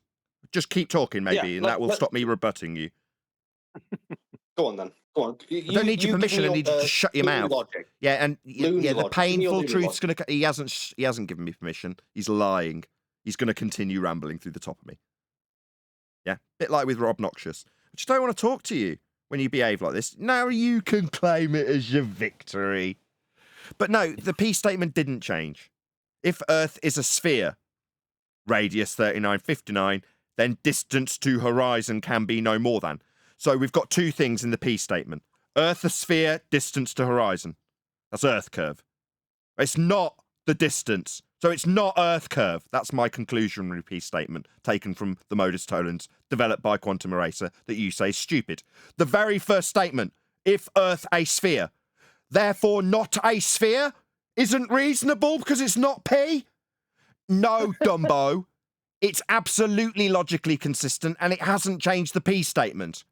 Just keep talking, maybe, and that will stop me rebutting you. Go on then. Go on. I don't need your permission. I need you to shut your mouth. Logic. Yeah, and the logic. painful truth's going to. He hasn't given me permission. He's lying. He's going to continue rambling through the top of me. Yeah, bit like with Rob Noxious. I just don't want to talk to you when you behave like this. Now you can claim it as your victory. But no, the P statement didn't change. If Earth is a sphere, radius 3959, then distance to horizon can be no more than. So we've got two things in the P statement. Earth a sphere, distance to horizon. That's Earth curve. It's not the distance. So it's not Earth curve. That's my conclusionary P statement, taken from the modus tollens, developed by Quantum Eraser, that you say is stupid. The very first statement, if Earth a sphere, therefore not a sphere, isn't reasonable because it's not P? No, Dumbo. It's absolutely logically consistent and it hasn't changed the P statement.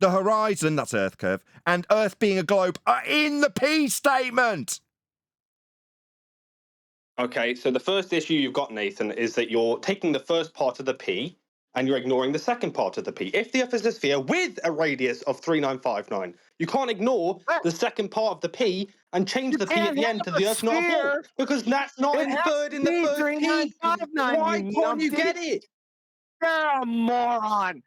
The horizon, that's Earth curve, and Earth being a globe are in the P statement. Okay, so the first issue you've got, Nathan, is that you're taking the first part of the P and you're ignoring the second part of the P. If the Earth is a sphere with a radius of 3959, you can't ignore the second part of the P and change the P at the end to the Earth not a ball, because that's not inferred in the first P. Why can't you get it? You're a moron.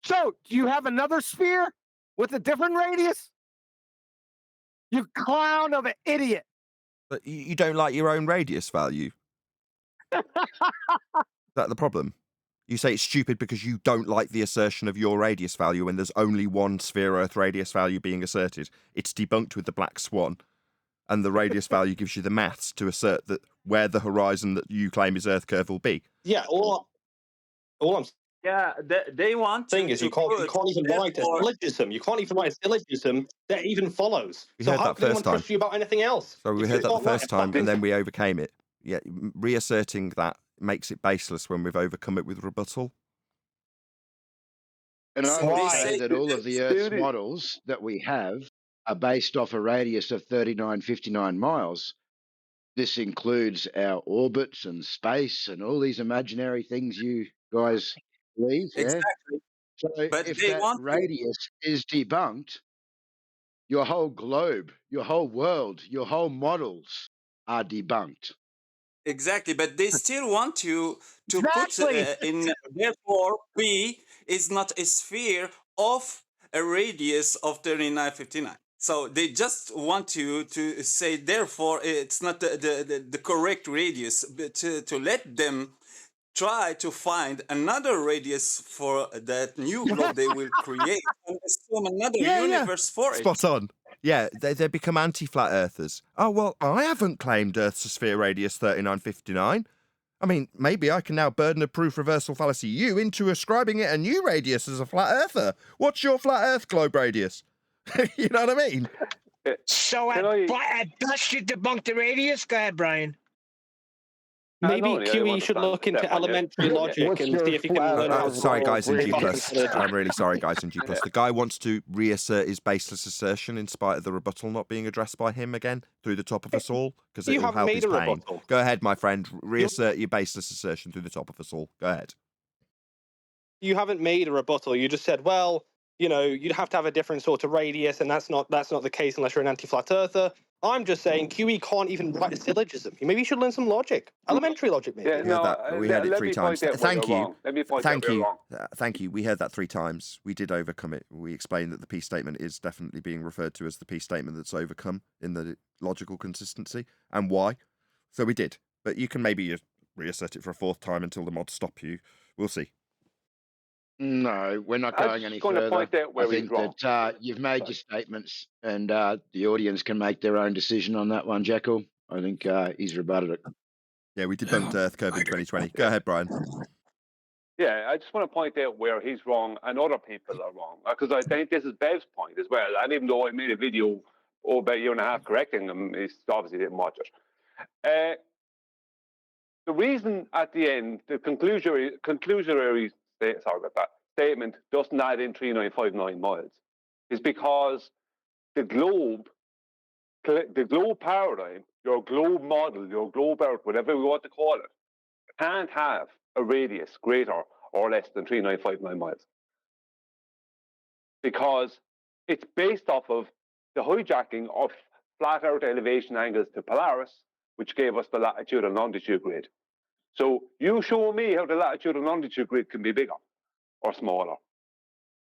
So, do you have another sphere with a different radius? You clown of an idiot. But you don't like your own radius value? Is that the problem? You say it's stupid because you don't like the assertion of your radius value when there's only one sphere Earth radius value being asserted. It's debunked with the black swan. And the radius value gives you the maths to assert that where the horizon that you claim is Earth curve will be. Yeah, all I'm Yeah, they want thing is you can't even write a syllogism. You can't even write a syllogism that even follows. We So heard how that can anyone first time. trust you about anything else? So we If heard it's that the not right, first time, fucking- and then we overcame it. Yeah, reasserting that makes it baseless when we've overcome it with rebuttal. And I would say that all of the Earth's models that we have are based off a radius of 3959 miles. This includes our orbits and space and all these imaginary things you guys believe. Yeah? Exactly. So But if they that want to- radius is debunked, your whole globe, your whole world, your whole models are debunked. Exactly, but they still want to put Exactly. in, therefore P is not a sphere of a radius of 3959. So they just want to say therefore it's not the correct radius, but to let them try to find another radius for that new globe they will create and assume another universe for it. Spot on. Yeah, they become anti-flat earthers. Oh, well, I haven't claimed Earth's a sphere radius 3959. I mean, maybe I can now burden of proof reversal fallacy you into ascribing it a new radius as a flat earther. What's your flat Earth globe radius? You know what I mean? So at best you debunk the radius? Go ahead, Brian. Maybe QE should look into elementary logic and see if he can learn how to Sorry, guys in G+. radius. I'm really sorry, guys in G+. The guy wants to reassert his baseless assertion in spite of the rebuttal not being addressed by him again through the top of us all, because it You will haven't help made his a pain. rebuttal. Go ahead, my friend. Reassert your baseless assertion through the top of us all. Go ahead. You haven't made a rebuttal. You just said, well, you know, you'd have to have a different sort of radius, and that's not the case unless you're an anti-flat earther. I'm just saying QE can't even write a syllogism. Maybe you should learn some logic. Elementary logic, maybe. Yeah, no, We heard it let 3 me times. point out where Thank you're you. wrong. Let me point out Thank where you. you're wrong. Thank you. We heard that 3 times. We did overcome it. We explained that the peace statement is definitely being referred to as the peace statement that's overcome in the logical consistency, and why. So we did. But you can maybe reassert it for a 4th time until the mods stop you. We'll see. No, we're not going any going to further. point out where I he's think wrong. that you've made your statements, and the audience can make their own decision on that one, Jekyll. I think he's rebutted it. Yeah, we debunked Earth Curve in 2020. Go ahead, Brian. Yeah, I just want to point out where he's wrong and other people are wrong, because I think this is Bev's point as well. And even though I made a video about a year and a half correcting him, he obviously didn't watch it. The reason at the end, the conclusionary statement doesn't add in 3959 miles is because the globe paradigm, your globe model, your globe Earth, whatever we want to call it, can't have a radius greater or less than 3959 miles. Because it's based off of the hijacking of flat Earth elevation angles to Polaris, which gave us the latitude and longitude grid. So you show me how the latitude and longitude grid can be bigger or smaller.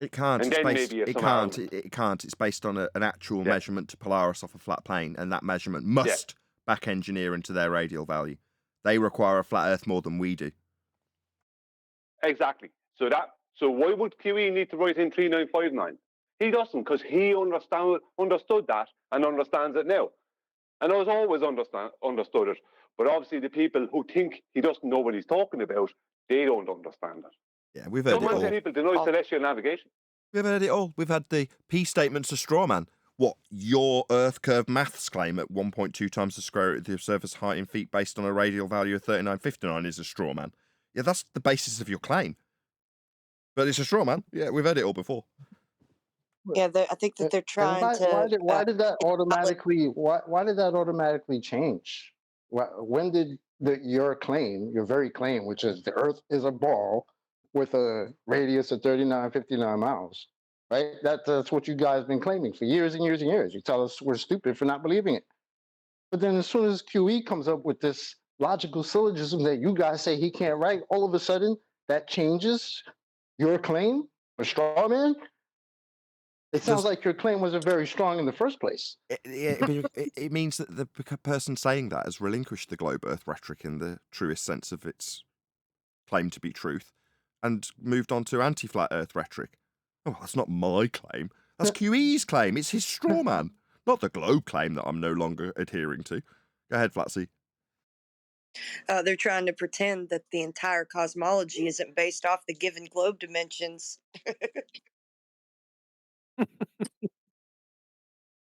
It can't. And It's then based, maybe it can't. It can't. It's based on an actual measurement to Polaris off a flat plane, and that measurement must back engineer into their radial value. They require a flat Earth more than we do. Exactly. So why would QE need to write in 3959? He doesn't, because he understood that and understands it now. And I was always understood it. But obviously the people who think he doesn't know what he's talking about, they don't understand it. Yeah, we've heard it all. People deny celestial navigation. We've heard it all. We've had the peace statements of straw man. What, your Earth curve maths claim at 1.2 times the square root of the observer's height in feet based on a radial value of 3959 is a straw man. Yeah, that's the basis of your claim. But it's a straw man. Yeah, we've heard it all before. Yeah, I think that they're trying to. Why did that automatically? Why did that automatically change? When did your claim, your very claim, which is the Earth is a ball with a radius of 3959 miles, right? That's what you guys been claiming for years and years and years. You tell us we're stupid for not believing it. But then as soon as QE comes up with this logical syllogism that you guys say he can't write, all of a sudden that changes your claim, a straw man. It sounds like your claim wasn't very strong in the first place. It means that the person saying that has relinquished the globe Earth rhetoric in the truest sense of its claim to be truth and moved on to anti-flat Earth rhetoric. Oh, that's not my claim. That's QE's claim. It's his straw man, not the globe claim that I'm no longer adhering to. Go ahead, Flatsy. They're trying to pretend that the entire cosmology isn't based off the given globe dimensions.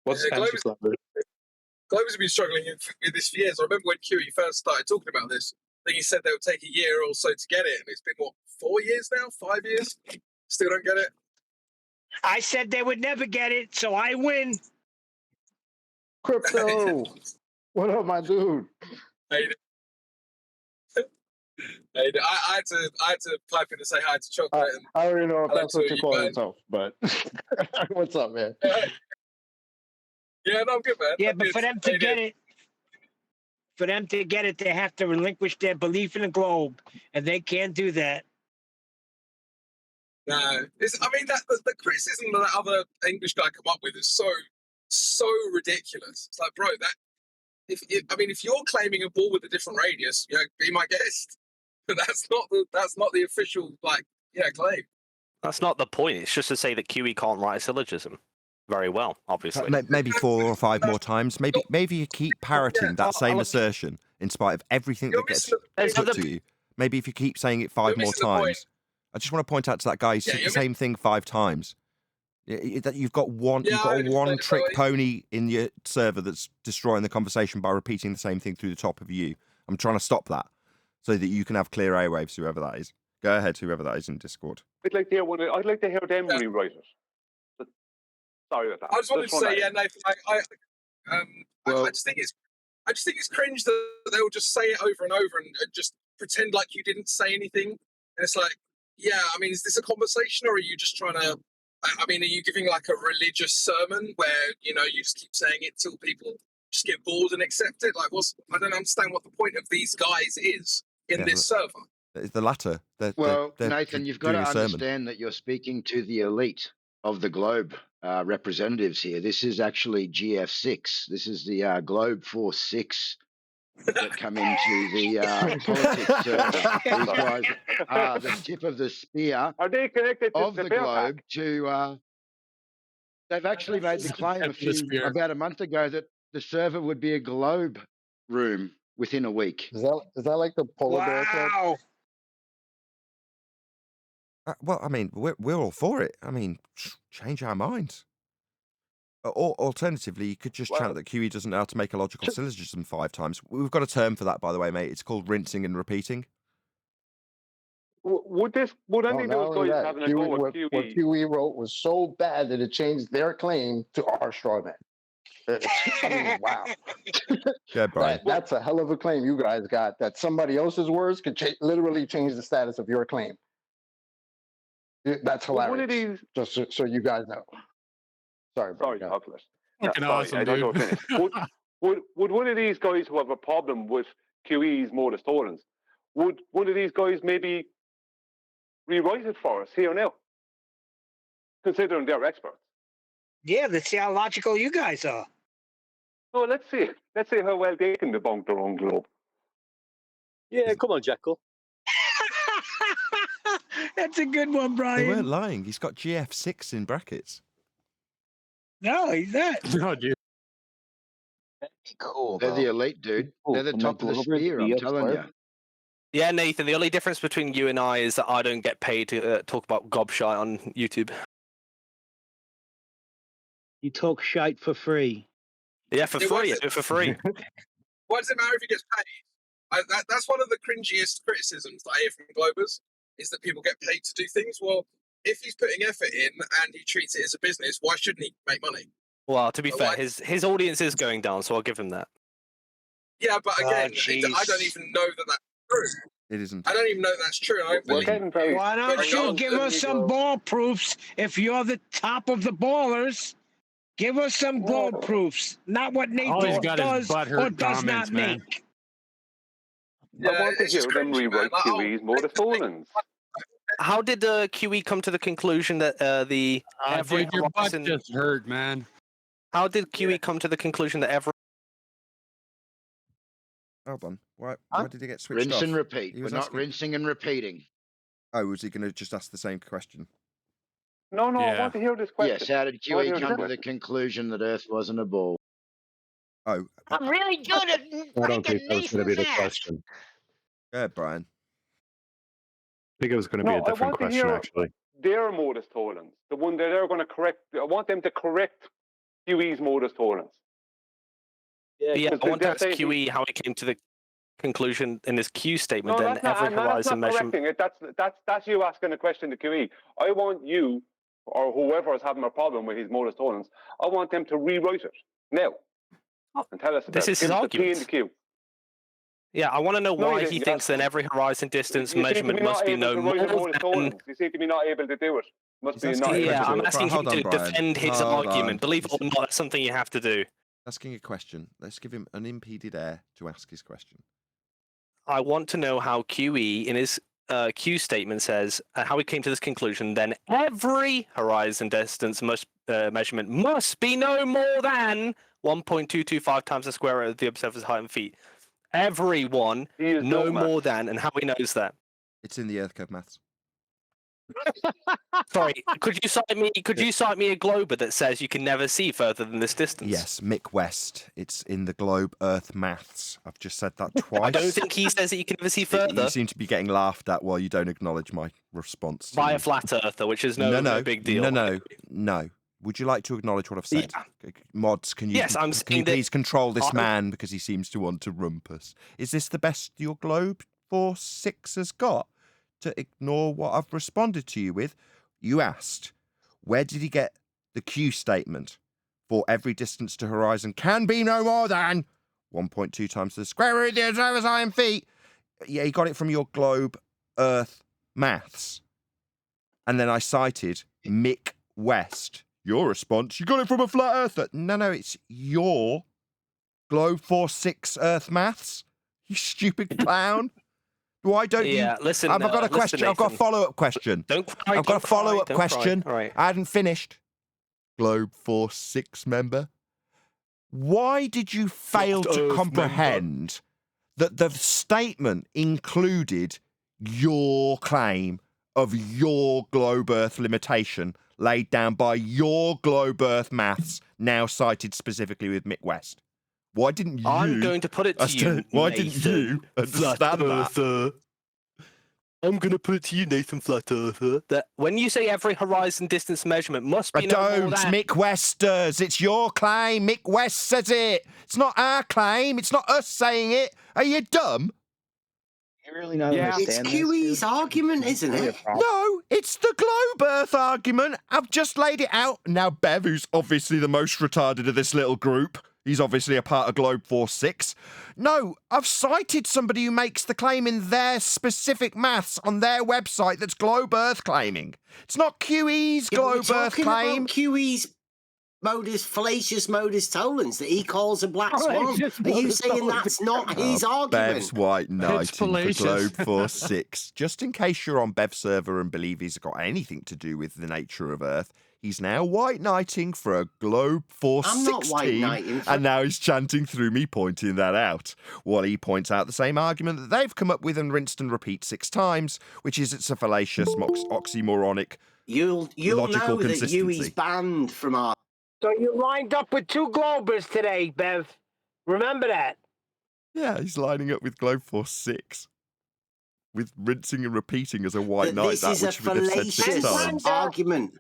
What's Globes have been struggling with this for years. I remember when QE first started talking about this. I think he said they would take a year or so to get it, and it's been, 4 years now? 5 years? Still don't get it? I said they would never get it, so I win. Crypto! What up, my dude? I had to pipe in and say hi to Chocolate. I already know if that's what you call man. yourself, but what's up, man? Yeah, no, I'm good, man. Yeah, but for them to get it, For them to get it, they have to relinquish their belief in the globe, and they can't do that. No, I mean that the criticism that other English guy come up with is so ridiculous. It's like, bro, that if you're claiming a ball with a different radius, be my guest. But that's not the official claim. That's not the point. It's just to say that QE can't write a syllogism very well, obviously. Maybe 4 or 5 more times. Maybe you keep parroting that same assertion in spite of everything that gets put to you. Maybe if you keep saying it 5 more times. I just want to point out to that guy who said the same thing 5 times. That you've got one trick pony in your server that's destroying the conversation by repeating the same thing through the top of you. I'm trying to stop that so that you can have clear airwaves, whoever that is. Go ahead, whoever that is in Discord. I'd like to hear them rewrite it. But, sorry about that. I just wanted to say, Nathan. I just think it's cringe that they'll just say it over and over and just pretend like you didn't say anything. And it's like, is this a conversation, or are you just trying to? Are you giving like a religious sermon where you just keep saying it till people just get bored and accept it? Like, I don't understand what the point of these guys is in this server. It's the latter. Nathan, you've got to understand that you're speaking to the elite of the globe representatives here. This is actually GF6. This is the Globe Force 6 that come into the politics server. These guys are the tip of the spear. Are they connected of the globe to? They've actually made the claim about a month ago that the server would be a globe room within a week. Is that like the polar bear club? Well, we're all for it. Change our minds. Or alternatively, you could just chant that QE doesn't know how to make a logical syllogism 5 times. We've got a term for that, by the way, mate. It's called rinsing and repeating. Would any of those guys having a go at QE? What QE wrote was so bad that it changed their claim to our straw man. Wow. Yeah, Brian. That's a hell of a claim you guys got, that somebody else's words could literally change the status of your claim. That's hilarious. Just so you guys know. Sorry, Douglas. Fucking awesome, dude. Would one of these guys who have a problem with QE's modus tollens, would one of these guys maybe rewrite it for us here now? Considering they're experts. Yeah, let's see how logical you guys are. Oh, let's see how well they can debunk their own globe. Yeah, come on, Jekyll. That's a good one, Brian. They weren't lying. He's got GF6 in brackets. No, he's not. No, dude. That'd be cool. They're the elite, dude. They're the top of the spear, I'm telling you. Yeah, Nathan, the only difference between you and I is that I don't get paid to talk about gobshite on YouTube. You talk shite for free. Yeah, for free. I do it for free. Why does it matter if he gets paid? That's one of the cringiest criticisms that I hear from Globers, is that people get paid to do things. Well, if he's putting effort in and he treats it as a business, why shouldn't he make money? Well, to be fair, his audience is going down, so I'll give him that. Yeah, but again, I don't even know that that's true. It isn't. I don't even know that's true. Why don't you give us some ball proofs if you're the top of the ballers? Give us some globe proofs, not what Nathan does or does not make. I want to hear them rewrite QE's modus tollens. How did QE come to the conclusion that the every dude, your butt horizon... just hurt, man. How did QE come to the conclusion that every... Hold on. Why did he get switched Rinse off? and repeat. He We're was not asking... rinsing and repeating. Oh, was he going to just ask the same question? No, I want to hear this question. Yes, how did QE come to the conclusion that Earth wasn't a ball? Oh. I'm really good at I don't think that was going to be the question. Yeah, Brian. I think it was going to be a different question, actually. Their modus tollens, the one that they're going to correct. I want them to correct QE's modus tollens. Yeah, I want to ask QE how he came to the conclusion in his Q statement. No, then every horizon measurement. That's you asking a question to QE. I want you, or whoever is having a problem with his modus tollens, I want them to rewrite it now and tell us about this is his argument. Yeah, I want to know why he thinks that every horizon distance measurement must be no more than... You seem to be not able to do it. I'm asking him to defend his argument. Believe it or not, that's something you have to do. asking a question. Let's give him unimpeded air to ask his question. I want to know how QE in his Q statement says how he came to this conclusion. Then every horizon distance measurement must be no more than 1.225 times the square root of the observer's height in feet. Everyone, no more than, and how he knows that. It's in the Earth curve maths. Sorry, could you cite me a globe that says you can never see further than this distance? Yes, Mick West. It's in the globe Earth maths. I've just said that twice. I don't think he says that you can never see further. You seem to be getting laughed at while you don't acknowledge my response. By a flat earther, which is no big deal. No. Would you like to acknowledge what I've said? Yeah. Mods, can you, yes, I'm can you please control this man because he seems to want to rumpus? Is this the best your globe 4-6 has got? To ignore what I've responded to you with, you asked, where did he get the Q statement for every distance to horizon can be no more than 1.2 times the square root of the observer's height in feet? Yeah, he got it from your globe Earth maths. And then I cited Mick West. Your response, you got it from a flat earther. No, it's your globe 4-6 Earth maths. You stupid clown. Why don't you? Listen. I've got a question. I've got a follow-up question. Don't cry. I've got a follow-up question. Right. I hadn't finished. Globe 4-6 member. Why did you fail to comprehend that the statement included your claim of your globe Earth limitation laid down by your globe Earth maths, now cited specifically with Mick West? Why didn't you? I'm going to put it to you. Why didn't you understand that? I'm going to put it to you, Nathan Flat Earther, that when you say every horizon distance measurement must be no more than... Mick West does. It's your claim. Mick West says it. It's not our claim. It's not us saying it. Are you dumb? You really not understand It's QE's argument, isn't it? No, it's the globe Earth argument. I've just laid it out. Now, Bev, who's obviously the most retarded of this little group, he's obviously a part of Globe 4-6. No, I've cited somebody who makes the claim in their specific maths on their website that's Globe Earth claiming. It's not QE's Globe Earth claim. About QE's fallacious modus tollens that he calls a black swan. Are you saying that's not his argument? Bev's white knighting for Globe 4-6. Just in case you're on Bev's server and believe he's got anything to do with the nature of Earth, he's now white knighting for a Globe 4-6 I'm not white knighting and now he's chanting through me pointing that out. Well, he points out the same argument that they've come up with and rinsed and repeat 6 times, which is it's a fallacious, oxymoronic, You'll logical know that consistency. Yui's banned from our... So you lined up with 2 Globers today, Bev. Remember that. Yeah, he's lining up with Globe 4-6. With rinsing and repeating as a white knight, This that is a which would have said 6 times. fallacious argument.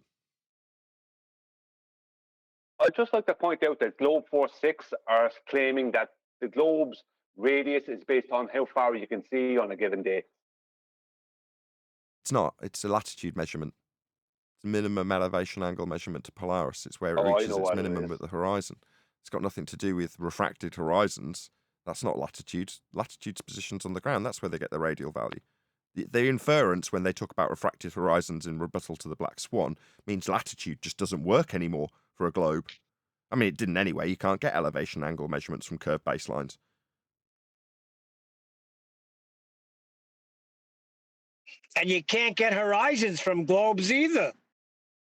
I'd just like to point out that Globe 4-6 are claiming that the globe's radius is based on how far you can see on a given day. It's not. It's a latitude measurement. It's a minimum elevation angle measurement to Polaris. It's where it I reaches know its what it minimum is. at the horizon. It's got nothing to do with refracted horizons. That's not latitude. Latitude's positions on the ground. That's where they get the radial value. The inference when they talk about refracted horizons in rebuttal to the black swan means latitude just doesn't work anymore for a globe. I mean, it didn't anyway. You can't get elevation angle measurements from curved baselines. And you can't get horizons from globes either.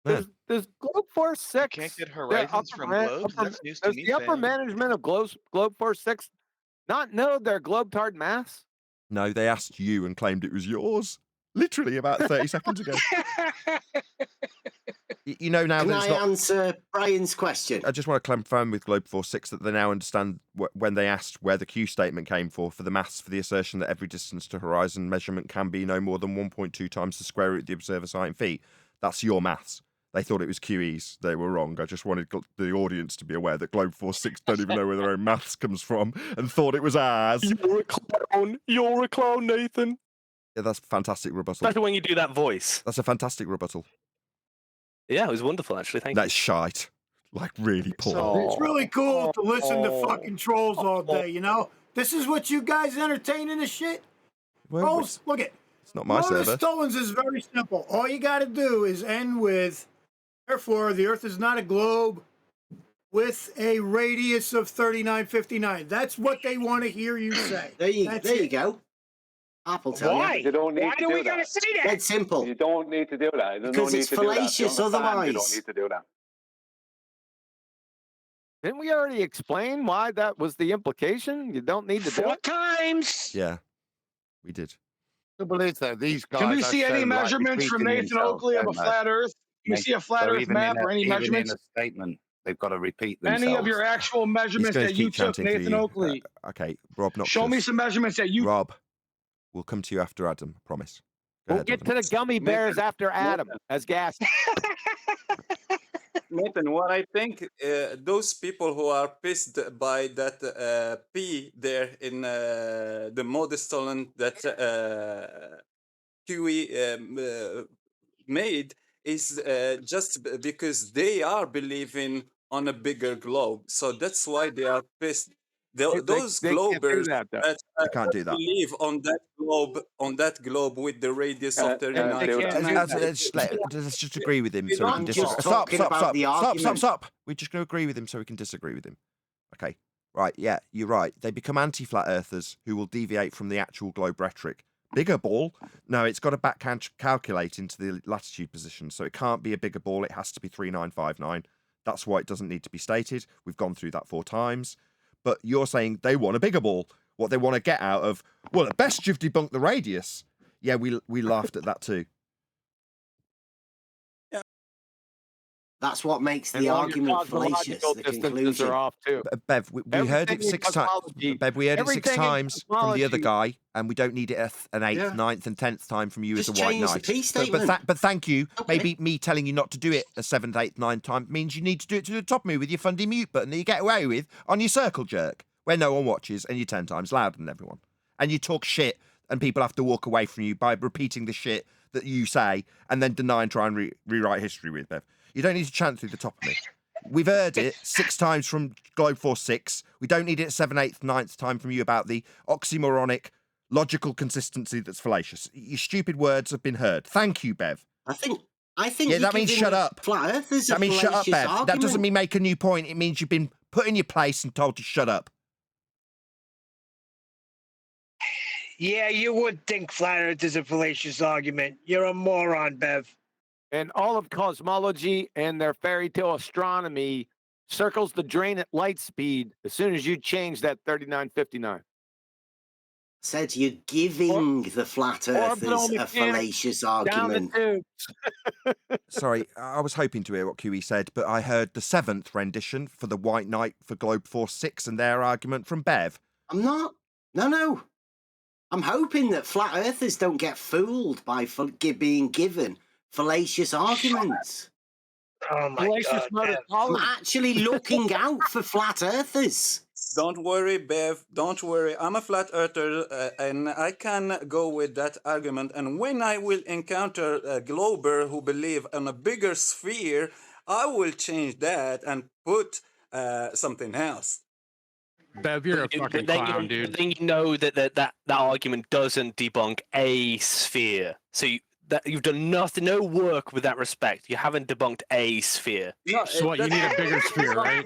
Does Globe 4-6 Can't get horizons from globes? That's news to does me, the upper fam. management of Globe 4-6 not know their globetard mass? No, they asked you and claimed it was yours. Literally about 30 seconds ago. You know now Can that I it's not... answer Brian's question? I just want to confirm with Globe 4-6 that they now understand when they asked where the Q statement came for the maths for the assertion that every distance to horizon measurement can be no more than 1.2 times the square root of the observer's height in feet. That's your maths. They thought it was QE's. They were wrong. I just wanted the audience to be aware that Globe 4-6 don't even know where their own maths comes from and thought it was ours. You're a clown. You're a clown, Nathan. Yeah, that's a fantastic rebuttal. Especially when you do that voice. That's a fantastic rebuttal. Yeah, it was wonderful, actually. Thank you. That's shite. Like, really poor. It's really cool to listen to fucking trolls all day, you know? This is what you guys entertain in this shit? Well, Trolls, look it. It's not my server. Stollens is very simple. All you got to do is end with, therefore, the Earth is not a globe. with a radius of 3959. That's what they want to hear you say. There you go. Apple tell Why? you. You don't need Why to do we that. gotta say that? Dead simple. You don't need to do that. There's Because no it's need to do that. fallacious You understand? otherwise. You don't need to do that. Didn't we already explain why that was the implication? You don't need to do 4 it. times. Yeah, we did. The trouble is, though, these guys Can we are see any so, measurements from repeating Nathan themselves, Oakley of a don't they? flat Earth? Can we see a flat So Earth map or any even measurements? in a statement, they've got to repeat themselves. Any of your actual He's measurements going that to you keep took, chanting to Nathan you. Oakley? Okay, Rob, not Show me some measurements that you. Rob, we'll come to you after Adam. I promise. Go We'll ahead, get Adam. to the gummy bears after Adam as gas. Nathan, what I think, those people who are pissed by that P there in the modest tolerant that QE made is just because they are believing on a bigger globe. So that's why they are pissed. Those they can't do globers that, though. They can't do that. believe on that globe with the radius of 39. Let's just agree with him They so we don't can do disagree. that. Stop. the argument. Stop. We're just going to agree with him so we can disagree with him. Okay. Right. Yeah, you're right. They become anti-flat earthers who will deviate from the actual globe rhetoric. Bigger ball? No, it's got to back calculate into the latitude position. So it can't be a bigger ball. It has to be 3959. That's why it doesn't need to be stated. We've gone through that 4 times. But you're saying they want a bigger ball. What they want to get out of, well, at best you've debunked the radius. Yeah, we laughed at that too. That's what makes And the all your argument fallacious. cosmological The distances conclusion. are off too. Bev, we heard it Everything in 6 times. cosmology- Bev, we heard it 6 everything in times from the other cosmology- guy, and we don't need it an 8th, Yeah. 9th, and 10th time from you Just as a white change the knight. P statement. But thank you. Okay. Maybe me telling you not to do it a 7th, 8th, 9th time means you need to do it to the top of me with your fundy mute button that you get away with on your circle jerk, where no one watches and you're 10 times louder than everyone. And you talk shit, and people have to walk away from you by repeating the shit that you say and then deny and try and rewrite history with, Bev. You don't need to chant through the top of me. We've heard it 6 times from Globe Force 6. We don't need it 7th, 8th, 9th time from you about the oxymoronic logical consistency that's fallacious. Your stupid words have been heard. Thank you, Bev. I think. Yeah, that means shut up. Flat Earthers That means shut up, Bev. Argument. That doesn't mean make a new point. It means you've been put in your place and told to shut up. Yeah, you would think flat Earth is a fallacious argument. You're a moron, Bev. And all of cosmology and their fairy tale astronomy circles the drain at light speed as soon as you change that 3959. Said you're giving the flat earthers a fallacious argument. Sorry, I was hoping to hear what QE said, but I heard the 7th rendition for the White Knight for Globe Force 6 and their argument from Bev. I'm not. No. I'm hoping that flat earthers don't get fooled by being given fallacious arguments. Oh my God. I'm actually looking out for flat earthers. Don't worry, Bev. Don't worry. I'm a flat earther, and I can go with that argument. And when I will encounter a glober who believe on a bigger sphere, I will change that and put something else. Bev, you're a fucking clown, dude. Then you know that argument doesn't debunk a sphere. So you've done no work with that respect. You haven't debunked a sphere. So what? You need a bigger sphere, right?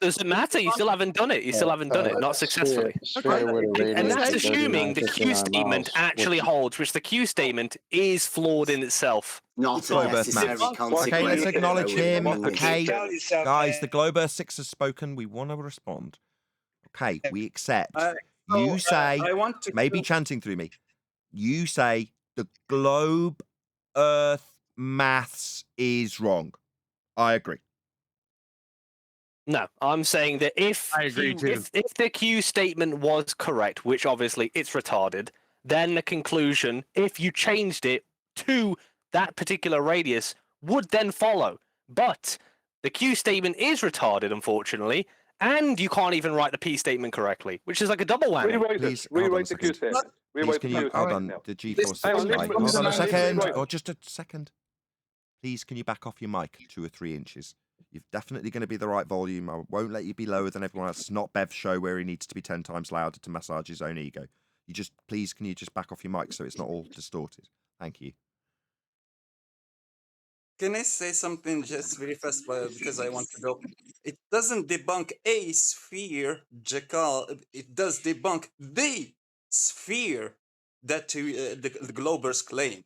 Doesn't matter. You still haven't done it. You still haven't done it. Not successfully. And that's assuming the Q statement actually holds, which the Q statement is flawed in itself. Not Globe Earth maths. Okay, let's acknowledge him. Okay, guys, the Globe Earth 6 has spoken. We want to respond. Okay, we accept. You say, I want to maybe chanting through me, you say the Globe Earth maths is wrong. I agree. No, I'm saying that if the Q statement was correct, which obviously it's retarded, then the conclusion, if you changed it to that particular radius, would then follow. But the Q statement is retarded, unfortunately, and you can't even write the P statement correctly, which is like a double whammy. Rewrite the Q statement. Please, can you hold on? The G4 guy. Hold on a second, or just a second. Please, can you back off your mic 2 or 3 inches? You're definitely going to be the right volume. I won't let you be lower than everyone else. It's not Bev's show where he needs to be 10 times louder to massage his own ego. Please, can you just back off your mic so it's not all distorted? Thank you. Can I say something just very fast because I want to go? It doesn't debunk a sphere, Jackal. It does debunk the sphere that the Globers claim.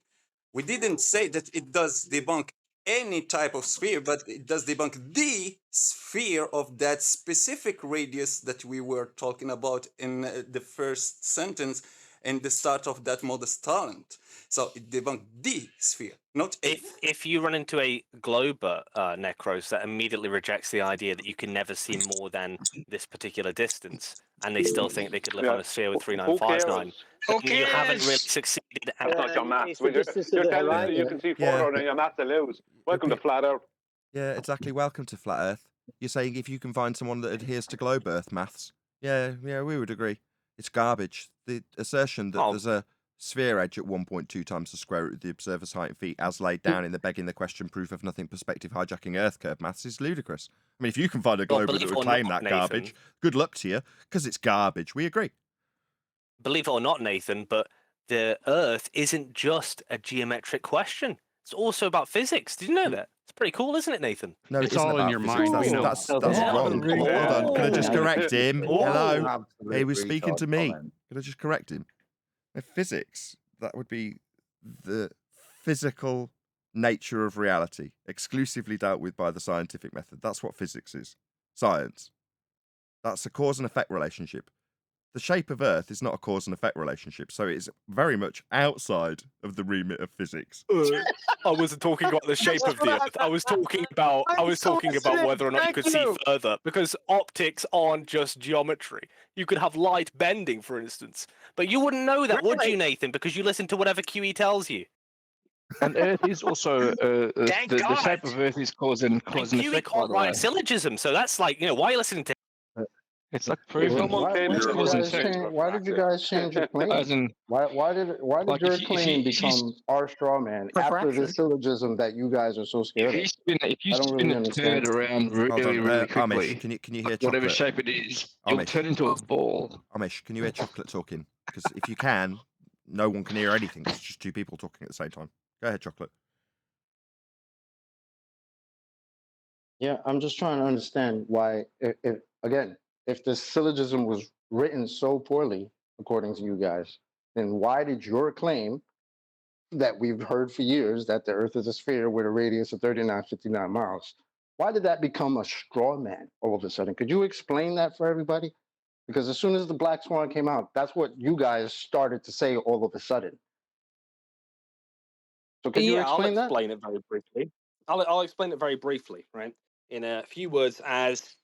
We didn't say that it does debunk any type of sphere, but it does debunk the sphere of that specific radius that we were talking about in the first sentence and the start of that modest talent. So it debunked the sphere, not a. If you run into a Glober Necros that immediately rejects the idea that you can never see more than this particular distance, and they still think they could live on a sphere with 3959, you haven't really succeeded. That's not your maths. You're telling us that you can see further than your maths allows. Welcome to Flat Earth. Yeah, exactly. Welcome to Flat Earth. You're saying if you can find someone that adheres to globe Earth maths, yeah, we would agree. It's garbage. The assertion that there's a sphere edge at 1.2 times the square root of the observer's height in feet, as laid down in the begging the question proof of nothing perspective hijacking Earth curve maths, is ludicrous. I mean, if you can find a glober that would claim that garbage, good luck to you, because it's garbage. We agree. Believe it or not, Nathan, but the Earth isn't just a geometric question. It's also about physics. Did you know that? It's pretty cool, isn't it, Nathan? No, it's all in your mind. That's wrong. Hold on. Can I just correct him? Hello. He was speaking to me. Can I just correct him? Physics, that would be the physical nature of reality, exclusively dealt with by the scientific method. That's what physics is. Science. That's a cause and effect relationship. The shape of Earth is not a cause and effect relationship, so it's very much outside of the remit of physics. I wasn't talking about the shape of the Earth. I was talking about whether or not you could see further, because optics aren't just geometry. You could have light bending, for instance, but you wouldn't know that, would you, Nathan? Because you listen to whatever QE tells you. And Earth is also the shape of Earth is cause and effect. QE can't write a syllogism, so that's like, why are you listening to? It's like proven. Why did you guys change your claim? Why did your claim become our straw man after this syllogism that you guys are so scared of? If you spin a turd around really quickly, Amish, can you hear whatever chocolate? shape it is, you'll turn into a ball. Amish, can you hear chocolate talking? Because if you can, no one can hear anything. It's just two people talking at the same time. Go ahead, chocolate. Yeah, I'm just trying to understand why, if the syllogism was written so poorly, according to you guys, then why did your claim that we've heard for years that the Earth is a sphere with a radius of 3959 miles, why did that become a straw man all of a sudden? Could you explain that for everybody? Because as soon as the Black Swan came out, that's what you guys started to say all of a sudden. So can you explain that? I'll explain it very briefly. I'll explain it very briefly, right? In a few words, as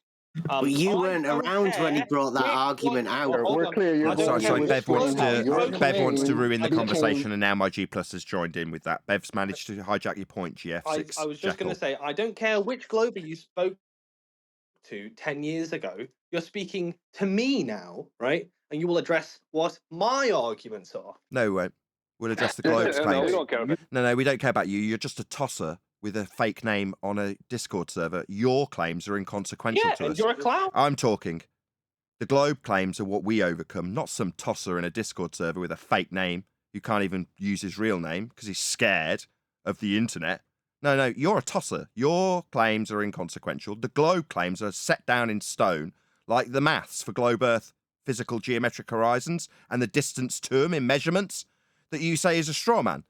but you weren't around when he brought that argument out. We're clear. Sorry, Bev wants to ruin the conversation, and now my G Plus has joined in with that. Bev's managed to hijack your point, GF6. I was just going to say, I don't care which Glober you spoke to 10 years ago. You're speaking to me now, right? And you will address what my arguments are. No, we won't. We'll address the Globe's claims. No, we don't care about No, we don't care about you. You're just a tosser with a fake name on a Discord server. Your claims are inconsequential to and us. You're a clown. I'm talking. The Globe claims are what we overcome, not some tosser in a Discord server with a fake name who can't even use his real name because he's scared of the internet. No, you're a tosser. Your claims are inconsequential. The Globe claims are set down in stone, like the maths for Globe Earth physical geometric horizons and the distance to them in measurements that you say is a straw man.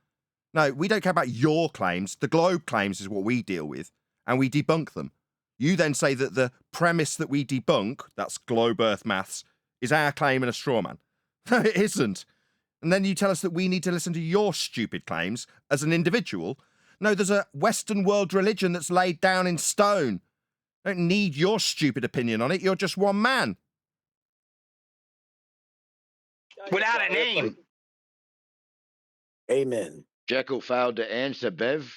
No, we don't care about your claims. The Globe claims is what we deal with, and we debunk them. You then say that the premise that we debunk, that's Globe Earth maths, is our claim and a straw man. No, it isn't. And then you tell us that we need to listen to your stupid claims as an individual. No, there's a Western world religion that's laid down in stone. I don't need your stupid opinion on it. You're just one man. Without a name. Amen. Jekyll failed to answer, Bev.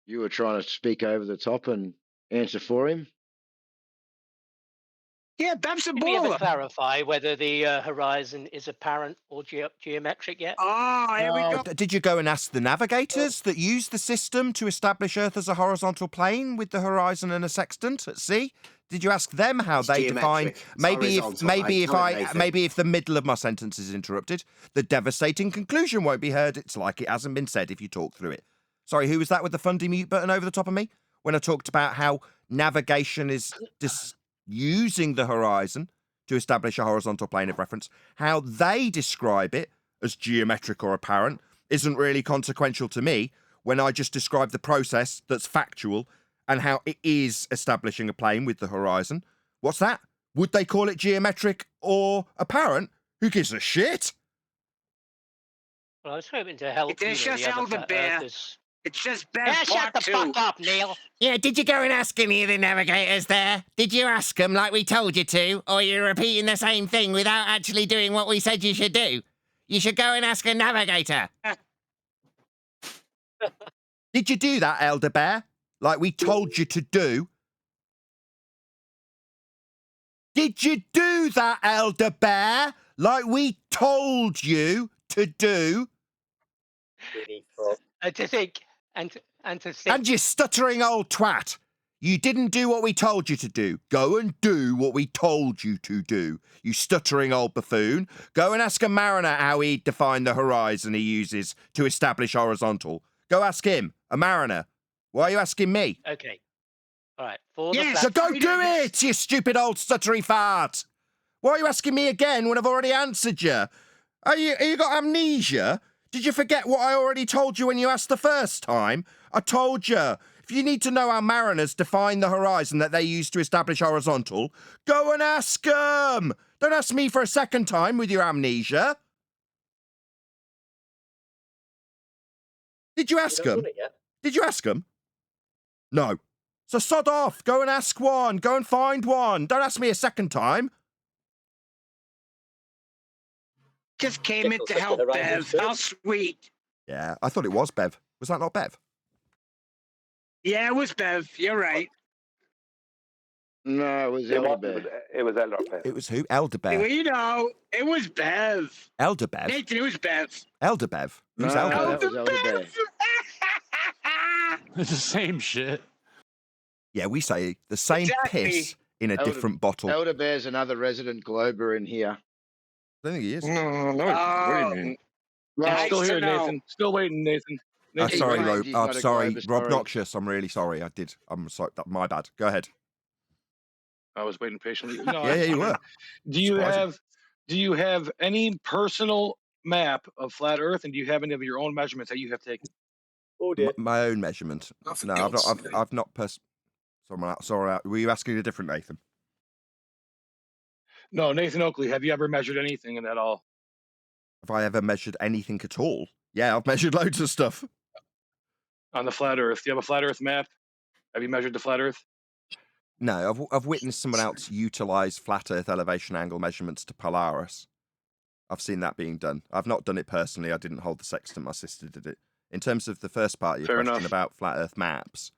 You were trying to speak over the top and answer for him. Yeah, Bev's a Did we ever baller. clarify whether the horizon is apparent or geometric yet? Oh, here we go. Did you go and ask the navigators that use the system to establish Earth as a horizontal plane with the horizon and a sextant at sea? Did you ask them how they define? Maybe if the middle of my sentence is interrupted, the devastating conclusion won't be heard. It's like it hasn't been said if you talk through it. Sorry, who was that with the fundy mute button over the top of me? When I talked about how navigation is using the horizon to establish a horizontal plane of reference, how they describe it as geometric or apparent isn't really consequential to me when I just describe the process that's factual and how it is establishing a plane with the horizon. What's that? Would they call it geometric or apparent? Who gives a shit? Well, I was hoping to help It's you just with the other elder flat bear. earthers. It's just Ben Yeah, shut Part the 2. fuck up, Neil. Yeah, did you go and ask any of the navigators there? Did you ask them like we told you to? Or you're repeating the same thing without actually doing what we said you should do? You should go and ask a navigator. Did you do that, Elder Bear? Like we told you to do? Did you do that, Elder Bear? Like we told you to do? And to think, and to think. And you stuttering old twat. You didn't do what we told you to do. Go and do what we told you to do. You stuttering old buffoon. Go and ask a mariner how he defined the horizon he uses to establish horizontal. Go ask him, a mariner. Why are you asking me? Okay. All right. For So go do it, you stupid old stuttery fart. Why are you asking me again when I've already answered you? Are you got amnesia? Did you forget what I already told you when you asked the first time? I told you. If you need to know how mariners define the horizon that they use to establish horizontal, go and ask them. Don't ask me for a second time with your amnesia. Did you ask them? Did you ask them? No. So sod off. Go and ask one. Go and find one. Don't ask me a second time. Just came in to help, Bev. How sweet. Yeah, I thought it was Bev. Was that not Bev? Yeah, it was Bev. You're right. No, it was Elder Bear. It was Elder Bear. It was who? Elder Bear. Well, you know, it was Bev. Elder Bev? Nathan, it was Bev. Elder Bev? Who's No, Elder Bev? that was Elder Bear. It's the same shit. Yeah, we say the same piss in a different bottle. Elder Bear's another resident glober in here. I don't think he is. No. What do you mean? Well, Still here, Nathan. Still waiting, Nathan. Nathan, Sorry, claims Rob. he's I'm not a sorry, Globus Rob story. Noxious. I'm really sorry. I'm sorry. My bad. Go ahead. I was waiting patiently. No, Yeah, you were. Do you have any personal map of flat Earth, and do you have any of your own measurements that you have taken? Oh dear. My own measurement. No, I've not. Sorry. Were you asking a different Nathan? No, Nathan Oakley. Have you ever measured anything in that all? Have I ever measured anything at all? Yeah, I've measured loads of stuff. On the flat Earth. Do you have a flat Earth map? Have you measured the flat Earth? No, I've witnessed someone else utilize flat Earth elevation angle measurements to Polaris. I've seen that being done. I've not done it personally. I didn't hold the sextant. My sister did it. In terms of the first part of your question about flat Earth maps,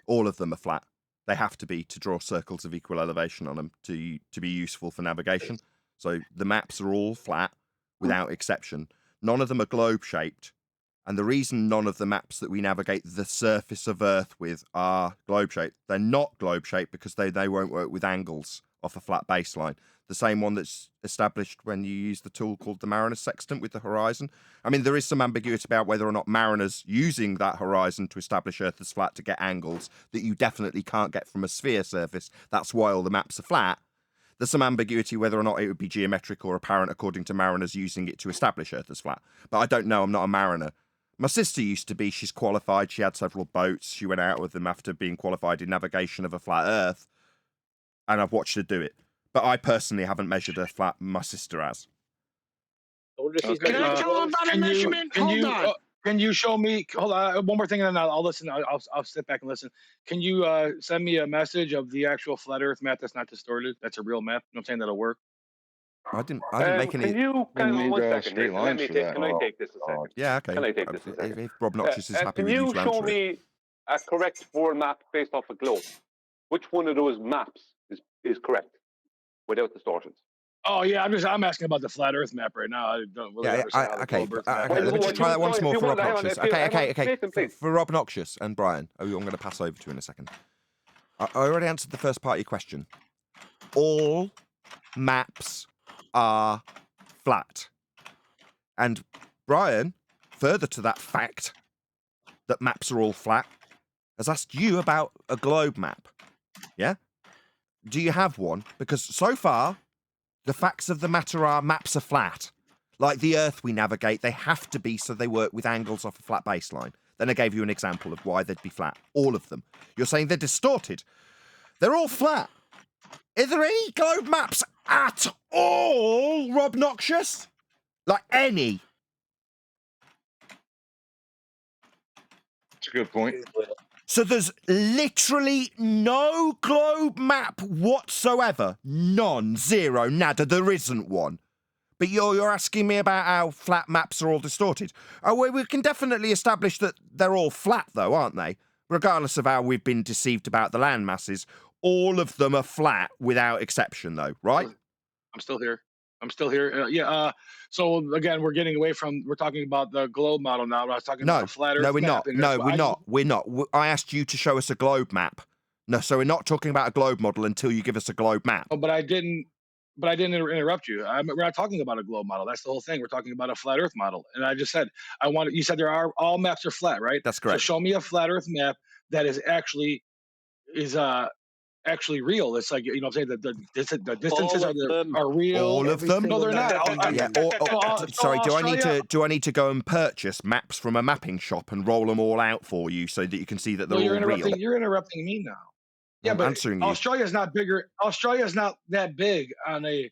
all of them are flat. They have to be to draw circles of equal elevation on them to be useful for navigation. So the maps are all flat without exception. None of them are globe-shaped. And the reason none of the maps that we navigate the surface of Earth with are globe-shaped, they're not globe-shaped because they won't work with angles off a flat baseline. The same one that's established when you use the tool called the Mariner's Sextant with the horizon. I mean, there is some ambiguity about whether or not mariners using that horizon to establish Earth as flat to get angles that you definitely can't get from a sphere surface. That's why all the maps are flat. There's some ambiguity whether or not it would be geometric or apparent according to mariners using it to establish Earth as flat. But I don't know. I'm not a mariner. My sister used to be. She's qualified. She had several boats. She went out with them after being qualified in navigation of a flat Earth. And I've watched her do it. But I personally haven't measured a flat. My sister has. Can I tell them about a measurement? Hold on. Can you show me? Hold on. One more thing, and then I'll listen. I'll sit back and listen. Can you send me a message of the actual flat Earth map that's not distorted? That's a real map. I'm saying that'll work. I didn't make any. Can you one second? Can I take this a second? Yeah, okay. Can I take this a second? If Rob Noxious is happy can with you you to show answer it. me a correct world map based off a globe? Which one of those maps is correct without distortions? Oh yeah, I'm asking about the flat Earth map right now. I don't really understand how the globe Earth map Let me just try that once more for Rob Noxious. Okay. Nathan, For Rob Noxious and Brian, who I'm going to pass over to in a second. I already answered the first part of your question. All maps are flat. And Brian, further to that fact, that maps are all flat, has asked you about a globe map. Yeah? Do you have one? Because so far, the facts of the matter are maps are flat. Like the Earth we navigate, they have to be so they work with angles off a flat baseline. Then I gave you an example of why they'd be flat. All of them. You're saying they're distorted. They're all flat. Are there any globe maps at all, Rob Noxious? Like any? That's a good point. So there's literally no globe map whatsoever. None. Zero. Nada. There isn't one. But you're asking me about how flat maps are all distorted. Oh, well, we can definitely establish that they're all flat, though, aren't they? Regardless of how we've been deceived about the land masses, all of them are flat without exception, though, right? I'm still here. So again, we're getting away from. We're talking about the globe model now. I was talking about a flat Earth no, we're map, not. No, we're not. We're not. I asked you to show us a globe map. No, so we're not talking about a globe model until you give us a globe map. Oh, but I didn't interrupt you. We're not talking about a globe model. That's the whole thing. We're talking about a flat Earth model. And I just said you said all maps are flat, right? That's correct. So show me a flat Earth map that is actually real. It's like, you know what I'm saying, the distances are real. All of them? No, they're not. Sorry, do I need to go and purchase maps from a mapping shop and roll them all out for you so that you can see that they're all real? You're interrupting me now. Yeah, I'm but answering you. Australia's not bigger. Australia's not that big on a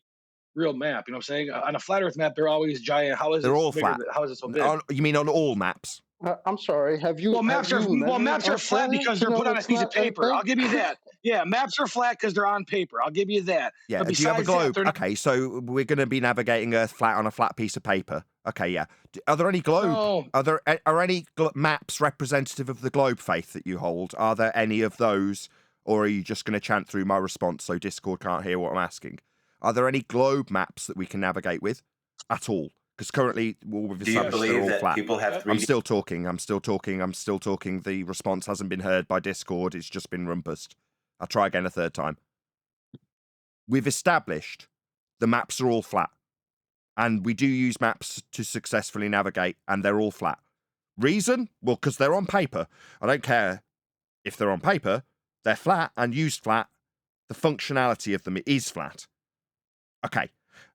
real map. You know what I'm saying? On a flat Earth map, they're always giant. They're all flat. How is it so big? You mean on all maps? I'm sorry. Have you? Well, maps are flat because they're put on a piece of paper. I'll give you that. Yeah, maps are flat because they're on paper. I'll give you that. Yeah. But Do you have a besides globe? Okay, so we're going to be navigating Earth flat on a flat piece of paper. Okay, yeah. Are there any globe? No. Are any maps representative of the globe faith that you hold? Are there any of those? Or are you just going to chant through my response so Discord can't hear what I'm asking? Are there any globe maps that we can navigate with at all? Because currently, we've established they're all flat. People have I'm still talking. The response hasn't been heard by Discord. It's just been rumpused. I'll try again a third time. We've established the maps are all flat. And we do use maps to successfully navigate, and they're all flat. Reason? Well, because they're on paper. I don't care if they're on paper. They're flat and used flat. The functionality of them is flat. Okay.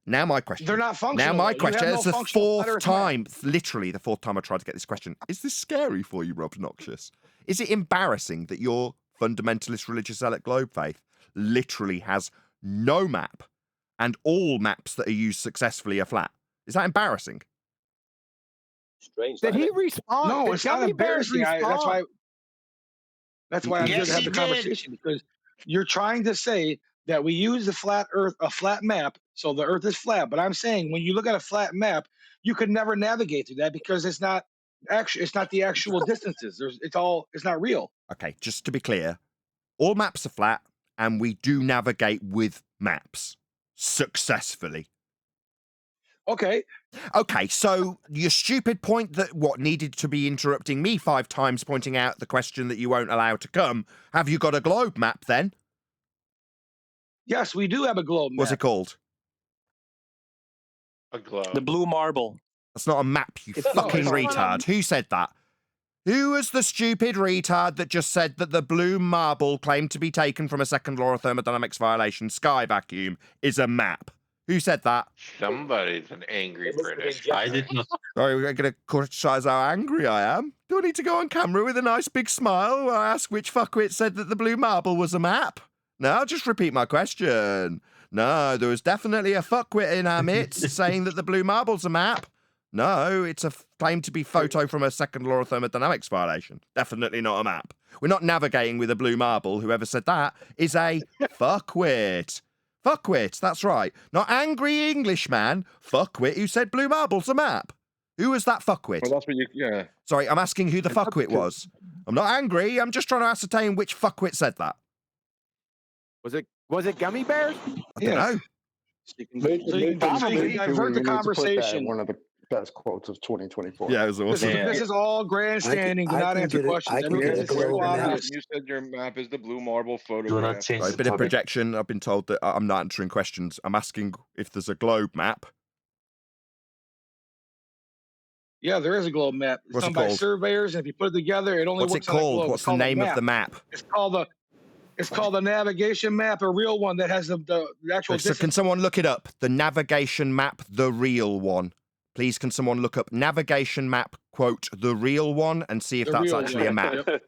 Now my question. They're not functional. Now my question. It's the fourth time, map. literally the fourth time I tried to get this question. Is this scary for you, Rob Noxious? Is it embarrassing that your fundamentalist religious zealot globe faith literally has no map and all maps that are used successfully are flat? Is that embarrassing? Strange. Did he respond? No, Did it's not Gummy Bears embarrassing. That's why I'm here Yes, to have he the conversation, because you're trying to say that we use a flat map, so the Earth is flat. But I'm saying when you look at a flat map, you could never navigate through that because it's not the actual distances. It's not real. Okay, just to be clear, all maps are flat and we do navigate with maps successfully. Okay. Okay, so your stupid point that what needed to be interrupting me 5 times pointing out the question that you won't allow to come, have you got a globe map then? Yes, we do have a globe map. What's it called? A globe. The blue marble. That's not a map, you fucking retard. Who said that? Who was the stupid retard that just said that the blue marble claimed to be taken from a second law of thermodynamics violation, sky vacuum, is a map? Who said that? Somebody's an angry British. I did not. Sorry, we're going to criticize how angry I am. Do I need to go on camera with a nice big smile while I ask which fuckwit said that the blue marble was a map? No, I'll just repeat my question. No, there was definitely a fuckwit in our midst saying that the blue marble's a map. No, it's a claim to be photo from a second law of thermodynamics violation. Definitely not a map. We're not navigating with a blue marble. Whoever said that is a fuckwit. Fuckwit, that's right. Not angry Englishman. Fuckwit who said blue marble's a map. Who was that fuckwit? Well, that's what yeah. Sorry, I'm asking who the fuckwit was. I'm not angry. I'm just trying to ascertain which fuckwit said that. Was it Gummy Bears? I don't know. I've heard the conversation. One of the best quotes of 2024. Yeah, it was awesome. This is all grandstanding. Do not answer questions. You said your map is the blue marble photograph. Right, a bit of projection. I've been told that I'm not answering questions. I'm asking if there's a globe map. Yeah, there is a globe map. It's What's done it by called? surveyors, and if you put it together, it only What's it works on a called? globe. What's It's the called a name of the map? It's called the navigation map, a real one that has the actual So can distance. someone look it up? The navigation map, the real one. Please, can someone look up navigation map, quote, the real one, and see if The that's real actually one. a map? Yep.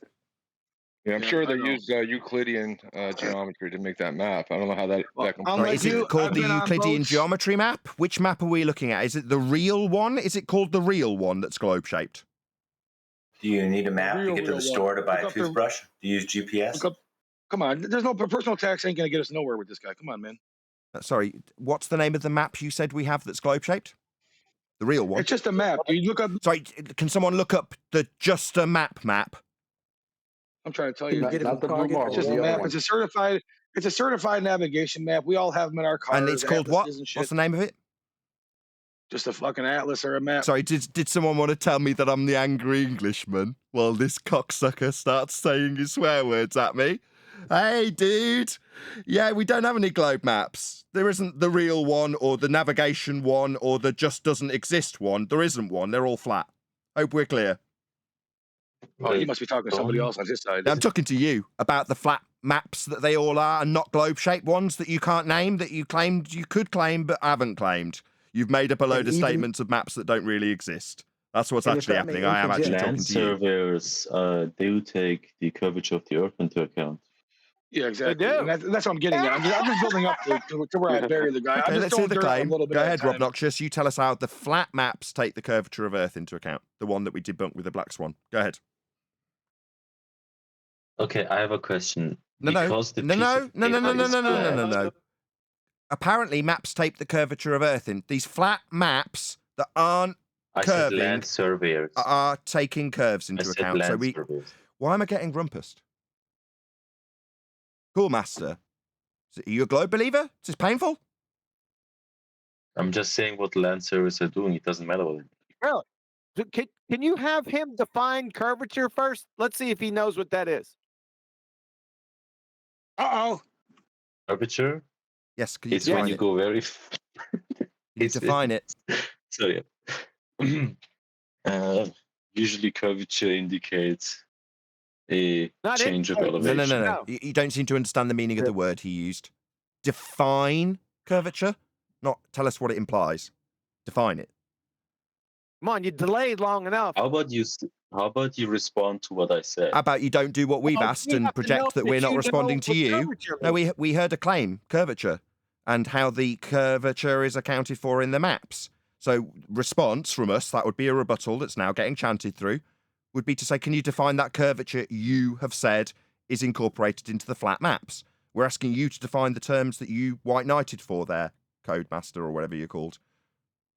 Yeah, I'm Yeah, sure I they know. used Euclidean geometry to make that map. I don't know how that Sorry, is it called the Euclidean geometry map? Which map are we looking at? Is it the real one? Is it called the real one that's globe-shaped? Do you need a map to get to the store to buy a toothbrush? Do you use GPS? Come on, there's no personal tax ain't gonna get us nowhere with this guy. Come on, man. Sorry, what's the name of the map you said we have that's globe-shaped? The real one? It's just a map. You look up. Sorry, can someone look up the just a map map? I'm trying to tell you. Not the blue marble, It's just the a other map. one. It's a certified navigation map. We all have them in our cars. And it's called what? atlases and shit. What's the name of it? Just a fucking atlas or a map. Sorry, did someone want to tell me that I'm the angry Englishman while this cocksucker starts saying his swear words at me? Hey, dude. Yeah, we don't have any globe maps. There isn't the real one or the navigation one or the just doesn't exist one. There isn't one. They're all flat. Hope we're clear. Oh, you must be talking to somebody else on his side. I'm talking to you about the flat maps that they all are and not globe-shaped ones that you can't name, that you claimed you could claim but haven't claimed. You've made up a load of statements of maps that don't really exist. That's what's actually happening. I am actually talking to you. Surveyors, they will take the curvature of the Earth into account. Yeah, exactly. And that's what I'm getting at. I'm just building up to where I bury the guy. Okay, I'm just let's hear throwing the dirt out claim. a little bit. Go at a ahead, time. Rob Noxious. You tell us how the flat maps take the curvature of Earth into account. The one that we debunked with the black swan. Go ahead. Okay, I have a question. No. Apparently, maps take the curvature of Earth in. These flat maps that aren't I said curving land surveyors. are taking curves into I said account. So land surveyors. why am I getting rumpused? Cool, Master. Are you a globe believer? Is this painful? I'm just saying what land surveyors are doing. It doesn't matter what. Really? Can you have him define curvature first? Let's see if he knows what that is. Uh-oh. Curvature? Yes, can you it's when you go very. define it. So yeah. Usually, curvature indicates a change of elevation. No. You don't seem to understand the meaning of the word he used. Define curvature, not tell us what it implies. Define it. Come on, you delayed long enough. How about you respond to what I said? How about you don't do what we've asked and project that we're not responding to you? No, we heard a claim, curvature, and how the curvature is accounted for in the maps. So response from us, that would be a rebuttal that's now getting chanted through, would be to say, can you define that curvature you have said is incorporated into the flat maps? We're asking you to define the terms that you white knighted for there, Codemaster or whatever you're called.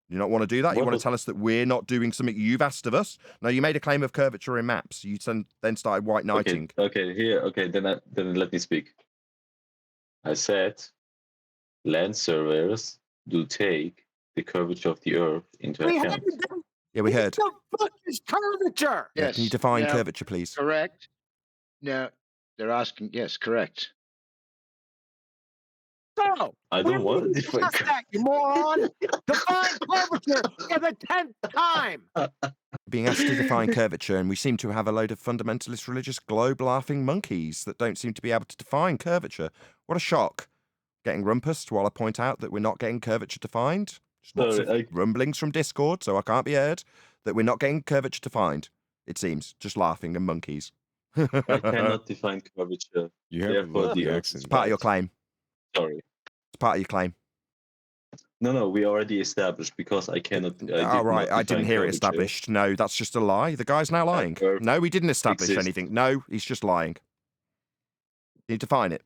You not want to do that? You want to tell us that we're not doing something you've asked of us? No, you made a claim of curvature in maps. You then started white knighting. Okay, then let me speak. I said land surveyors do take the curvature of the Earth into account. Yeah, we heard. What the fuck is curvature? Yeah, Yes. can you define Now, curvature, please? Correct. Now, they're asking, yes, correct. So, I don't want to define that, you moron. Define curvature for the 10th time. Being asked to define curvature, and we seem to have a load of fundamentalist religious globe-laughing monkeys that don't seem to be able to define curvature. What a shock. Getting rumpused while I point out that we're not getting curvature defined. Just lots of rumblings from Discord, so I can't be heard, that we're not getting curvature defined, it seems. Just laughing and monkeys. I cannot define curvature. You have the It's part of your claim. Sorry. It's part of your claim. No, we already established because I cannot. I didn't hear it established. No, that's just a lie. The guy's now lying. No, we didn't establish anything. No, he's just lying. You define it.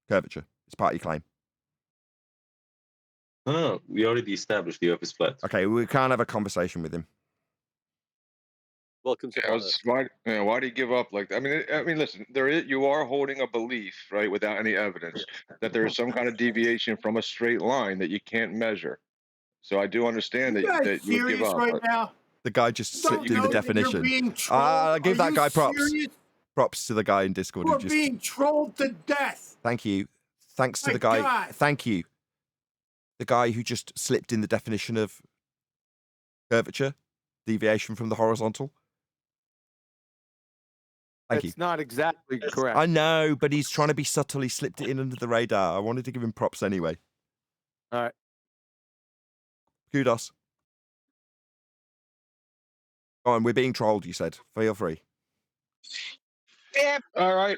Curvature. It's part of your claim. No, we already established the Earth is flat. Okay, we can't have a conversation with him. Welcome to why do you give up like that? I mean, listen. You are holding a belief, right, without any evidence that there is some kind of deviation from a straight line that you can't measure. So I do understand that you would give up. Right now? The guy just slipped in the definition. Being Give that guy props. Serious? Props to the guy in Discord You're who just. being trolled to death. Thank you. Thanks to My the guy. God. Thank you. The guy who just slipped in the definition of curvature. deviation from the horizontal. Thank you. It's not exactly correct. I know, but he's trying to be subtle. He slipped it in under the radar. I wanted to give him props anyway. All right. Kudos. Oh, and we're being trolled, you said. Feel free. Yeah. All right.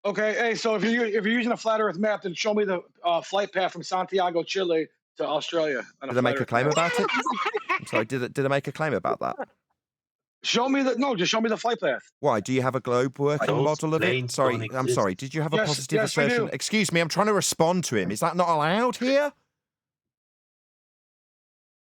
Okay. Hey, so if you're using a flat Earth map, then show me the flight path from Santiago, Chile to Australia. Did I make a claim about it? I'm sorry. Did I make a claim about that? Show me just show me the flight path. Why? Do you have a globe working Those model of it? planes Sorry, don't I'm exist. sorry. Did you have a Yes, positive yes, we assertion? do. Excuse me, I'm trying to respond to him. Is that not allowed here?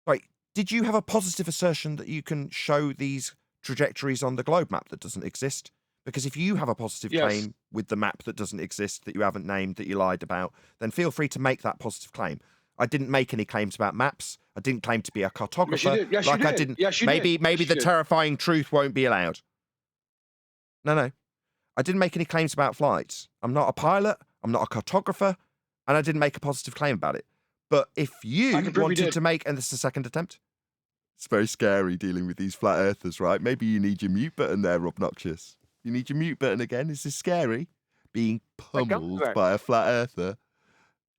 Right. Did you have a positive assertion that you can show these trajectories on the globe map that doesn't exist? Because if you have a positive Yes. claim with the map that doesn't exist, that you haven't named, that you lied about, then feel free to make that positive claim. I didn't make any claims about maps. I didn't claim to be a cartographer. did. Yes, you like I did. didn't. Yes, you maybe did. maybe Yes, the you did. terrifying truth won't be allowed. No. I didn't make any claims about flights. I'm not a pilot. I'm not a cartographer, and I didn't make a positive claim about it. But if you I can prove you wanted did. to make, and this is the second attempt, it's very scary dealing with these flat earthers, right? Maybe you need your mute button there, obnoxious. You need your mute button again. Is this scary? Being pummeled bear. by a flat earther.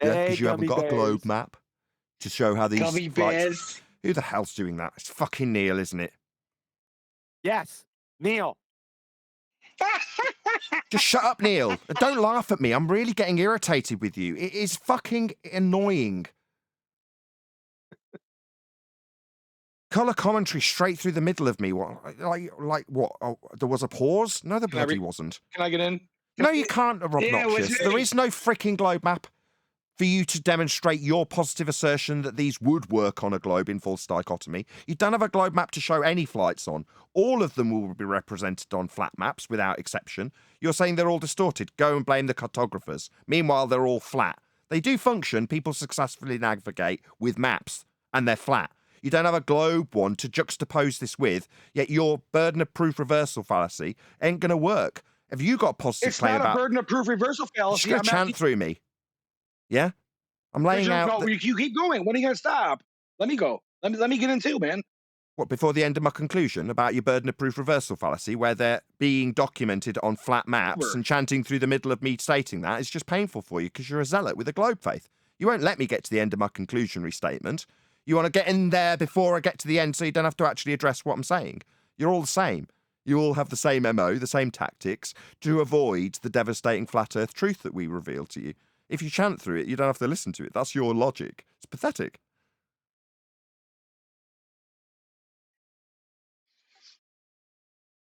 Yeah, Hey, because you haven't gummy got a globe bears. map to show how these Gummy flights. bears. Who the hell's doing that? It's fucking Neil, isn't it? Yes, Neil. Just shut up, Neil. Don't laugh at me. I'm really getting irritated with you. It is fucking annoying. Color commentary straight through the middle of me. What? Like what? Oh, there was a pause? No, there Can I bloody re- wasn't. Can I get in? No, you can't, Rob Yeah, Noxious. what's There me? is no freaking globe map for you to demonstrate your positive assertion that these would work on a globe in false dichotomy. You don't have a globe map to show any flights on. All of them will be represented on flat maps without exception. You're saying they're all distorted. Go and blame the cartographers. Meanwhile, they're all flat. They do function. People successfully navigate with maps, and they're flat. You don't have a globe one to juxtapose this with, yet your burden of proof reversal fallacy ain't going to work. Have you got a positive It's claim not about... a burden of proof reversal Just fallacy. going I'm to chant asking- through me. Yeah? I'm laying Richard, out... no, you keep going. When are you gonna stop? Let me go. Let me get in too, man. What, before the end of my conclusion about your burden of proof reversal fallacy, where they're being documented on flat maps Sure. and chanting through the middle of me stating that is just painful for you because you're a zealot with a globe faith. You won't let me get to the end of my conclusionary statement. You want to get in there before I get to the end so you don't have to actually address what I'm saying. You're all the same. You all have the same MO, the same tactics to avoid the devastating flat earth truth that we reveal to you. If you chant through it, you don't have to listen to it. That's your logic. It's pathetic.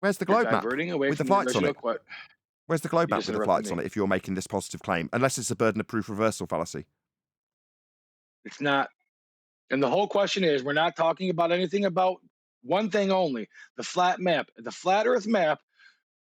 Where's the You're globe map diverting away with the from flights on original it? que- Where's the globe You map just with the interrupted flights me. on it if you're making this positive claim? Unless it's a burden of proof reversal fallacy. It's not. And the whole question is, we're not talking about anything about one thing only: the flat map, the flat Earth map.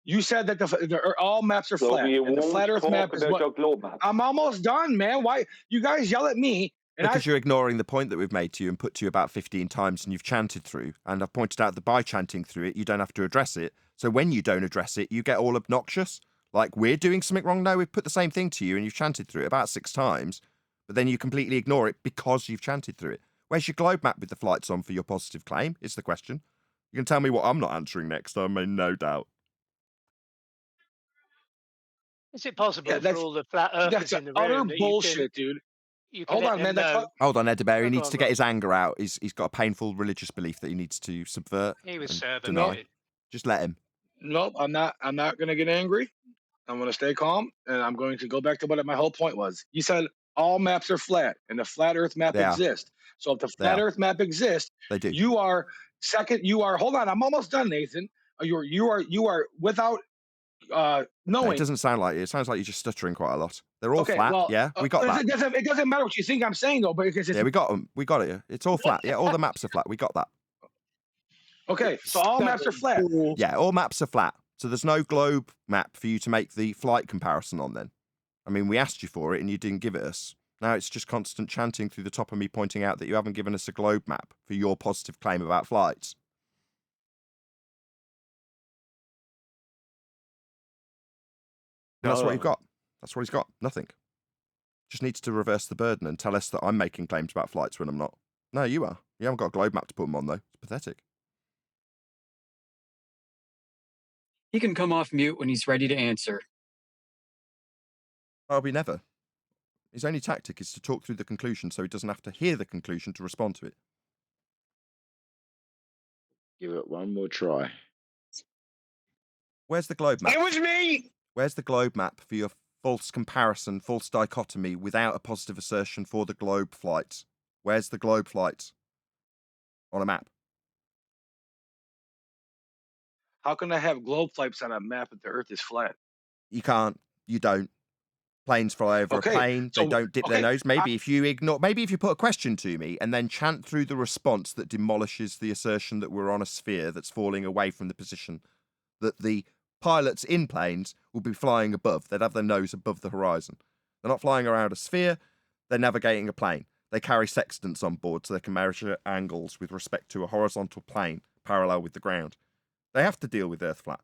You said that all maps are So flat, you and the won't flat Earth talk map is about what. your globe map. I'm almost done, man. Why you guys yell at me? And Because you're ignoring the point that we've made to you and put to you about 15 times and you've chanted through. And I've pointed out that by chanting through it, you don't have to address it. So when you don't address it, you get all obnoxious. Like we're doing something wrong. No, we've put the same thing to you and you've chanted through it about 6 times. But then you completely ignore it because you've chanted through it. Where's your globe map with the flights on for your positive claim? Is the question. You can tell me what I'm not answering next. I'm in no doubt. Is it possible Yeah, for that's all the flat earthers in the utter room that bullshit, dude. you can Hold let on, them man. That's know? Hold on, Edeberry. He Oh, go needs on, to get Rob. his anger out. He's got a painful religious belief that he needs to subvert He was and serving deny. it. Just let him. Nope, I'm not. I'm not gonna get angry. I'm gonna stay calm, and I'm going to go back to what my whole point was. You said all maps are flat, and the flat Earth map They are. exists. So if the They flat are. Earth map exists, They do. you are second. You are. Hold on, I'm almost done, Nathan. You are without No, it knowing. doesn't sound like it. It sounds like you're just stuttering quite a lot. They're all Okay, flat. well, Yeah, we got that. it doesn't matter what you think I'm saying though, because it's Yeah, we got them. We got it. It's all flat. Yeah, all the maps are flat. We got that. okay. So all maps are flat. Yeah, all maps are flat. So there's no globe map for you to make the flight comparison on then. I mean, we asked you for it and you didn't give it us. Now it's just constant chanting through the top of me pointing out that you haven't given us a globe map for your positive claim about flights. And that's what you've got. That's what he's got. Nothing. Just needs to reverse the burden and tell us that I'm making claims about flights when I'm not. No, you are. You haven't got a globe map to put them on, though. It's pathetic. He can come off mute when he's ready to answer. Probably never. His only tactic is to talk through the conclusion so he doesn't have to hear the conclusion to respond to it. Give it one more try. Where's the globe map? It was me! Where's the globe map for your false comparison, false dichotomy without a positive assertion for the globe flights? Where's the globe flights on a map? How can I have globe flights on a map if the Earth is flat? You can't. You don't. Planes fly over Okay, a plane. They so- don't dip their okay, nose. Maybe if you put a question to me and then chant through the response that demolishes the assertion that we're on a sphere that's falling away from the position that the pilots in planes will be flying above. They'd have their nose above the horizon. They're not flying around a sphere. They're navigating a plane. They carry sextants on board so they can measure angles with respect to a horizontal plane parallel with the ground. They have to deal with Earth flat.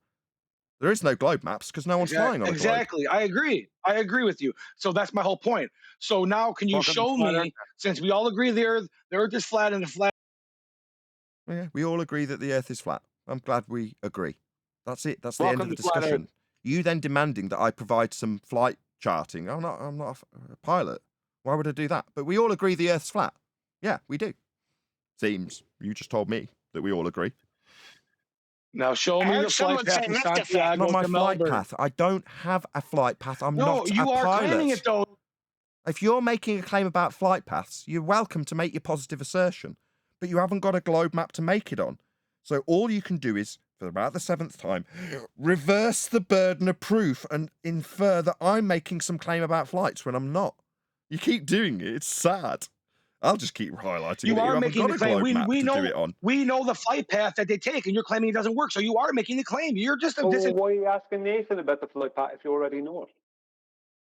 There is no globe maps because no one's flying on a globe. Exactly. I agree. I agree with you. So that's my whole point. So now can you Welcome to show Flat me, Earth. since we all agree the Earth is flat and the flat. Yeah, we all agree that the Earth is flat. I'm glad we agree. That's it. That's the end of Welcome the to Flat Earth. discussion. You then demanding that I provide some flight charting. I'm not a pilot. Why would I do that? But we all agree the Earth's flat. Yeah, we do. Seems you just told me that we all agree. Now show me the flight path from Santiago Not my to flight Melbourne. path. I don't have a flight path. I'm No, not you a are pilot. claiming it though. If you're making a claim about flight paths, you're welcome to make your positive assertion, but you haven't got a globe map to make it on. So all you can do is, for about the 7th time, reverse the burden of proof and infer that I'm making some claim about flights when I'm not. You keep doing it. It's sad. I'll just keep highlighting You that are you haven't making got the a claim. globe map We to know do it on. we know the flight path that they take, and you're claiming it doesn't work. So you are making the claim. You're just a why are you asking Nathan about the flight path if you already know it?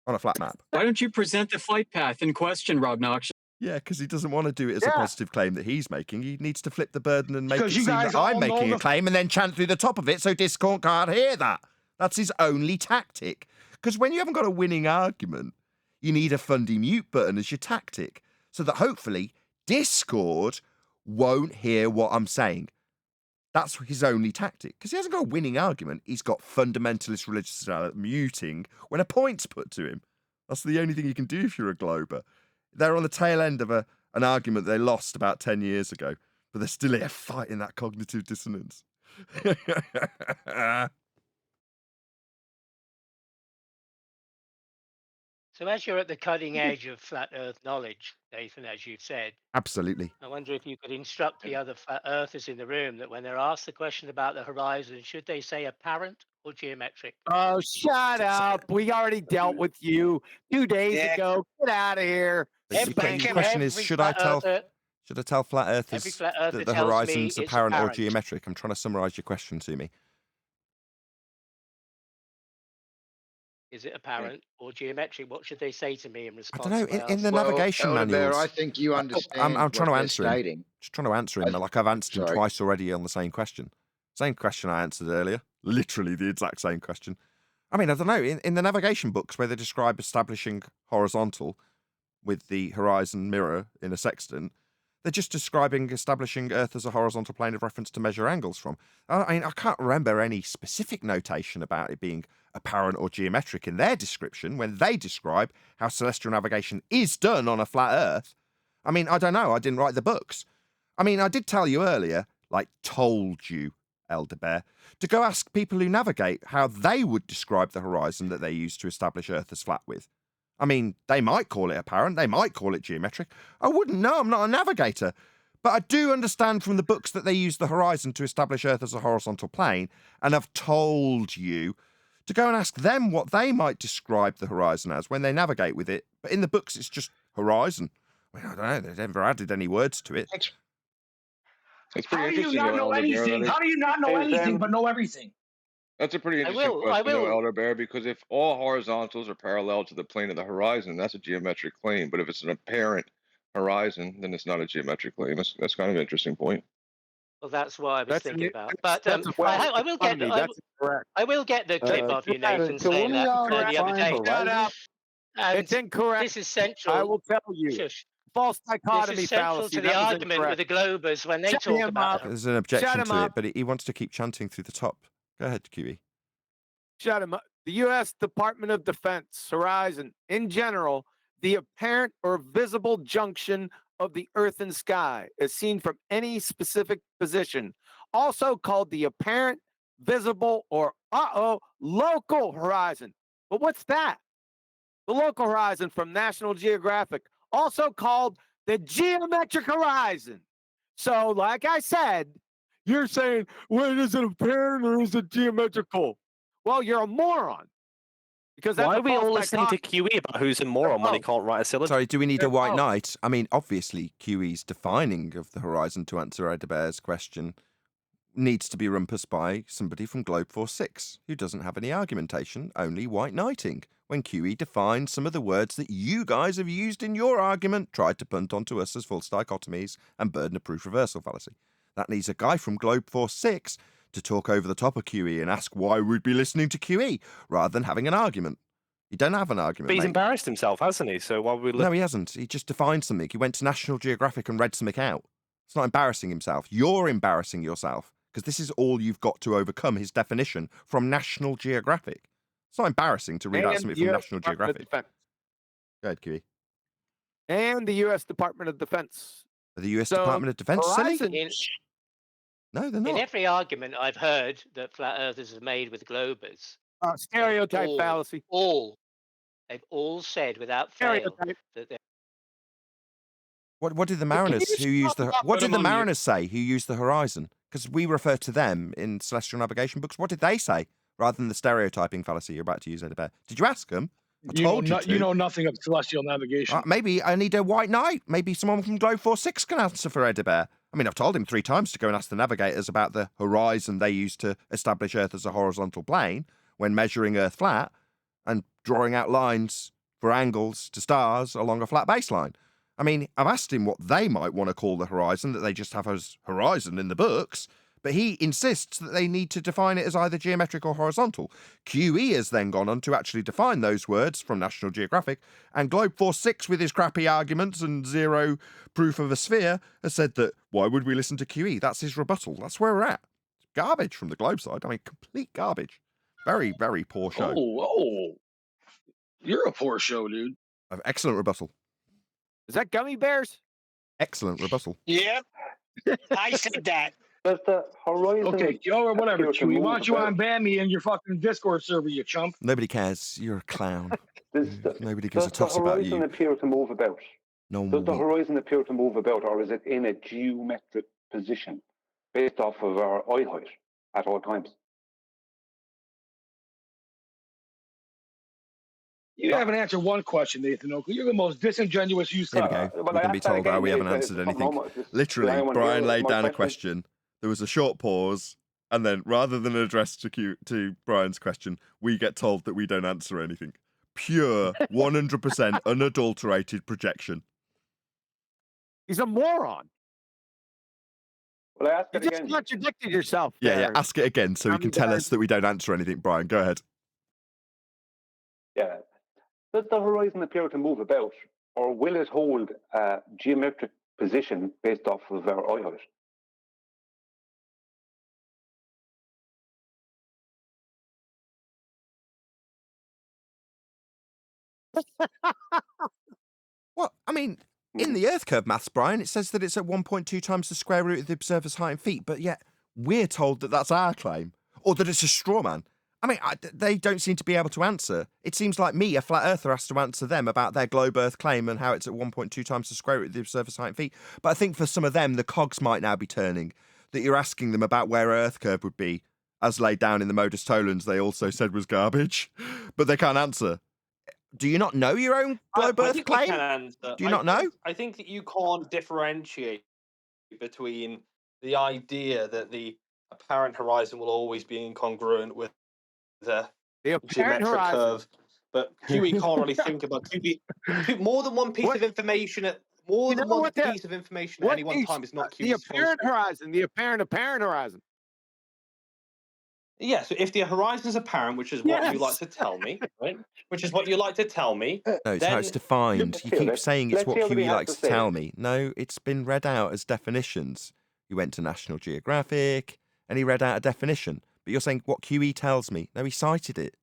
On a flat map. Why don't you present the flight path in question, Rob Knox? Yeah, because he doesn't want to do it as a positive claim that he's making. He needs to flip the burden and make it Because you seem guys that I'm all know making a the- claim and then chant through the top of it so Discord can't hear that. That's his only tactic. Because when you haven't got a winning argument, you need a fundy mute button as your tactic so that hopefully Discord won't hear what I'm saying. That's his only tactic. Because he hasn't got a winning argument. He's got fundamentalist religious muting when a point's put to him. That's the only thing you can do if you're a glober. They're on the tail end of an argument they lost about 10 years ago, but they're still here fighting that cognitive dissonance. So as you're at the cutting edge of flat Earth knowledge, Nathan, as you've said, Absolutely. I wonder if you could instruct the other flat Earthers in the room that when they're asked the question about the horizon, should they say apparent or geometric? Oh, shut up. We already dealt with you 2 days ago. Get out of here. The question is, should I tell flat earthers flat earther that the tells me horizon's it's apparent or apparent. geometric? I'm trying to summarise your question to me. Is it apparent or geometric? What should they say to me in I response? don't know. when I In ask the them? navigation Elder Bear, manuals, I think you understand I'm trying to what answer they're him. stating. Just trying to answer him like I've answered him Sorry. twice already on the same question. Same question I answered earlier. Literally the exact same question. I mean, I don't know. In the navigation books where they describe establishing horizontal with the horizon mirror in a sextant, they're just describing establishing Earth as a horizontal plane of reference to measure angles from. I mean, I can't remember any specific notation about it being apparent or geometric in their description when they describe how celestial navigation is done on a flat Earth. I mean, I don't know. I didn't write the books. I mean, I did tell you earlier, like told you, Elder Bear, to go ask people who navigate how they would describe the horizon that they use to establish Earth as flat with. I mean, they might call it apparent, they might call it geometric. I wouldn't know, I'm not a navigator. But I do understand from the books that they use the horizon to establish Earth as a horizontal plane, and I've told you to go and ask them what they might describe the horizon as when they navigate with it. But in the books, it's just horizon. I mean, I don't know, they've never added any words to it. It's How pretty do you interesting. not though, know Elder Bear, anything? that How do you not know anything but know everything? That's a pretty interesting question, though, Elder Bear, because if all horizontals are parallel to the plane of the horizon, that's a geometric claim. But if it's an apparent horizon, then it's not a geometric claim. That's kind of an interesting point. Well, that's what I was thinking about. But that's a I will get funny. That's incorrect. I will get the clip of you, Nathan, can saying we that all the other define day. Shut up. And It's incorrect. This is central. I will tell you. Shush. False This dichotomy is central fallacy. to the That was argument with incorrect. the Globers when they Shut talk him about up. it. There's an objection him to up. it, but he wants to keep chanting through the top. Go ahead, QE. Shut him up. The U.S. Department of Defense, horizon, in general, the apparent or visible junction of the earth and sky as seen from any specific position, also called the apparent, visible, or local horizon. But what's that? The local horizon from National Geographic, also called the geometric horizon. So, like I said, you're saying, well, is it apparent or is it geometrical? Well, you're a moron. Because that's Why a are we all false listening to dichotomy. QE about who's a moron when he can't write a syllogism? Sorry, do we need a white Oh. knight? I mean, obviously, QE's defining of the horizon to answer Edebear's question needs to be rumpus by somebody from Globe Force 6, who doesn't have any argumentation, only white knighting. When QE defines some of the words that you guys have used in your argument, tried to punt onto us as false dichotomies and burden of proof reversal fallacy. That needs a guy from Globe Force 6 to talk over the top of QE and ask why we'd be listening to QE, rather than having an argument. You don't have an argument, But he's mate. embarrassed himself, hasn't he? So why would we No, he hasn't. He just defined something. He went to National Geographic and read something out. It's not embarrassing himself. You're embarrassing yourself, because this is all you've got to overcome his definition from National Geographic. It's not embarrassing to read out And something the from US National Department of Geographic. Defense. Go ahead, QE. And the U.S. Department of Defense. The US So, Department of Defense, silly? In, No, they're in not. every argument I've heard that flat earthers have made with globers, stereotype fallacy. They've all said without fail Stereotype. that they're What did the Can Mariners you who used stop the that? what Put did him the on mute. Mariners say who used the horizon? Because we refer to them in celestial navigation books. What did they say rather than the stereotyping fallacy you're about to use, Eddie Bear? Did you ask them? I told you to. You know nothing of celestial navigation. Maybe I need a white knight. Maybe someone from Globe 46 can answer for Eddie Bear. I mean, I've told him 3 times to go and ask the navigators about the horizon they used to establish Earth as a horizontal plane when measuring Earth flat and drawing out lines for angles to stars along a flat baseline. I mean, I've asked him what they might want to call the horizon that they just have as horizon in the books, but he insists that they need to define it as either geometric or horizontal. QE has then gone on to actually define those words from National Geographic, and Globe 46, with his crappy arguments and zero proof of a sphere, has said that, why would we listen to QE? That's his rebuttal. That's where we're at. It's garbage from the Globe side. I mean, complete garbage. Very, very poor show. You're a poor show, dude. Excellent rebuttal. Is that gummy bears? Excellent rebuttal. Yep. I said that. Does the horizon... Okay, or whatever, appear to Chewie. move Why don't you about? unban me in your fucking Discord server, you chump? Nobody cares. You're a clown. Nobody gives Does a the toss about horizon you. appear to move about? No one Does the will. horizon appear to move about, or is it in a geometric position based off of our eye height at all times? You haven't answered one question, Nathan Oakley. You're the most disingenuous you Here we said. go. We're going to be told how we haven't answered anything. Literally, Brian laid down a question. There was a short pause, and then rather than address to Brian's question, we get told that we don't answer anything. Pure, 100% unadulterated projection. He's a moron. Well, I asked You it just again. contradicted yourself. Yeah, there. ask it again so he can tell us that we don't answer anything. Brian, go ahead. Yeah. Does the horizon appear to move about, or will it hold a geometric position based off of our eye height? What? I mean, in the Earth curve maths, Brian, it says that it's at 1.2 times the square root of the observer's height in feet, but yet we're told that that's our claim, or that it's a straw man. I mean, they don't seem to be able to answer. It seems like me, a flat earther, has to answer them about their globe Earth claim and how it's at 1.2 times the square root of the observer's height in feet. But I think for some of them, the cogs might now be turning, that you're asking them about where Earth curve would be, as laid down in the Modus Tollens they also said was garbage, but they can't answer. Do you not know your own globe I Earth think we claim? can answer. Do you not know? I think that you can't differentiate between the idea that the apparent horizon will always be incongruent with the geometric horizon. curve, but QE can't really think about QE. More than one piece of information at piece of information at any one time is not the QE's apparent horizon. The apparent horizon. Yeah, so if the horizon is apparent, which is what you like to tell me, right? Which is what you like to tell me. No, it's how it's defined. You keep saying it's what QE likes to tell me. No, it's been read out as definitions. He went to National Geographic and he read out a definition. But you're saying what QE tells me. No, he cited it.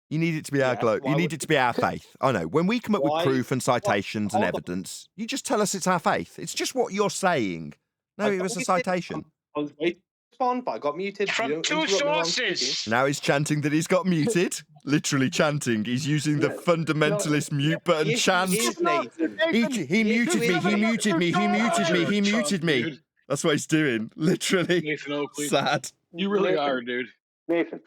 You need it to be our globe. You need it to be our faith. I know. When we come up with proof and citations and evidence, you just tell us it's our faith. It's just what you're saying. No, it was a citation. I was waiting to respond, but I got muted. From two sources. Now he's chanting that he's got muted. Literally chanting. He's using the fundamentalist mute button chant. He muted me. He muted me. He muted me. He muted me. That's what he's doing. Literally. Nathan Oakley. Sad. You really are, dude. Nathan,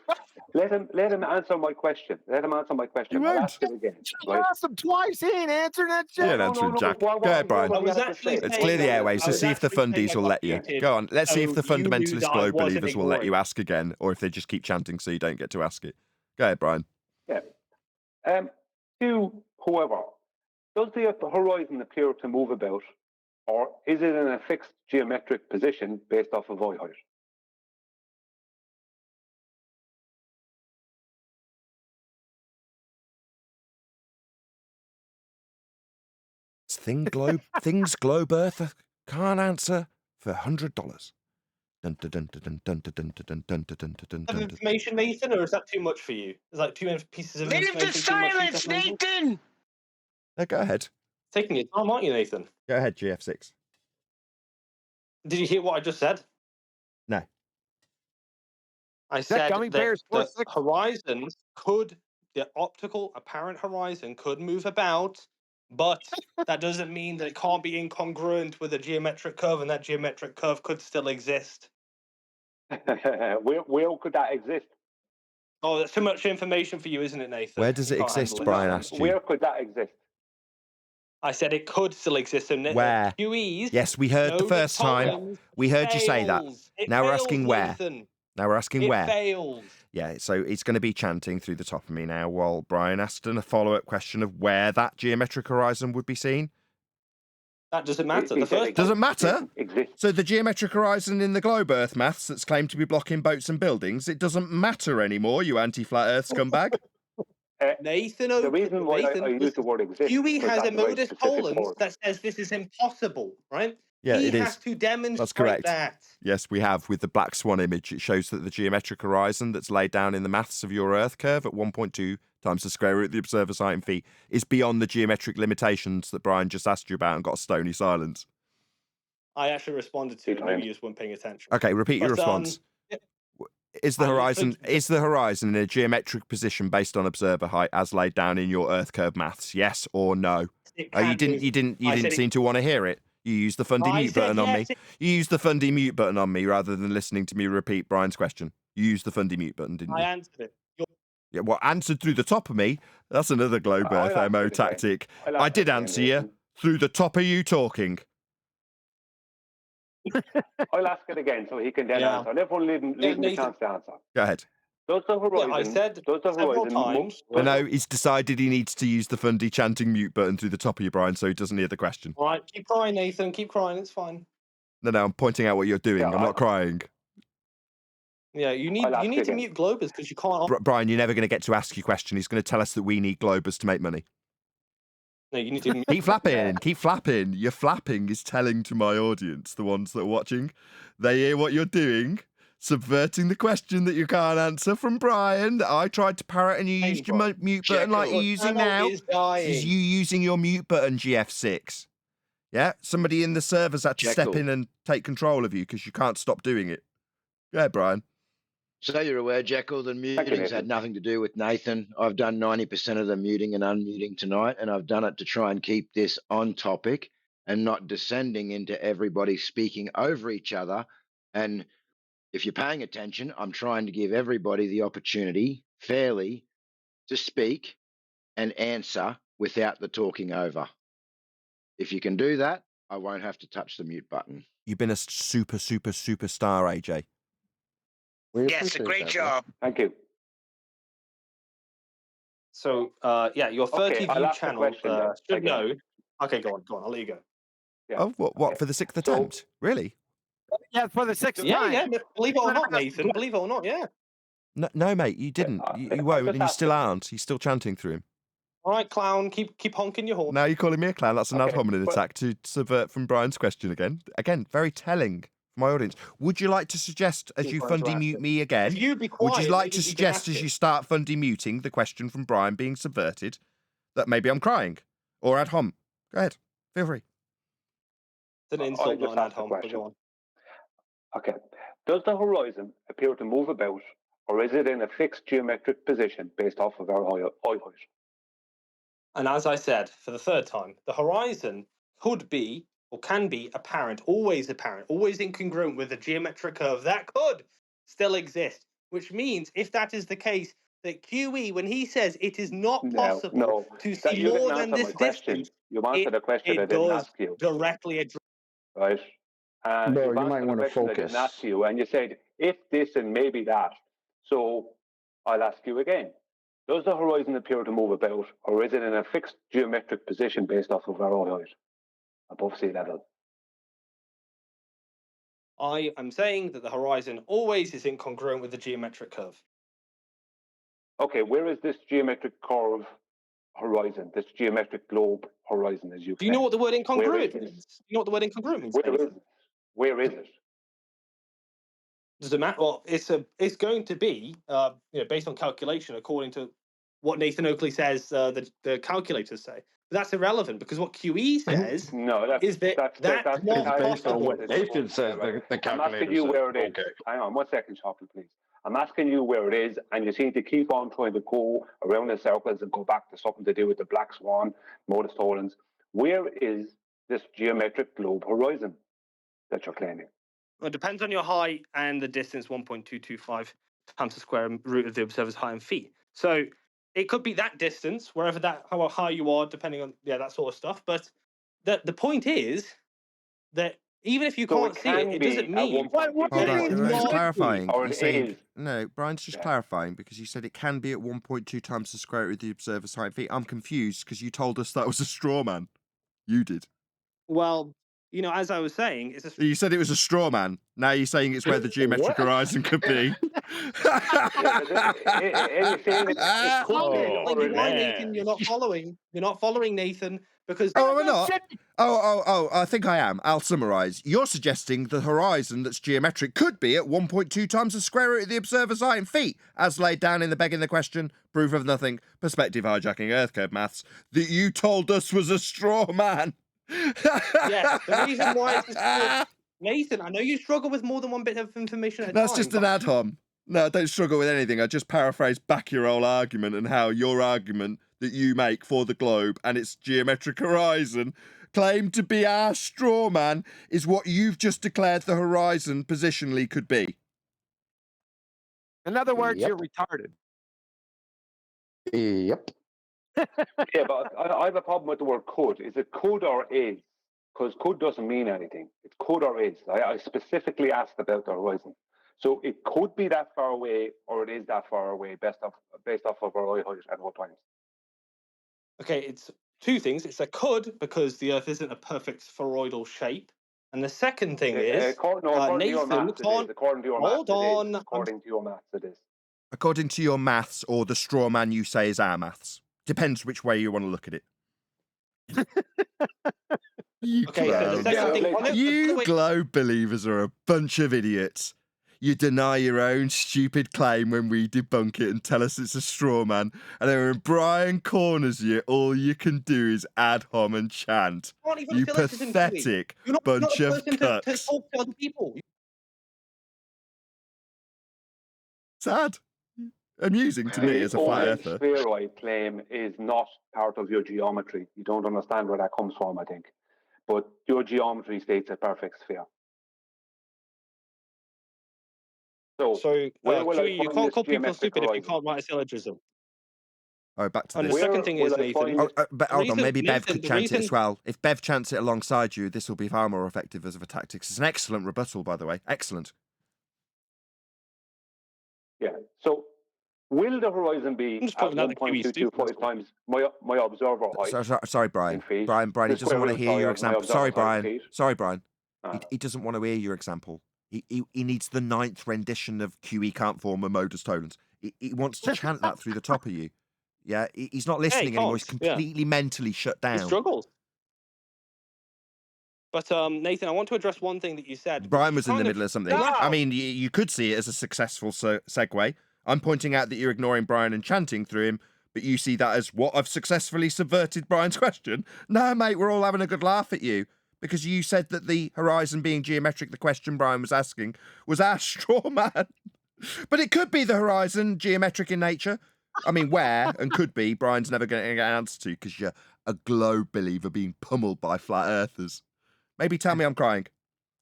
let him answer my question. Let him answer my question. I'll ask it again. I asked him twice. He ain't answering that shit. He ain't answering Jack. Go ahead, Brian. Let's clear the airways to see if the fundies will let you. Go on. Let's see if the fundamentalist globe believers will let you ask again, or if they just keep chanting so you don't get to ask it. Go ahead, Brian. Yeah. However, does the horizon appear to move about, or is it in a fixed geometric position based off of eye height? Things globe Earth can't answer for $100. Dun, dun, dun, dun, dun, dun, dun, dun, dun, dun, dun, dun, Information, Nathan, or is that too much for you? Is like too many pieces of Leave information? the silence, Nathan! No, go ahead. Taking your time, aren't you, Nathan? Go ahead, GF6. Did you hear what I just said? No. I said that the horizons could, the optical apparent horizon could move about, but that doesn't mean that it can't be incongruent with a geometric curve, and that geometric curve could still exist. Where could that exist? Oh, that's too much information for you, isn't it, Nathan? Where does it exist, Brian asked you? Where could that exist? I said it could still exist. And Where? QEs, Yes, we heard the first time. We heard you say that. Now we're asking where. Now we're asking where. It fails. Yeah, so it's going to be chanting through the top of me now while Brian asked a follow-up question of where that geometric horizon would be seen. That doesn't matter. The first doesn't matter. So the geometric horizon in the globe Earth maths that's claimed to be blocking boats and buildings, it doesn't matter anymore, you anti-flat Earth scumbag. Nathan, the reason why I use the word exist. QE has a modus tollens that says this is impossible, right? Yeah, he it has is. to demonstrate That's correct. that. Yes, we have with the black swan image. It shows that the geometric horizon that's laid down in the maths of your Earth curve at 1.2 times the square root of the observer's height in feet is beyond the geometric limitations that Brian just asked you about and got a stony silence. I actually responded to it. Maybe you just weren't paying attention. Okay, repeat your response. Is the horizon in a geometric position based on observer height as laid down in your Earth curve maths? Yes or no? You didn't seem to want to hear it. You used the fundy mute button on me. You used the fundy mute button on me rather than listening to me repeat Brian's question. You used the fundy mute button, didn't you? I answered it. Yeah, well, answered through the top of me. That's another globe Earth MO tactic. I did answer you through the top of you talking. I'll ask it again so he can then answer. Everyone leave him a chance to answer. Go ahead. Does the horizon? I said several times. I know he's decided he needs to use the fundy chanting mute button through the top of you, Brian, so he doesn't hear the question. All right, keep crying, Nathan. Keep crying. It's fine. No, I'm pointing out what you're doing. I'm not crying. Yeah, you need to mute globers because you can't. Brian, you're never going to get to ask your question. He's going to tell us that we need globers to make money. No, you need to keep flapping. Keep flapping. Your flapping is telling to my audience, the ones that are watching, they hear what you're doing. Subverting the question that you can't answer from Brian that I tried to parrot and you used your mute button like you're using now. This is you using your mute button, GF6. Yeah? Somebody in the servers had to step in and take control of you because you can't stop doing it. Go ahead, Brian. So you're aware, Jekyll, that muting's had nothing to do with Nathan. I've done 90% of the muting and unmuting tonight, and I've done it to try and keep this on topic and not descending into everybody speaking over each other. And if you're paying attention, I'm trying to give everybody the opportunity fairly to speak and answer without the talking over. If you can do that, I won't have to touch the mute button. You've been a super star, AJ. Yes, a great job. Thank you. So, your 30 view channel should know. Okay, go on. I'll let you go. Yeah. Oh, what for the 6th attempt? Really? Yeah, for the 6th time. Yeah. Believe it or not, Nathan. Believe it or not, yeah. No, mate, you didn't. You won't, and you still aren't. He's still chanting through him. All right, clown. Keep honking your horn. Now you're calling me a clown. That's an ad hominem attack to subvert from Brian's question again. Again, very telling for my audience. Would you like to suggest, as you Super fundy mute interactive. me again, If you'd be would you quiet, like maybe to you can suggest, ask as it. you start fundy muting the question from Brian being subverted, that maybe I'm crying? Or ad hom? Go ahead. Feel free. It's an I insult, not just an ad asked the hom, but question. go on. Okay. Does the horizon appear to move about, or is it in a fixed geometric position based off of our eye height? And as I said, for the third time, the horizon could be or can be apparent, always incongruent with a geometric curve that could still exist. Which means, if that is the case, that QE, when he says it is not possible No. to That see you didn't more than answer my this question. distance, You answered a question I it didn't does ask you. directly address. Right? And Bro, you've you might answered a want to question I didn't ask focus. you, and you said, if this and maybe that. So I'll ask you again. Does the horizon appear to move about, or is it in a fixed geometric position based off of our eye height above sea level? I am saying that the horizon always is incongruent with the geometric curve. Okay, where is this geometric curve horizon, this geometric globe horizon, as you Do you know what the word incongruent Where is means? Do you know what the word incongruent means, Where is Nathan? it? Where is it? Does it matter? Well, it's going to be based on calculation according to what Nathan Oakley says the calculators say. But that's irrelevant because what QE says No, that's is that that's that's not I based on possible. what understand Nathan it's says right. the I'm asking calculator you says. where it is. Okay. Hang on 1 second, Chocolate, please. I'm asking you where it is, and you seem to keep on trying to go around in circles and go back to something to do with the black swan, modus tollens. Where is this geometric globe horizon that you're claiming? Well, it depends on your height and the distance, 1.225 times the square root of the observer's height in feet. So it could be that distance, wherever that, how high you are, depending on that sort of stuff. But the point is that even if you So can't see it, it doesn't mean Hold on, that it's he's not. clarifying. Or He's it saying is. no. Brian's just Yeah. clarifying because he said it can be at 1.2 times the square root of the observer's height in feet. I'm confused because you told us that was a straw man. You did. Well, as I was saying, it's a You said it was a straw man. Now you're saying it's where the geometric horizon could be. And you're saying it could be, explain or it why, is. Nathan. You're not following. You're not following, Nathan, because Oh, am I not? Oh, I think I am. I'll summarise. You're suggesting the horizon that's geometric could be at 1.2 times the square root of the observer's height in feet, as laid down in the begging the question, proof of nothing, perspective hijacking earth code maths, that you told us was a straw man. yes, the reason why it's a straw. Nathan, I know you struggle with more than one bit of information at a time. That's just an ad hom. No, I don't struggle with anything. I just paraphrase back your whole argument and how your argument that you make for the globe and its geometric horizon claimed to be our straw man is what you've just declared the horizon positionally could be. In other words, Yep. you're retarded. Yep. Yeah, but I have a problem with the word could. Is it could or is? Because could doesn't mean anything. It's could or is. I specifically asked about the horizon. So it could be that far away, or it is that far away, based off of our eye height at what times. Okay, it's two things. It's a could because the Earth isn't a perfect spheroidal shape, and the second thing is according to your Nathan maths, it is. According to your hold maths, on. it is. According to your maths, it is. According to your maths or the straw man you say is our maths. Depends which way you want to look at it. You Okay, so the second thing. You globe believers are a bunch of idiots. You deny your own stupid claim when we debunk it and tell us it's a straw man, and then when Brian corners you, all you can do is ad hom and chant. You pathetic bunch of cucks. Talk to other people. Sad. Amusing to me as a flat earther. The spheroid claim is not part of your geometry. You don't understand where that comes from, I think. But your geometry states a perfect sphere. So where will I QE, you find can't this call people geometric stupid if you horizon? can't write a syllogism. Oh, back to And this. the second thing is, Nathan. But hold on, maybe Bev Nathan, could the chant reason- it as well. If Bev chants it alongside you, this will be far more effective as a tactics. It's an excellent rebuttal, by the way. Excellent. Yeah. So will the horizon be at 1.225 times my observer height? Sorry, Brian. feet? Brian, The he doesn't square want to root, hear sorry, your of my example. Sorry, observer height in Brian. feet? Sorry, Brian. Ah. He doesn't want to hear your example. He needs the 9th rendition of QE can't form a modus tollens. He wants to chant that through the top of you. Yeah, he's not listening anymore. He's completely mentally shut down. He struggles. But Nathan, I want to address one thing that you said. Brian You was in the kind of- middle of something. I mean, you could see it as a successful segue. I'm pointing out that you're ignoring Brian and chanting through him, but you see that as what? I've successfully subverted Brian's question? No, mate, we're all having a good laugh at you because you said that the horizon being geometric, the question Brian was asking, was our straw man. But it could be the horizon geometric in nature. I mean, where and could be, Brian's never going to get an answer to because you're a globe believer being pummeled by flat earthers. Maybe tell me I'm crying.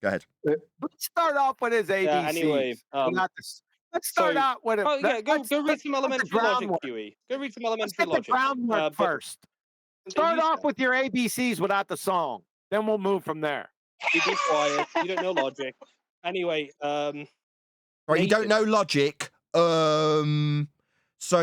Go ahead. Let's start off with his ABCs. Anyway, let's start out with it. Oh yeah, go read some elementary logic, groundwork. Huey. Go read some elementary Let's get logic. the groundwork first. Start off with your ABCs without the song. Then we'll move from there. You be quiet. You don't know logic. Anyway, Right, you don't know logic. So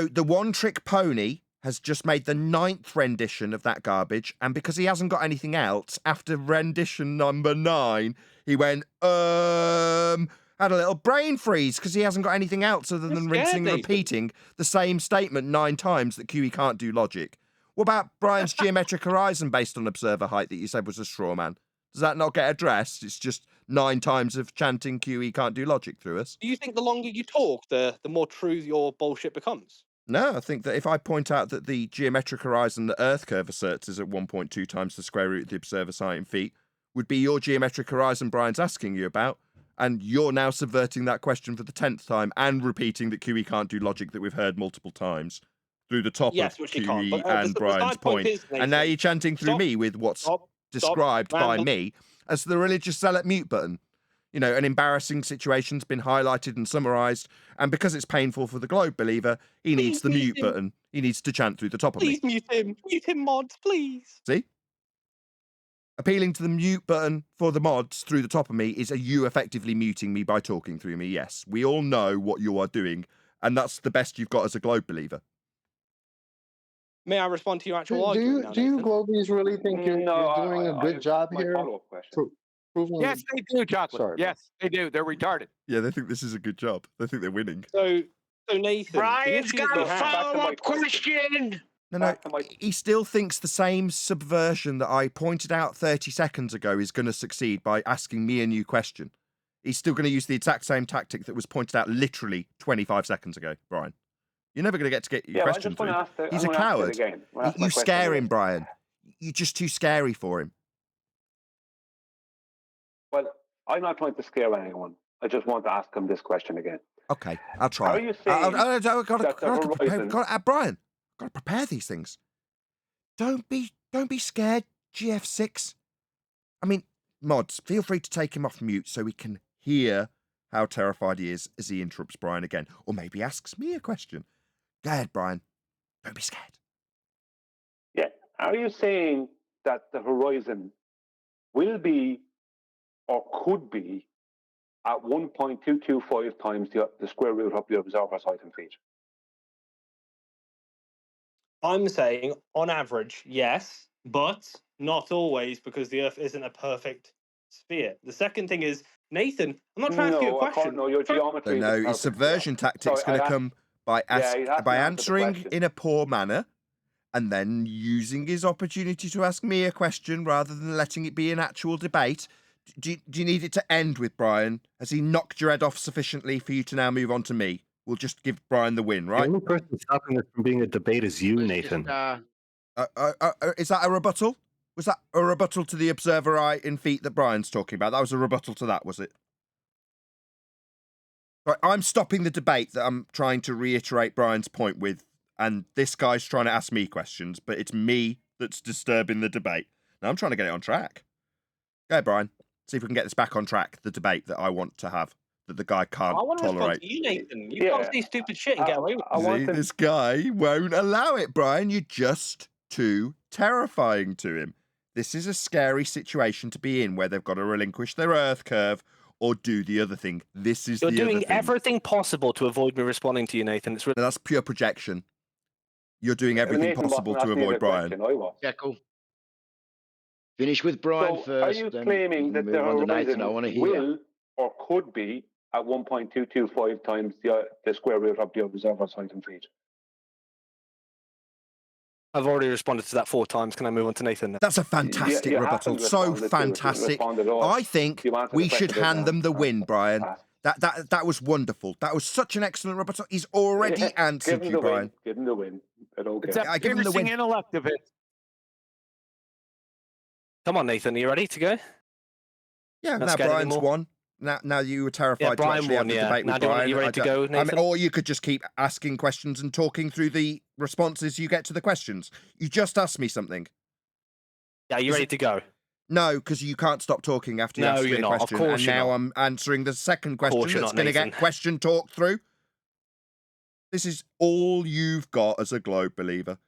the One Trick Pony has just made the 9th rendition of that garbage, and because he hasn't got anything else, after rendition number 9, he went, had a little brain freeze because he hasn't got anything else other than rinsing and repeating the same statement 9 times that QE can't do logic. What about Brian's geometric horizon based on observer height that you said was a straw man? Does that not get addressed? It's just 9 times of chanting QE can't do logic through us. Do you think the longer you talk, the more true your bullshit becomes? No, I think that if I point out that the geometric horizon that Earth curve asserts is at 1.2 times the square root of the observer's height in feet, would be your geometric horizon Brian's asking you about, and you're now subverting that question for the 10th time and repeating that QE can't do logic that we've heard multiple times through the top of QE and Brian's point. And now you're chanting through me with what's described by me as the religious zealot mute button. You know, an embarrassing situation's been highlighted and summarised, and because it's painful for the globe believer, he needs the mute button. He needs to chant through the top of me. Please mute him, mods, please. See? Appealing to the mute button for the mods through the top of me is you effectively muting me by talking through me. Yes, we all know what you are doing, and that's the best you've got as a globe believer. May I respond to your actual argument? Do you Globies really think you're doing a good job here? Yes, they do, Chocolate. Sorry, yes, they do. They're retarded. Yeah, they think this is a good job. They think they're winning. So Nathan, Brian's got a follow-up question. No, he still thinks the same subversion that I pointed out 30 seconds ago is going to succeed by asking me a new question. He's still going to use the exact same tactic that was pointed out literally 25 seconds ago, Brian. You're never going to get your question through. He's a coward. You scare him, Brian. You're just too scary for him. Well, I'm not trying to scare anyone. I just want to ask him this question again. Okay, I'll try. Are you saying I've got to Brian, got to prepare these things. Don't be scared, GF6. I mean, mods, feel free to take him off mute so we can hear how terrified he is as he interrupts Brian again, or maybe asks me a question. Go ahead, Brian. Don't be scared. Yeah. Are you saying that the horizon will be or could be at 1.225 times the square root of the observer's height in feet? I'm saying, on average, yes, but not always, because the Earth isn't a perfect sphere. The second thing is, Nathan, I'm not trying to ask you a question. No, your geometry. So no, his subversion tactic's going to come by answering in a poor manner, and then using his opportunity to ask me a question rather than letting it be an actual debate. Do you need it to end with Brian? Has he knocked your head off sufficiently for you to now move on to me? We'll just give Brian the win, right? The only person stopping this from being a debate is you, Nathan. Is that a rebuttal? Was that a rebuttal to the observer eye in feet that Brian's talking about? That was a rebuttal to that, was it? Right, I'm stopping the debate that I'm trying to reiterate Brian's point with, and this guy's trying to ask me questions, but it's me that's disturbing the debate. Now I'm trying to get it on track. Go ahead, Brian. See if we can get this back on track, the debate that I want to have, that the guy can't I want to respond tolerate. to you, Nathan. You can't say stupid shit and get away with it. See, this guy won't allow it, Brian. You're just too terrifying to him. This is a scary situation to be in where they've got to relinquish their Earth curve or do the other thing. This is You're the other doing thing. everything possible to avoid me responding to you, Nathan. It's No, that's pure projection. You're doing everything possible to avoid Brian. Yeah, cool. Finish with Brian first. Are you claiming that the horizon will or could be at 1.225 times the square root of the observer's height in feet? I've already responded to that 4 times. Can I move on to Nathan now? That's a fantastic you rebuttal. haven't So responded to it. You fantastic. responded all. I think You answered we the should question hand them the now. win, Brian. That was wonderful. That was such an excellent rebuttal. He's already Give answered him you, the Brian. win. Give him the win. I don't It's care. a I give him the piercing win. intellect of it. Come on, Nathan. Are you ready to go? Yeah, Not now scared Brian's anymore? won. Now you were terrified to Brian actually won, have the yeah. debate Now with do you want- Brian. you ready to go, I mean, Nathan? or you could just keep asking questions and talking through the responses you get to the questions. You just asked me something. Yeah, you ready to go? No, because you can't stop talking after you No, ask me you're a not. Of question. course And you're now not. I'm answering the second question course you're that's not, going to get Nathan. question talk through. This is all you've got as a globe believer.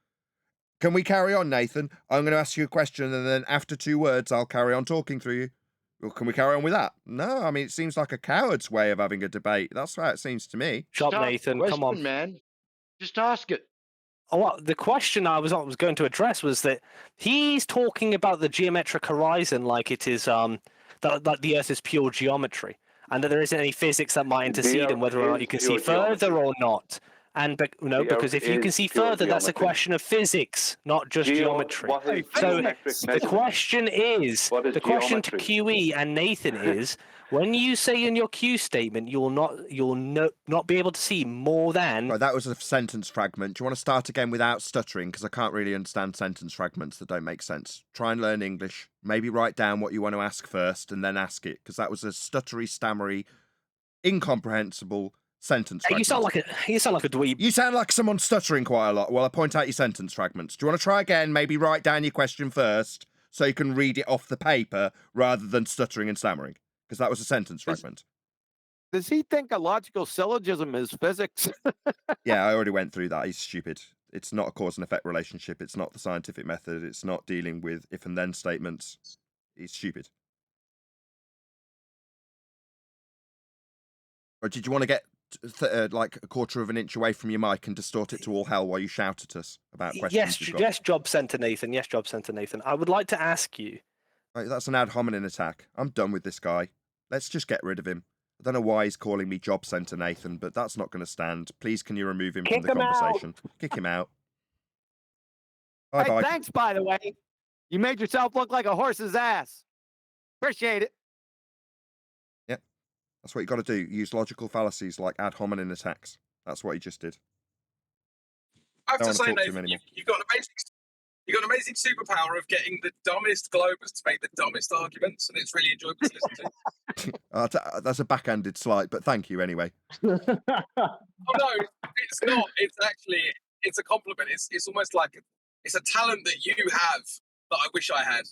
Can we carry on, Nathan? I'm going to ask you a question, and then after 2 words, I'll carry on talking through you. Well, can we carry on with that? No, I mean, it seems like a coward's way of having a debate. That's how it seems to me. Shut up, Start the Nathan. Come on. question, man. Just ask it. Oh, well, the question I was going to address was that he's talking about the geometric horizon like it is that the Earth is pure geometry, and that there isn't any physics that might intercede in Earth whether or not is you can pure see further geometry. or not. And no, The because Earth if you can is see pure further, that's a geometry. question of physics, not just geometry. What is So geometric the measurement? question is, What is the question to geometry? QE and Nathan is, when you say in your Q statement, you'll not be able to see more than. Right, that was a sentence fragment. Do you want to start again without stuttering? Because I can't really understand sentence fragments that don't make sense. Try and learn English. Maybe write down what you want to ask first and then ask it. Because that was a stuttery, stammery, incomprehensible sentence Hey, fragment. you sound like a dweeb. You sound like someone stuttering quite a lot while I point out your sentence fragments. Do you want to try again? Maybe write down your question first so you can read it off the paper rather than stuttering and stammering. Because that was a sentence fragment. Does he think a logical syllogism is physics? Yeah, I already went through that. He's stupid. It's not a cause and effect relationship. It's not the scientific method. It's not dealing with if and then statements. He's stupid. Or did you want to get like a quarter of an inch away from your mic and distort it to all hell while you shout at us about questions Yes, you've got? yes, job sent to Nathan. Yes, job sent to Nathan. I would like to ask you. Right, that's an ad hominem attack. I'm done with this guy. Let's just get rid of him. I don't know why he's calling me job centre Nathan, but that's not going to stand. Please, can you remove him from Kick the him out. conversation? Kick him out. Bye Hey, bye. thanks, by the way. You made yourself look like a horse's ass. Appreciate it. Yep. That's what you got to do. Use logical fallacies like ad hominem attacks. That's what he just did. I have Don't to want to say, talk to him Nathan, anymore. you've got an amazing superpower of getting the dumbest globers to make the dumbest arguments, and it's really enjoyable to listen to. That's a backhanded slight, but thank you anyway. Oh no, it's not. It's a compliment. It's almost like it's a talent that you have that I wish I had.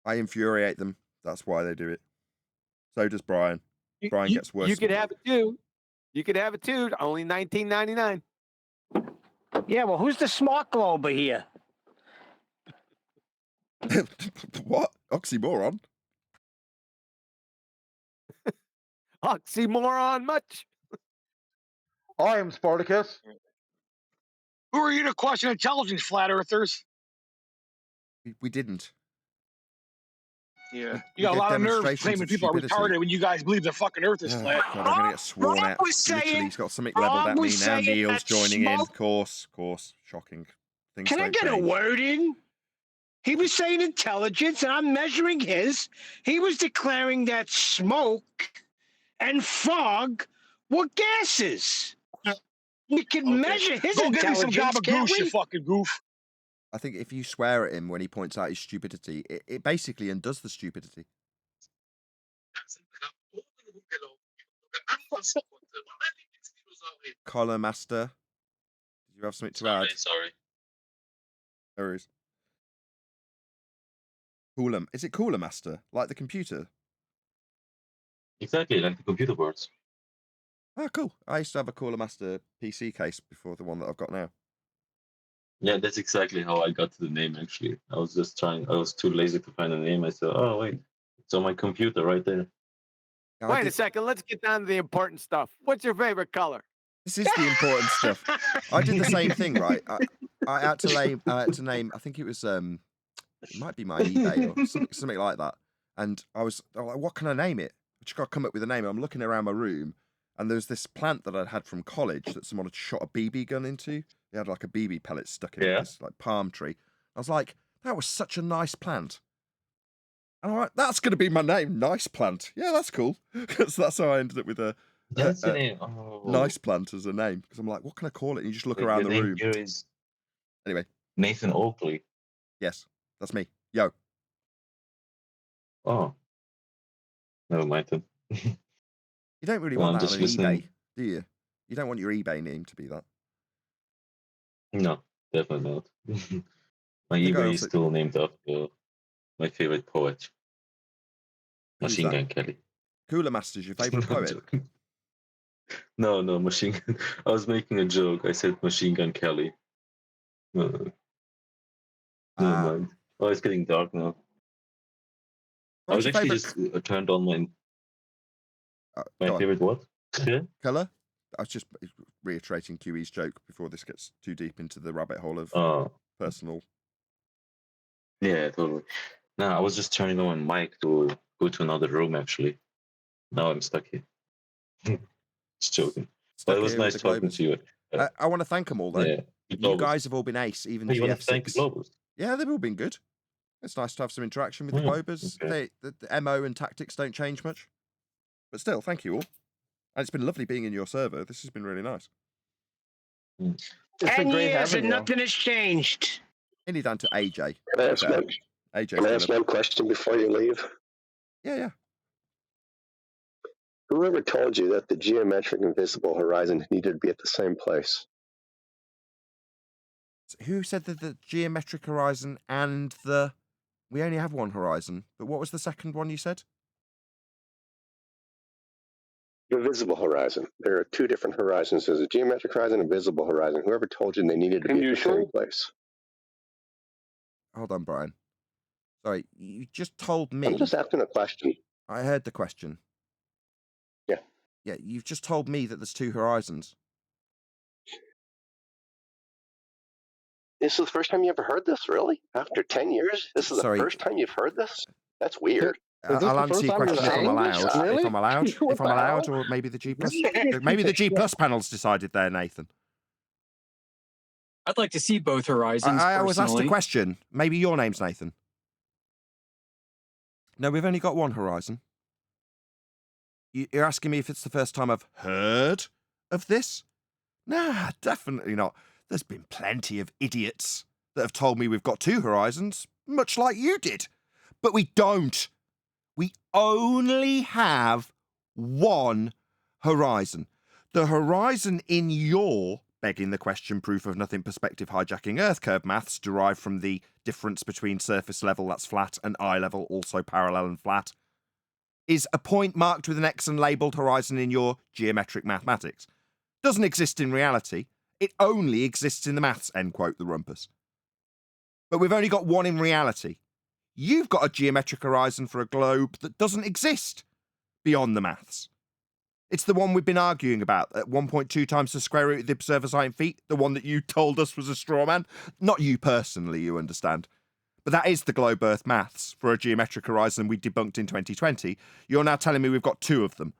I infuriate them. That's why they do it. So does Brian. Brian gets worse. You could have it too. You could have it too. Only $19.99. Yeah, well, who's the smart glober here? What? Oxymoron? Oxymoron much? I am Spartacus. Who are you to question intelligence, flat earthers? We didn't. Yeah. We You got a did lot of nerves demonstrations claiming of people are stupidity. retarded when you guys believe the fucking earth is Oh, flat. God, I'm going to get sworn at. Literally, he's got something levelled at me now. Neil's joining in. Of course. Shocking. Things Can I don't get a change. word in? He was saying intelligence, and I'm measuring his. He was declaring that smoke and fog were gases. We can measure his Go get me some intelligence, can't gabagoose, you we? fucking goof. I think if you swear at him when he points out his stupidity, it basically undoes the stupidity. Collar Master, did you have something to add? Sorry. No worries. Cooler. Is it Cooler Master? Like the computer? Exactly, like the computer words. Oh, cool. I used to have a Cooler Master PC case before the one that I've got now. Yeah, that's exactly how I got to the name, actually. I was too lazy to find a name. I said, oh, wait, it's on my computer right there. Wait a second. Let's get down to the important stuff. What's your favorite color? This is the important stuff. I did the same thing, right? I had to name. I think it was it might be my eBay or something like that. And I was like, what can I name it? I just got to come up with a name. I'm looking around my room, and there's this plant that I'd had from college that someone had shot a BB gun into. He had like a BB pellet stuck in this like palm tree. I was like, that was such a nice plant. And I'm like, that's going to be my name, Nice Plant. Yeah, that's cool. Because that's how I ended up with a That's the name. Oh. Nice Plant as a name. Because I'm like, what can I call it? And you just look Wait, around the the name room. here is Anyway. Nathan Oakley. Yes, that's me. Yo. Oh. Never mind then. You don't really Well, want I'm that just on an listening. eBay, do you? You don't want your eBay name to be that. No, definitely not. My I think I eBay is also- still named after my favorite poet, Who's Machine that? Gun Kelly. Cooler Master's your favourite I'm poet? joking. No, Machine Gun. I was making a joke. I said Machine Gun Kelly. Never mind. Oh, it's getting dark now. I was What's your actually favourite just turned on my go on. favorite what? Yeah? Colour? I was just reiterating QE's joke before this gets too deep into the rabbit hole of personal. Yeah, totally. No, I was just turning on my mic to go to another room, actually. Now I'm stuck here. Just joking. Stuck But it was here with nice the talking Globers. to you. I want to thank them all, though. Yeah, the You Globers. guys have all been ace, even Oh, you want to thank the GF6. Globers? Yeah, they've all been good. It's nice to have some interaction with the Globers. okay. The MO and tactics don't change much. But still, thank you all. And it's been lovely being in your server. This has been really nice. It's 10 years and nothing has changed. Nearly down to AJ. Can I ask one, AJ's can I ask one question before you leave? Yeah. Whoever told you that the geometric and visible horizon needed to be at the same place? Who said that the geometric horizon and the... We only have one horizon, but what was the second one you said? The visible horizon. There are two different horizons. There's a geometric horizon and a visible horizon. Whoever told you they needed to be at the same place? Hold on, Brian. Sorry, you just told me... I'm just asking a question. I heard the question. Yeah. Yeah, you've just told me that there's two horizons. This is the first time you ever heard this, really? After 10 years? This is the Sorry. first time you've heard this? That's weird. I'll answer your question if I'm allowed. Really? If I'm allowed. What If I'm the allowed, hell? or maybe the G plus. Maybe the G plus panel's decided there, Nathan. I'd like to see both horizons. I was asked a personally. question. Maybe your name's Nathan. No, we've only got one horizon. You're asking me if it's the first time I've heard of this? Nah, definitely not. There's been plenty of idiots that have told me we've got two horizons, much like you did. But we don't. We only have one horizon. The horizon in your, begging the question, proof of nothing perspective hijacking Earth curve maths derived from the difference between surface level, that's flat, and eye level, also parallel and flat, is a point marked with an X and labelled horizon in your geometric mathematics. Doesn't exist in reality. It only exists in the maths, end quote, the rumpus. But we've only got one in reality. You've got a geometric horizon for a globe that doesn't exist beyond the maths. It's the one we've been arguing about at 1.2 times the square root of the observer's height in feet, the one that you told us was a straw man. Not you personally, you understand. But that is the globe Earth maths for a geometric horizon we debunked in 2020. You're now telling me we've got two of them.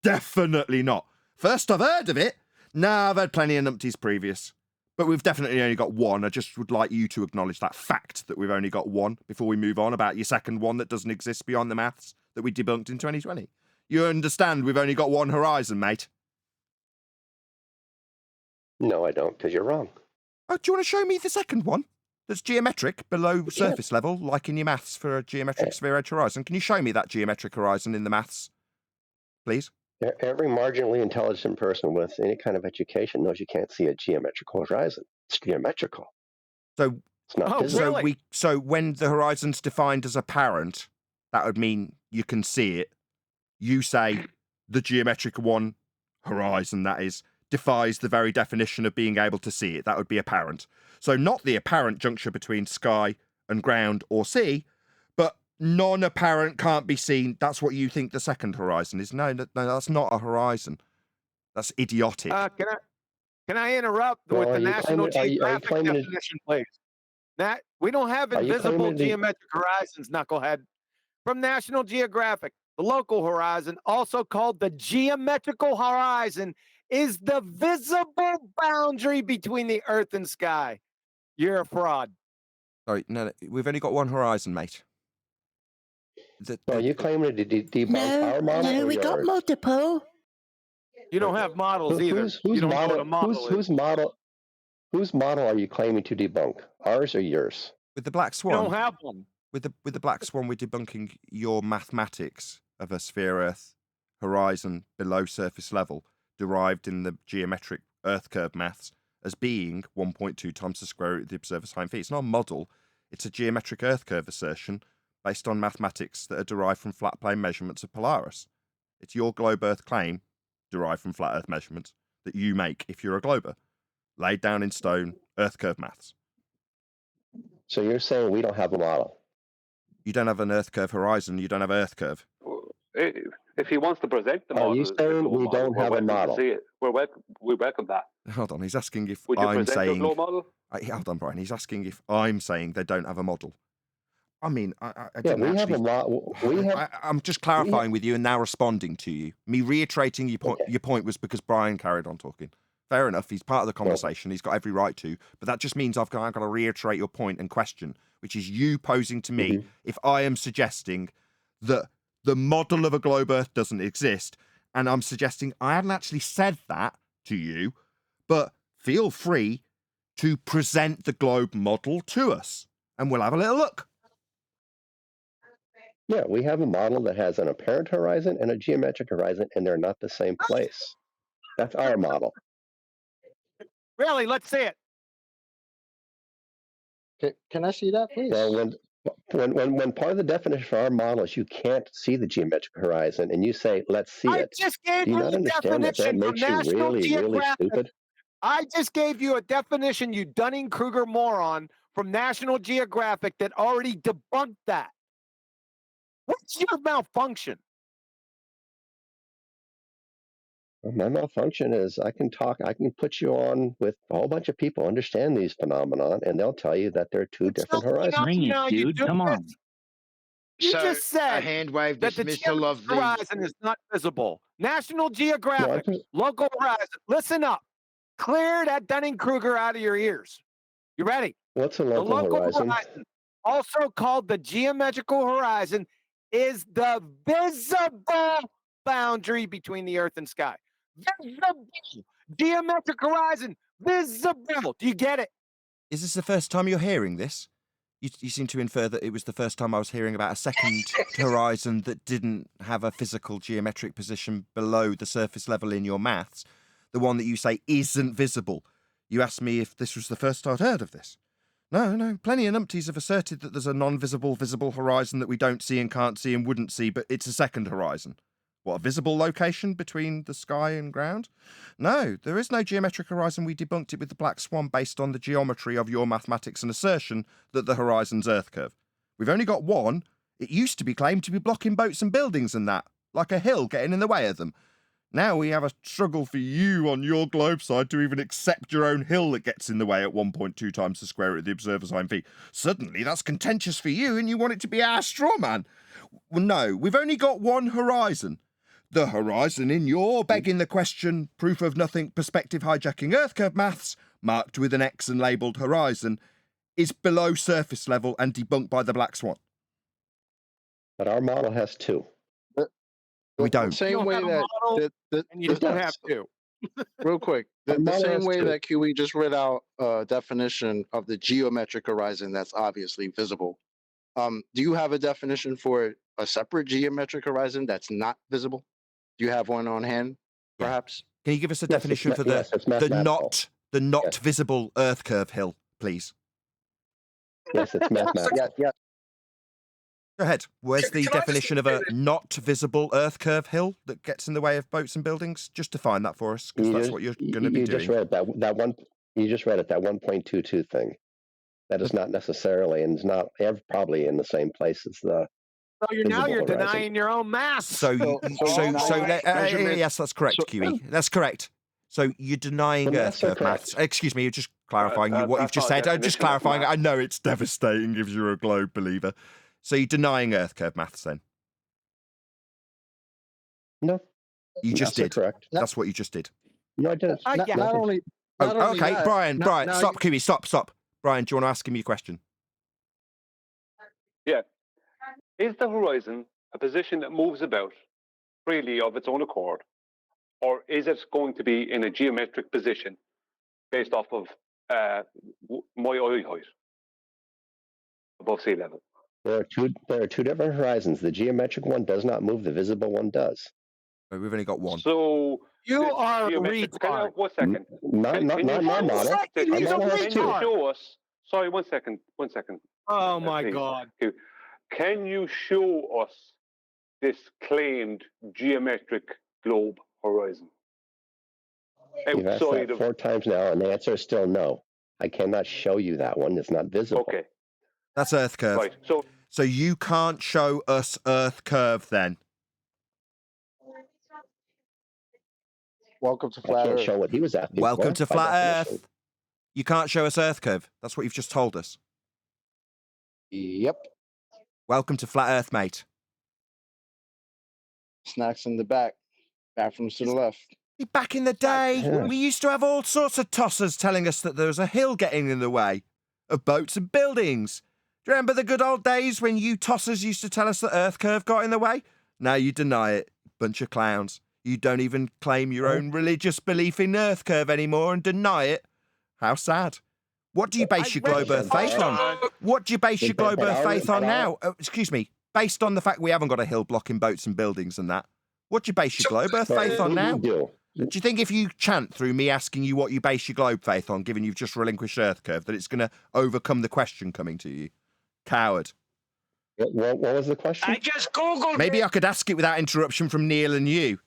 Definitely not. First I've heard of it. Nah, I've had plenty of numpties previous. But we've definitely only got one. I just would like you to acknowledge that fact that we've only got one before we move on about your second one that doesn't exist beyond the maths that we debunked in 2020. You understand we've only got one horizon, mate? No, I don't, because you're wrong. Oh, do you want to show me the second one? That's geometric, below surface level, like in your maths for a geometric sphere edge horizon. Can you show me that geometric horizon in the maths, please? Every marginally intelligent person with any kind of education knows you can't see a geometrical horizon. It's geometrical. So it's not visible. So when the horizon's defined as apparent, that would mean you can see it. You say the geometric one horizon, that is, defies the very definition of being able to see it. That would be apparent. So not the apparent juncture between sky and ground or sea, but non-apparent, can't be seen. That's what you think the second horizon is. No, that's not a horizon. That's idiotic. Can I interrupt with the National Geographic definition, please? We don't have invisible geometric horizons, knucklehead. From National Geographic, the local horizon, also called the geometrical horizon, is the visible boundary between the earth and sky. You're a fraud. Sorry, no, we've only got one horizon, mate. So are you claiming to debunk our model or we yours? got multiple. You don't have models either. Whose you don't know what model? a model is. Whose model are you claiming to debunk? Ours or yours? With the Black Swan. You don't have one. With the Black Swan, we're debunking your mathematics of a sphere Earth horizon below surface level, derived in the geometric Earth curve maths, as being 1.2 times the square root of the observer's sine phi. It's not a model. It's a geometric Earth curve assertion based on mathematics that are derived from flat plane measurements of Polaris. It's your globe Earth claim, derived from flat Earth measurements, that you make if you're a glober. Laid down in stone, Earth curve maths. So you're saying we don't have a model? You don't have an Earth curve horizon, you don't have Earth curve. If he wants to present the model, Are you saying we don't have a model? See it. We welcome that. Hold on, he's asking if Would you I'm present your saying... globe model? Hold on, Brian. He's asking if I'm saying they don't have a model. I mean, I Yeah, didn't we actually... have a model. I'm just clarifying with you and now responding to you. Me reiterating your point was because Brian carried on talking. Fair enough, he's part of the conversation. He's got every right to. But that just means I've got to reiterate your point and question, which is you posing to me if I am suggesting that the model of a globe Earth doesn't exist, and I'm suggesting I hadn't actually said that to you, but feel free to present the globe model to us, and we'll have a little look. Yeah, we have a model that has an apparent horizon and a geometric horizon, and they're not the same place. That's our model. Really? Let's see it. Can I see that, please? Well, when part of the definition for our model is you can't see the geometric horizon, and you say, let's see I it. just gave Do you you not a understand that definition from makes you National really, really Geographic. stupid? I just gave you a definition, you Dunning-Kruger moron, from National Geographic that already debunked that. What's your malfunction? Well, my malfunction is I can put you on with a whole bunch of people who understand these phenomenon, and they'll tell you that they're two different horizons. You So, just said a hand wave that the dismissal of the horizon is not visible. National Geographic, local horizon. Listen up. Clear that Dunning-Kruger out of your ears. You ready? What's a The local horizon? also called the geometrical horizon, is the visible boundary between the earth and sky. Visible. Geometric horizon. Visible. Do you get it? Is this the first time you're hearing this? You seem to infer that it was the first time I was hearing about a second horizon that didn't have a physical geometric position below the surface level in your maths, the one that you say isn't visible. You asked me if this was the first I'd heard of this. No, plenty of numpties have asserted that there's a non-visible visible horizon that we don't see and can't see and wouldn't see, but it's a second horizon. What, a visible location between the sky and ground? No, there is no geometric horizon. We debunked it with the Black Swan based on the geometry of your mathematics and assertion that the horizon's Earth curve. We've only got one. It used to be claimed to be blocking boats and buildings and that, like a hill getting in the way of them. Now we have a struggle for you on your globe side to even accept your own hill that gets in the way at 1.2 times the square root of the observer's sine phi. Suddenly that's contentious for you and you want it to be our straw man. Well, no, we've only got one horizon. The horizon in your begging the question, proof of nothing, perspective hijacking Earth curve maths, marked with an X and labelled horizon, is below surface level and debunked by the Black Swan. But our model has two. We don't. The same way that and you don't have to. Real quick, the model same has way two. that QE just read out a definition of the geometric horizon that's obviously visible. Do you have a definition for a separate geometric horizon that's not visible? Do you have one on hand, perhaps? Can you give us a definition for the not visible Earth curve hill, please? Yes, it's mathematical. Yeah. Go ahead. Where's the Can I definition of a not visible Earth curve hill that gets in the way of boats and buildings? Just define that for us, because that's what you're going to be You doing. just read that one. You just read it. That 1.22 thing. That is not necessarily, and is not probably in the same place as the. So you're denying your own math. Yes, that's correct, QE. That's correct. So you're denying Earth curve maths. Excuse me, you're just clarifying what you've just said. Just clarifying. I know it's devastating if you're a globe believer. So you're denying Earth curve maths then? No. You just did. Correct. That's what you just did. No, I didn't. I Not, get not it. only Oh, not only okay, that, Brian, not, Brian, now stop, Kiwi, stop. Brian, do you want to ask him your question? Yeah. Is the horizon a position that moves about freely of its own accord, or is it going to be in a geometric position based off of my eye height above sea level? There are two different horizons. The geometric one does not move. The visible one does. We've only got one. So You this are a geometric. Can I, retard. 1 second. Not Can you my show us? model. Can My model has you two. show us? Sorry, 1 second. 1 second. Oh my please. God. Can you show us this claimed geometric globe horizon? You've asked Outside that of 4 times now, and the answer is still no. I cannot show you that one. It's not visible. Okay. That's Earth curve. Right. So you can't show us Earth curve then? welcome to I flat can't Earth. show what he was asking Welcome for, to by flat definition. Earth. You can't show us Earth curve. That's what you've just told us. Yep. Welcome to flat Earth, mate. Snacks in the back. Bathrooms to the left. Back in the day, Yeah. we used to have all sorts of tossers telling us that there was a hill getting in the way of boats and buildings. Do you remember the good old days when you tossers used to tell us that Earth curve got in the way? Now you deny it. Bunch of clowns. You don't even claim your own religious belief in Earth curve anymore and deny it. How sad. What do you base your globe Earth faith on? What do you base your globe Earth faith on now? Excuse me. Based on the fact we haven't got a hill blocking boats and buildings and that. What do you base your globe Earth faith on now? Do you think if you chant through me asking you what you base your globe faith on, given you've just relinquished Earth curve, that it's going to overcome the question coming to you? Coward. What was the question? I just Googled Maybe it. I could ask it without interruption from Neil and you.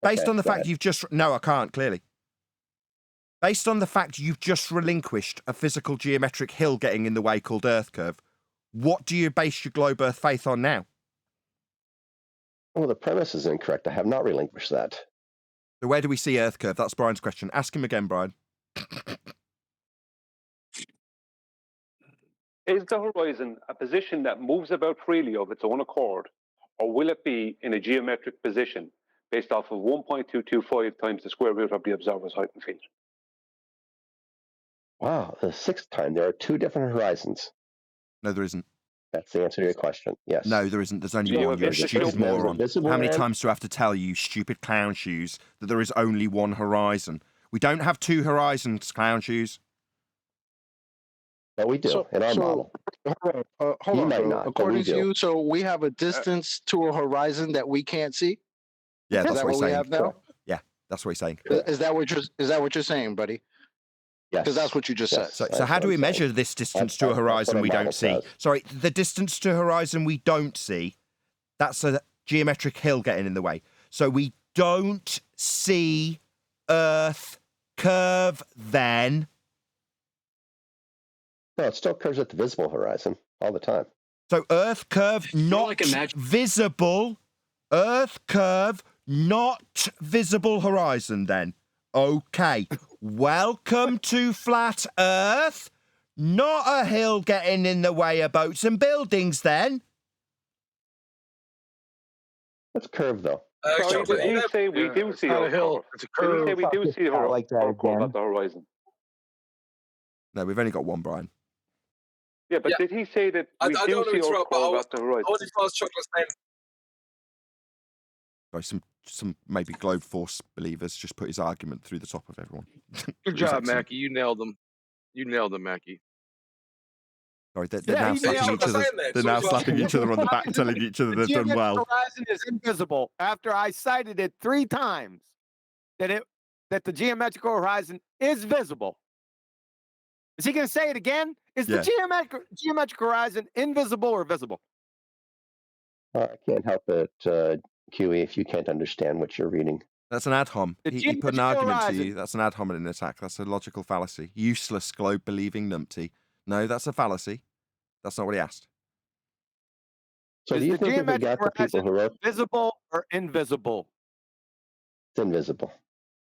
Based on the fact you've just... No, I can't, clearly. Based on the fact you've just relinquished a physical geometric hill getting in the way called Earth curve, what do you base your globe Earth faith on now? Well, the premise is incorrect. I have not relinquished that. So where do we see Earth curve? That's Brian's question. Ask him again, Brian. Is the horizon a position that moves about freely of its own accord, or will it be in a geometric position based off of 1.225 times the square root of the observer's height in feet? Wow, the 6th time. There are 2 different horizons. No, there isn't. That's the answer to your question. Yes. No, there isn't. There's only So one, you if the stupid visible moron. visible How many end- times do I have to tell you, stupid clown shoes, that there is only one horizon? We don't have 2 horizons, clown shoes. But we do in our model. Hold You on. might So not, but according we to do. you, so we have a distance to a horizon that we can't see? Yeah, Is that's that what what he's we saying. have now? Yeah, that's what he's saying. Is that what you're saying, buddy? Yes. Because that's what you just said. So how do we measure this distance to a horizon we don't see? Sorry, the distance to a horizon we don't see, that's a geometric hill getting in the way. So we don't see Earth curve then. No, it still occurs at the visible horizon all the time. So Earth curve not visible. Earth curve not visible horizon then. Okay. Welcome to flat Earth. Not a hill getting in the way of boats and buildings then. It's curved though. So did he say we do see not a our hill, curve? it's a Did he say curve. we do see our, like that our curve again. at the horizon? No, we've only got one, Brian. Yeah, but did he say that we I do don't want to see our interrupt, but curve I at the horizon? was fast chocolate saying Sorry, some maybe Globe Force believers just put his argument through the top of everyone. Good It was job, excellent. Mackie. You nailed them. You nailed them, Mackie. Sorry, they're Yeah, now he slapping nailed each it. other. They're now slapping each other on the back, telling each other The they've done geometric well. horizon is invisible after I cited it 3 times that the geometrical horizon is visible. Is he going to say it again? Is the geometric horizon invisible or visible? I can't help it, QE, if you can't understand what you're reading. That's an ad hom. The He put an geometrical argument to horizon. you. That's an ad hominem attack. That's a logical fallacy. Useless globe-believing numpty. No, that's a fallacy. That's not what he asked. So Is do you the think if we geometric got the people horizon who wrote visible or invisible? it's invisible?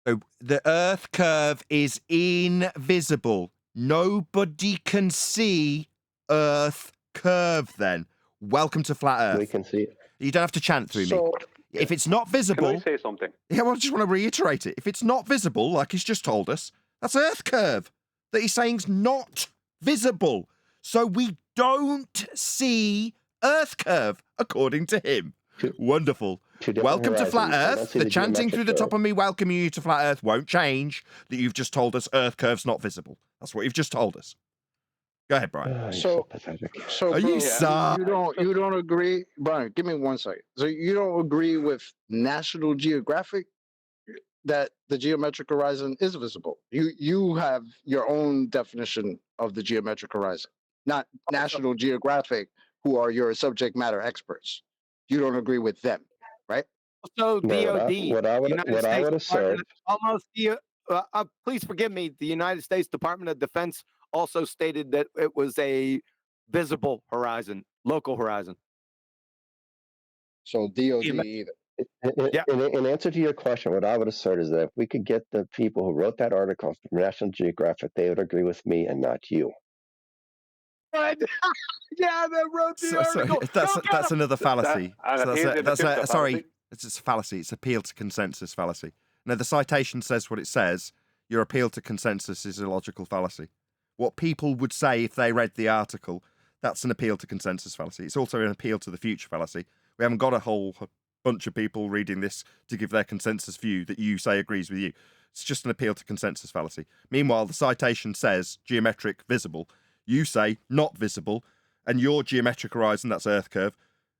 So the Earth curve is invisible. Nobody can see Earth curve then. Welcome to Flat Earth. We can see it. You don't have to chant through me. If it's not visible... Can I say something? Yeah, well, I just want to reiterate it. If it's not visible, like he's just told us, that's Earth curve that he's saying's not visible. So we don't see Earth curve, according to him. Wonderful. Welcome to Flat Earth. The chanting through the top of me welcoming you to Flat Earth won't change that you've just told us Earth curve's not visible. That's what you've just told us. Go ahead, Brian. So Are bro, you sorry? you don't agree, Brian? Give me 1 second. So you don't agree with National Geographic that the geometric horizon is visible? You have your own definition of the geometric horizon, not National Geographic, who are your subject matter experts. You don't agree with them, right? So No, DOD, what I would assert. Please forgive me. The United States Department of Defense also stated that it was a visible horizon, local horizon. So DOD either. In answer to your question, what I would assert is that if we could get the people who wrote that article from National Geographic, they would agree with me and not you. What? Yeah, they wrote the article. That's another fallacy. Sorry. It's a fallacy. It's appeal to consensus fallacy. Now, the citation says what it says. Your appeal to consensus is a logical fallacy. What people would say if they read the article, that's an appeal to consensus fallacy. It's also an appeal to the future fallacy. We haven't got a whole bunch of people reading this to give their consensus view that you say agrees with you. It's just an appeal to consensus fallacy. Meanwhile, the citation says geometric visible. You say not visible, and your geometric horizon, that's Earth curve,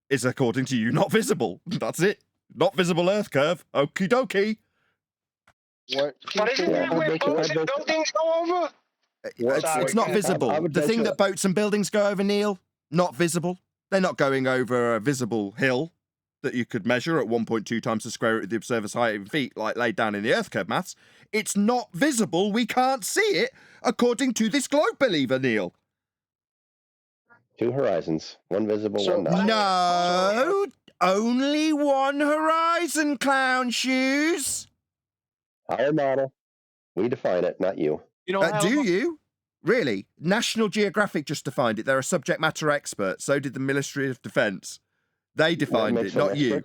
is according to you not visible. That's it. Not visible Earth curve. Okie dokie. But isn't that where boats and buildings go over? It's not visible. The thing that boats and buildings go over, Neil, not visible. They're not going over a visible hill that you could measure at 1.2 times the square root of the observer's height in feet, like laid down in the Earth curve maths. It's not visible. We can't see it, according to this globe believer, Neil. Two horizons, one visible, one not. No, only one horizon, clown shoes. Our model. We define it, not you. Do you? Really? National Geographic just defined it. They're a subject matter expert. So did the Ministry of Defence. They defined it, not you.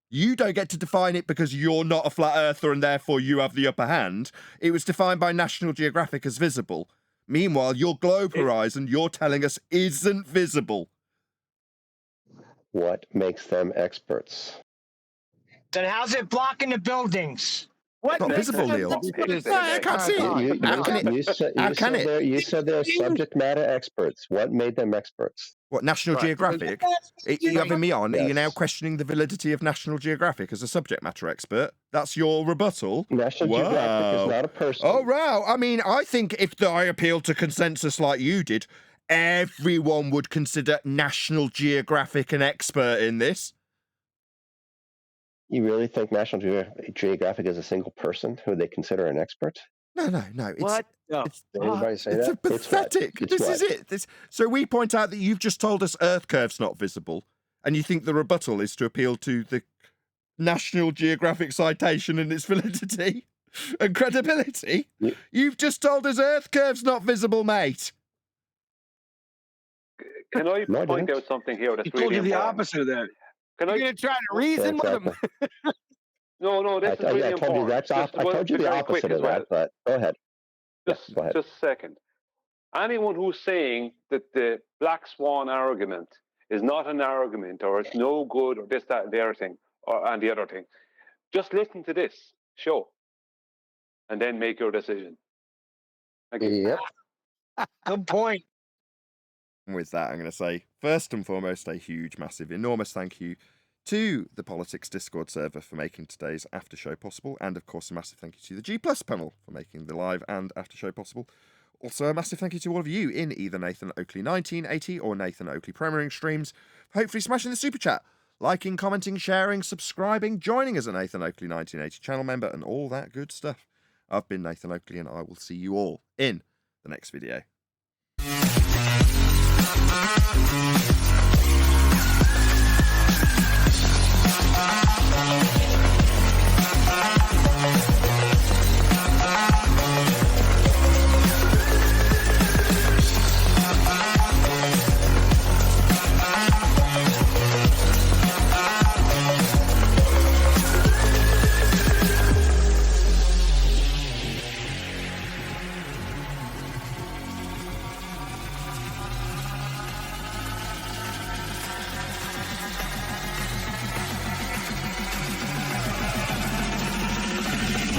You don't get to define it because you're not a flat earther and therefore you have the upper hand. It was defined by National Geographic as visible. Meanwhile, your globe horizon, you're telling us, isn't visible. What makes them experts? Then how's it blocking the buildings? What? Not visible, Neil. I can't see it. You said they're subject matter experts. What made them experts? What, National Geographic? Are you having me on? Yes. Are you now questioning the validity of National Geographic as a subject matter expert? That's your rebuttal? National Geographic is not a person. Oh, wow. I mean, I think if I appealed to consensus like you did, everyone would consider National Geographic an expert in this. You really think National Geographic is a single person who they consider an expert? No. What? Anybody say that? It's pathetic. This is it. So we point out that you've just told us Earth curve's not visible, and you think the rebuttal is to appeal to the National Geographic citation and its validity and credibility? You've just told us Earth curve's not visible, mate. Can I point out something here that's really important? He told you the opposite of that. You're going to try to reason with him? No, this is really important. I told you the opposite of that, but go ahead. Just a second. Anyone who's saying that the Black Swan argument is not an argument, or it's no good, or this, that, and the other thing, and the other thing, just listen to this show, and then make your decision. Thank you. Yep. Good point. With that, I'm going to say, first and foremost, a huge, massive, enormous thank you to the Politics Discord server for making today's after show possible, and of course a massive thank you to the G Plus panel for making the live and after show possible. Also a massive thank you to all of you in either Nathan Oakley 1980 or Nathan Oakley premiering streams for hopefully smashing the super chat, liking, commenting, sharing, subscribing, joining us at Nathan Oakley 1980 channel member, and all that good stuff. I've been Nathan Oakley, and I will see you all in the next video.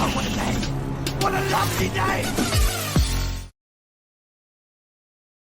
What a day! What a lovely day!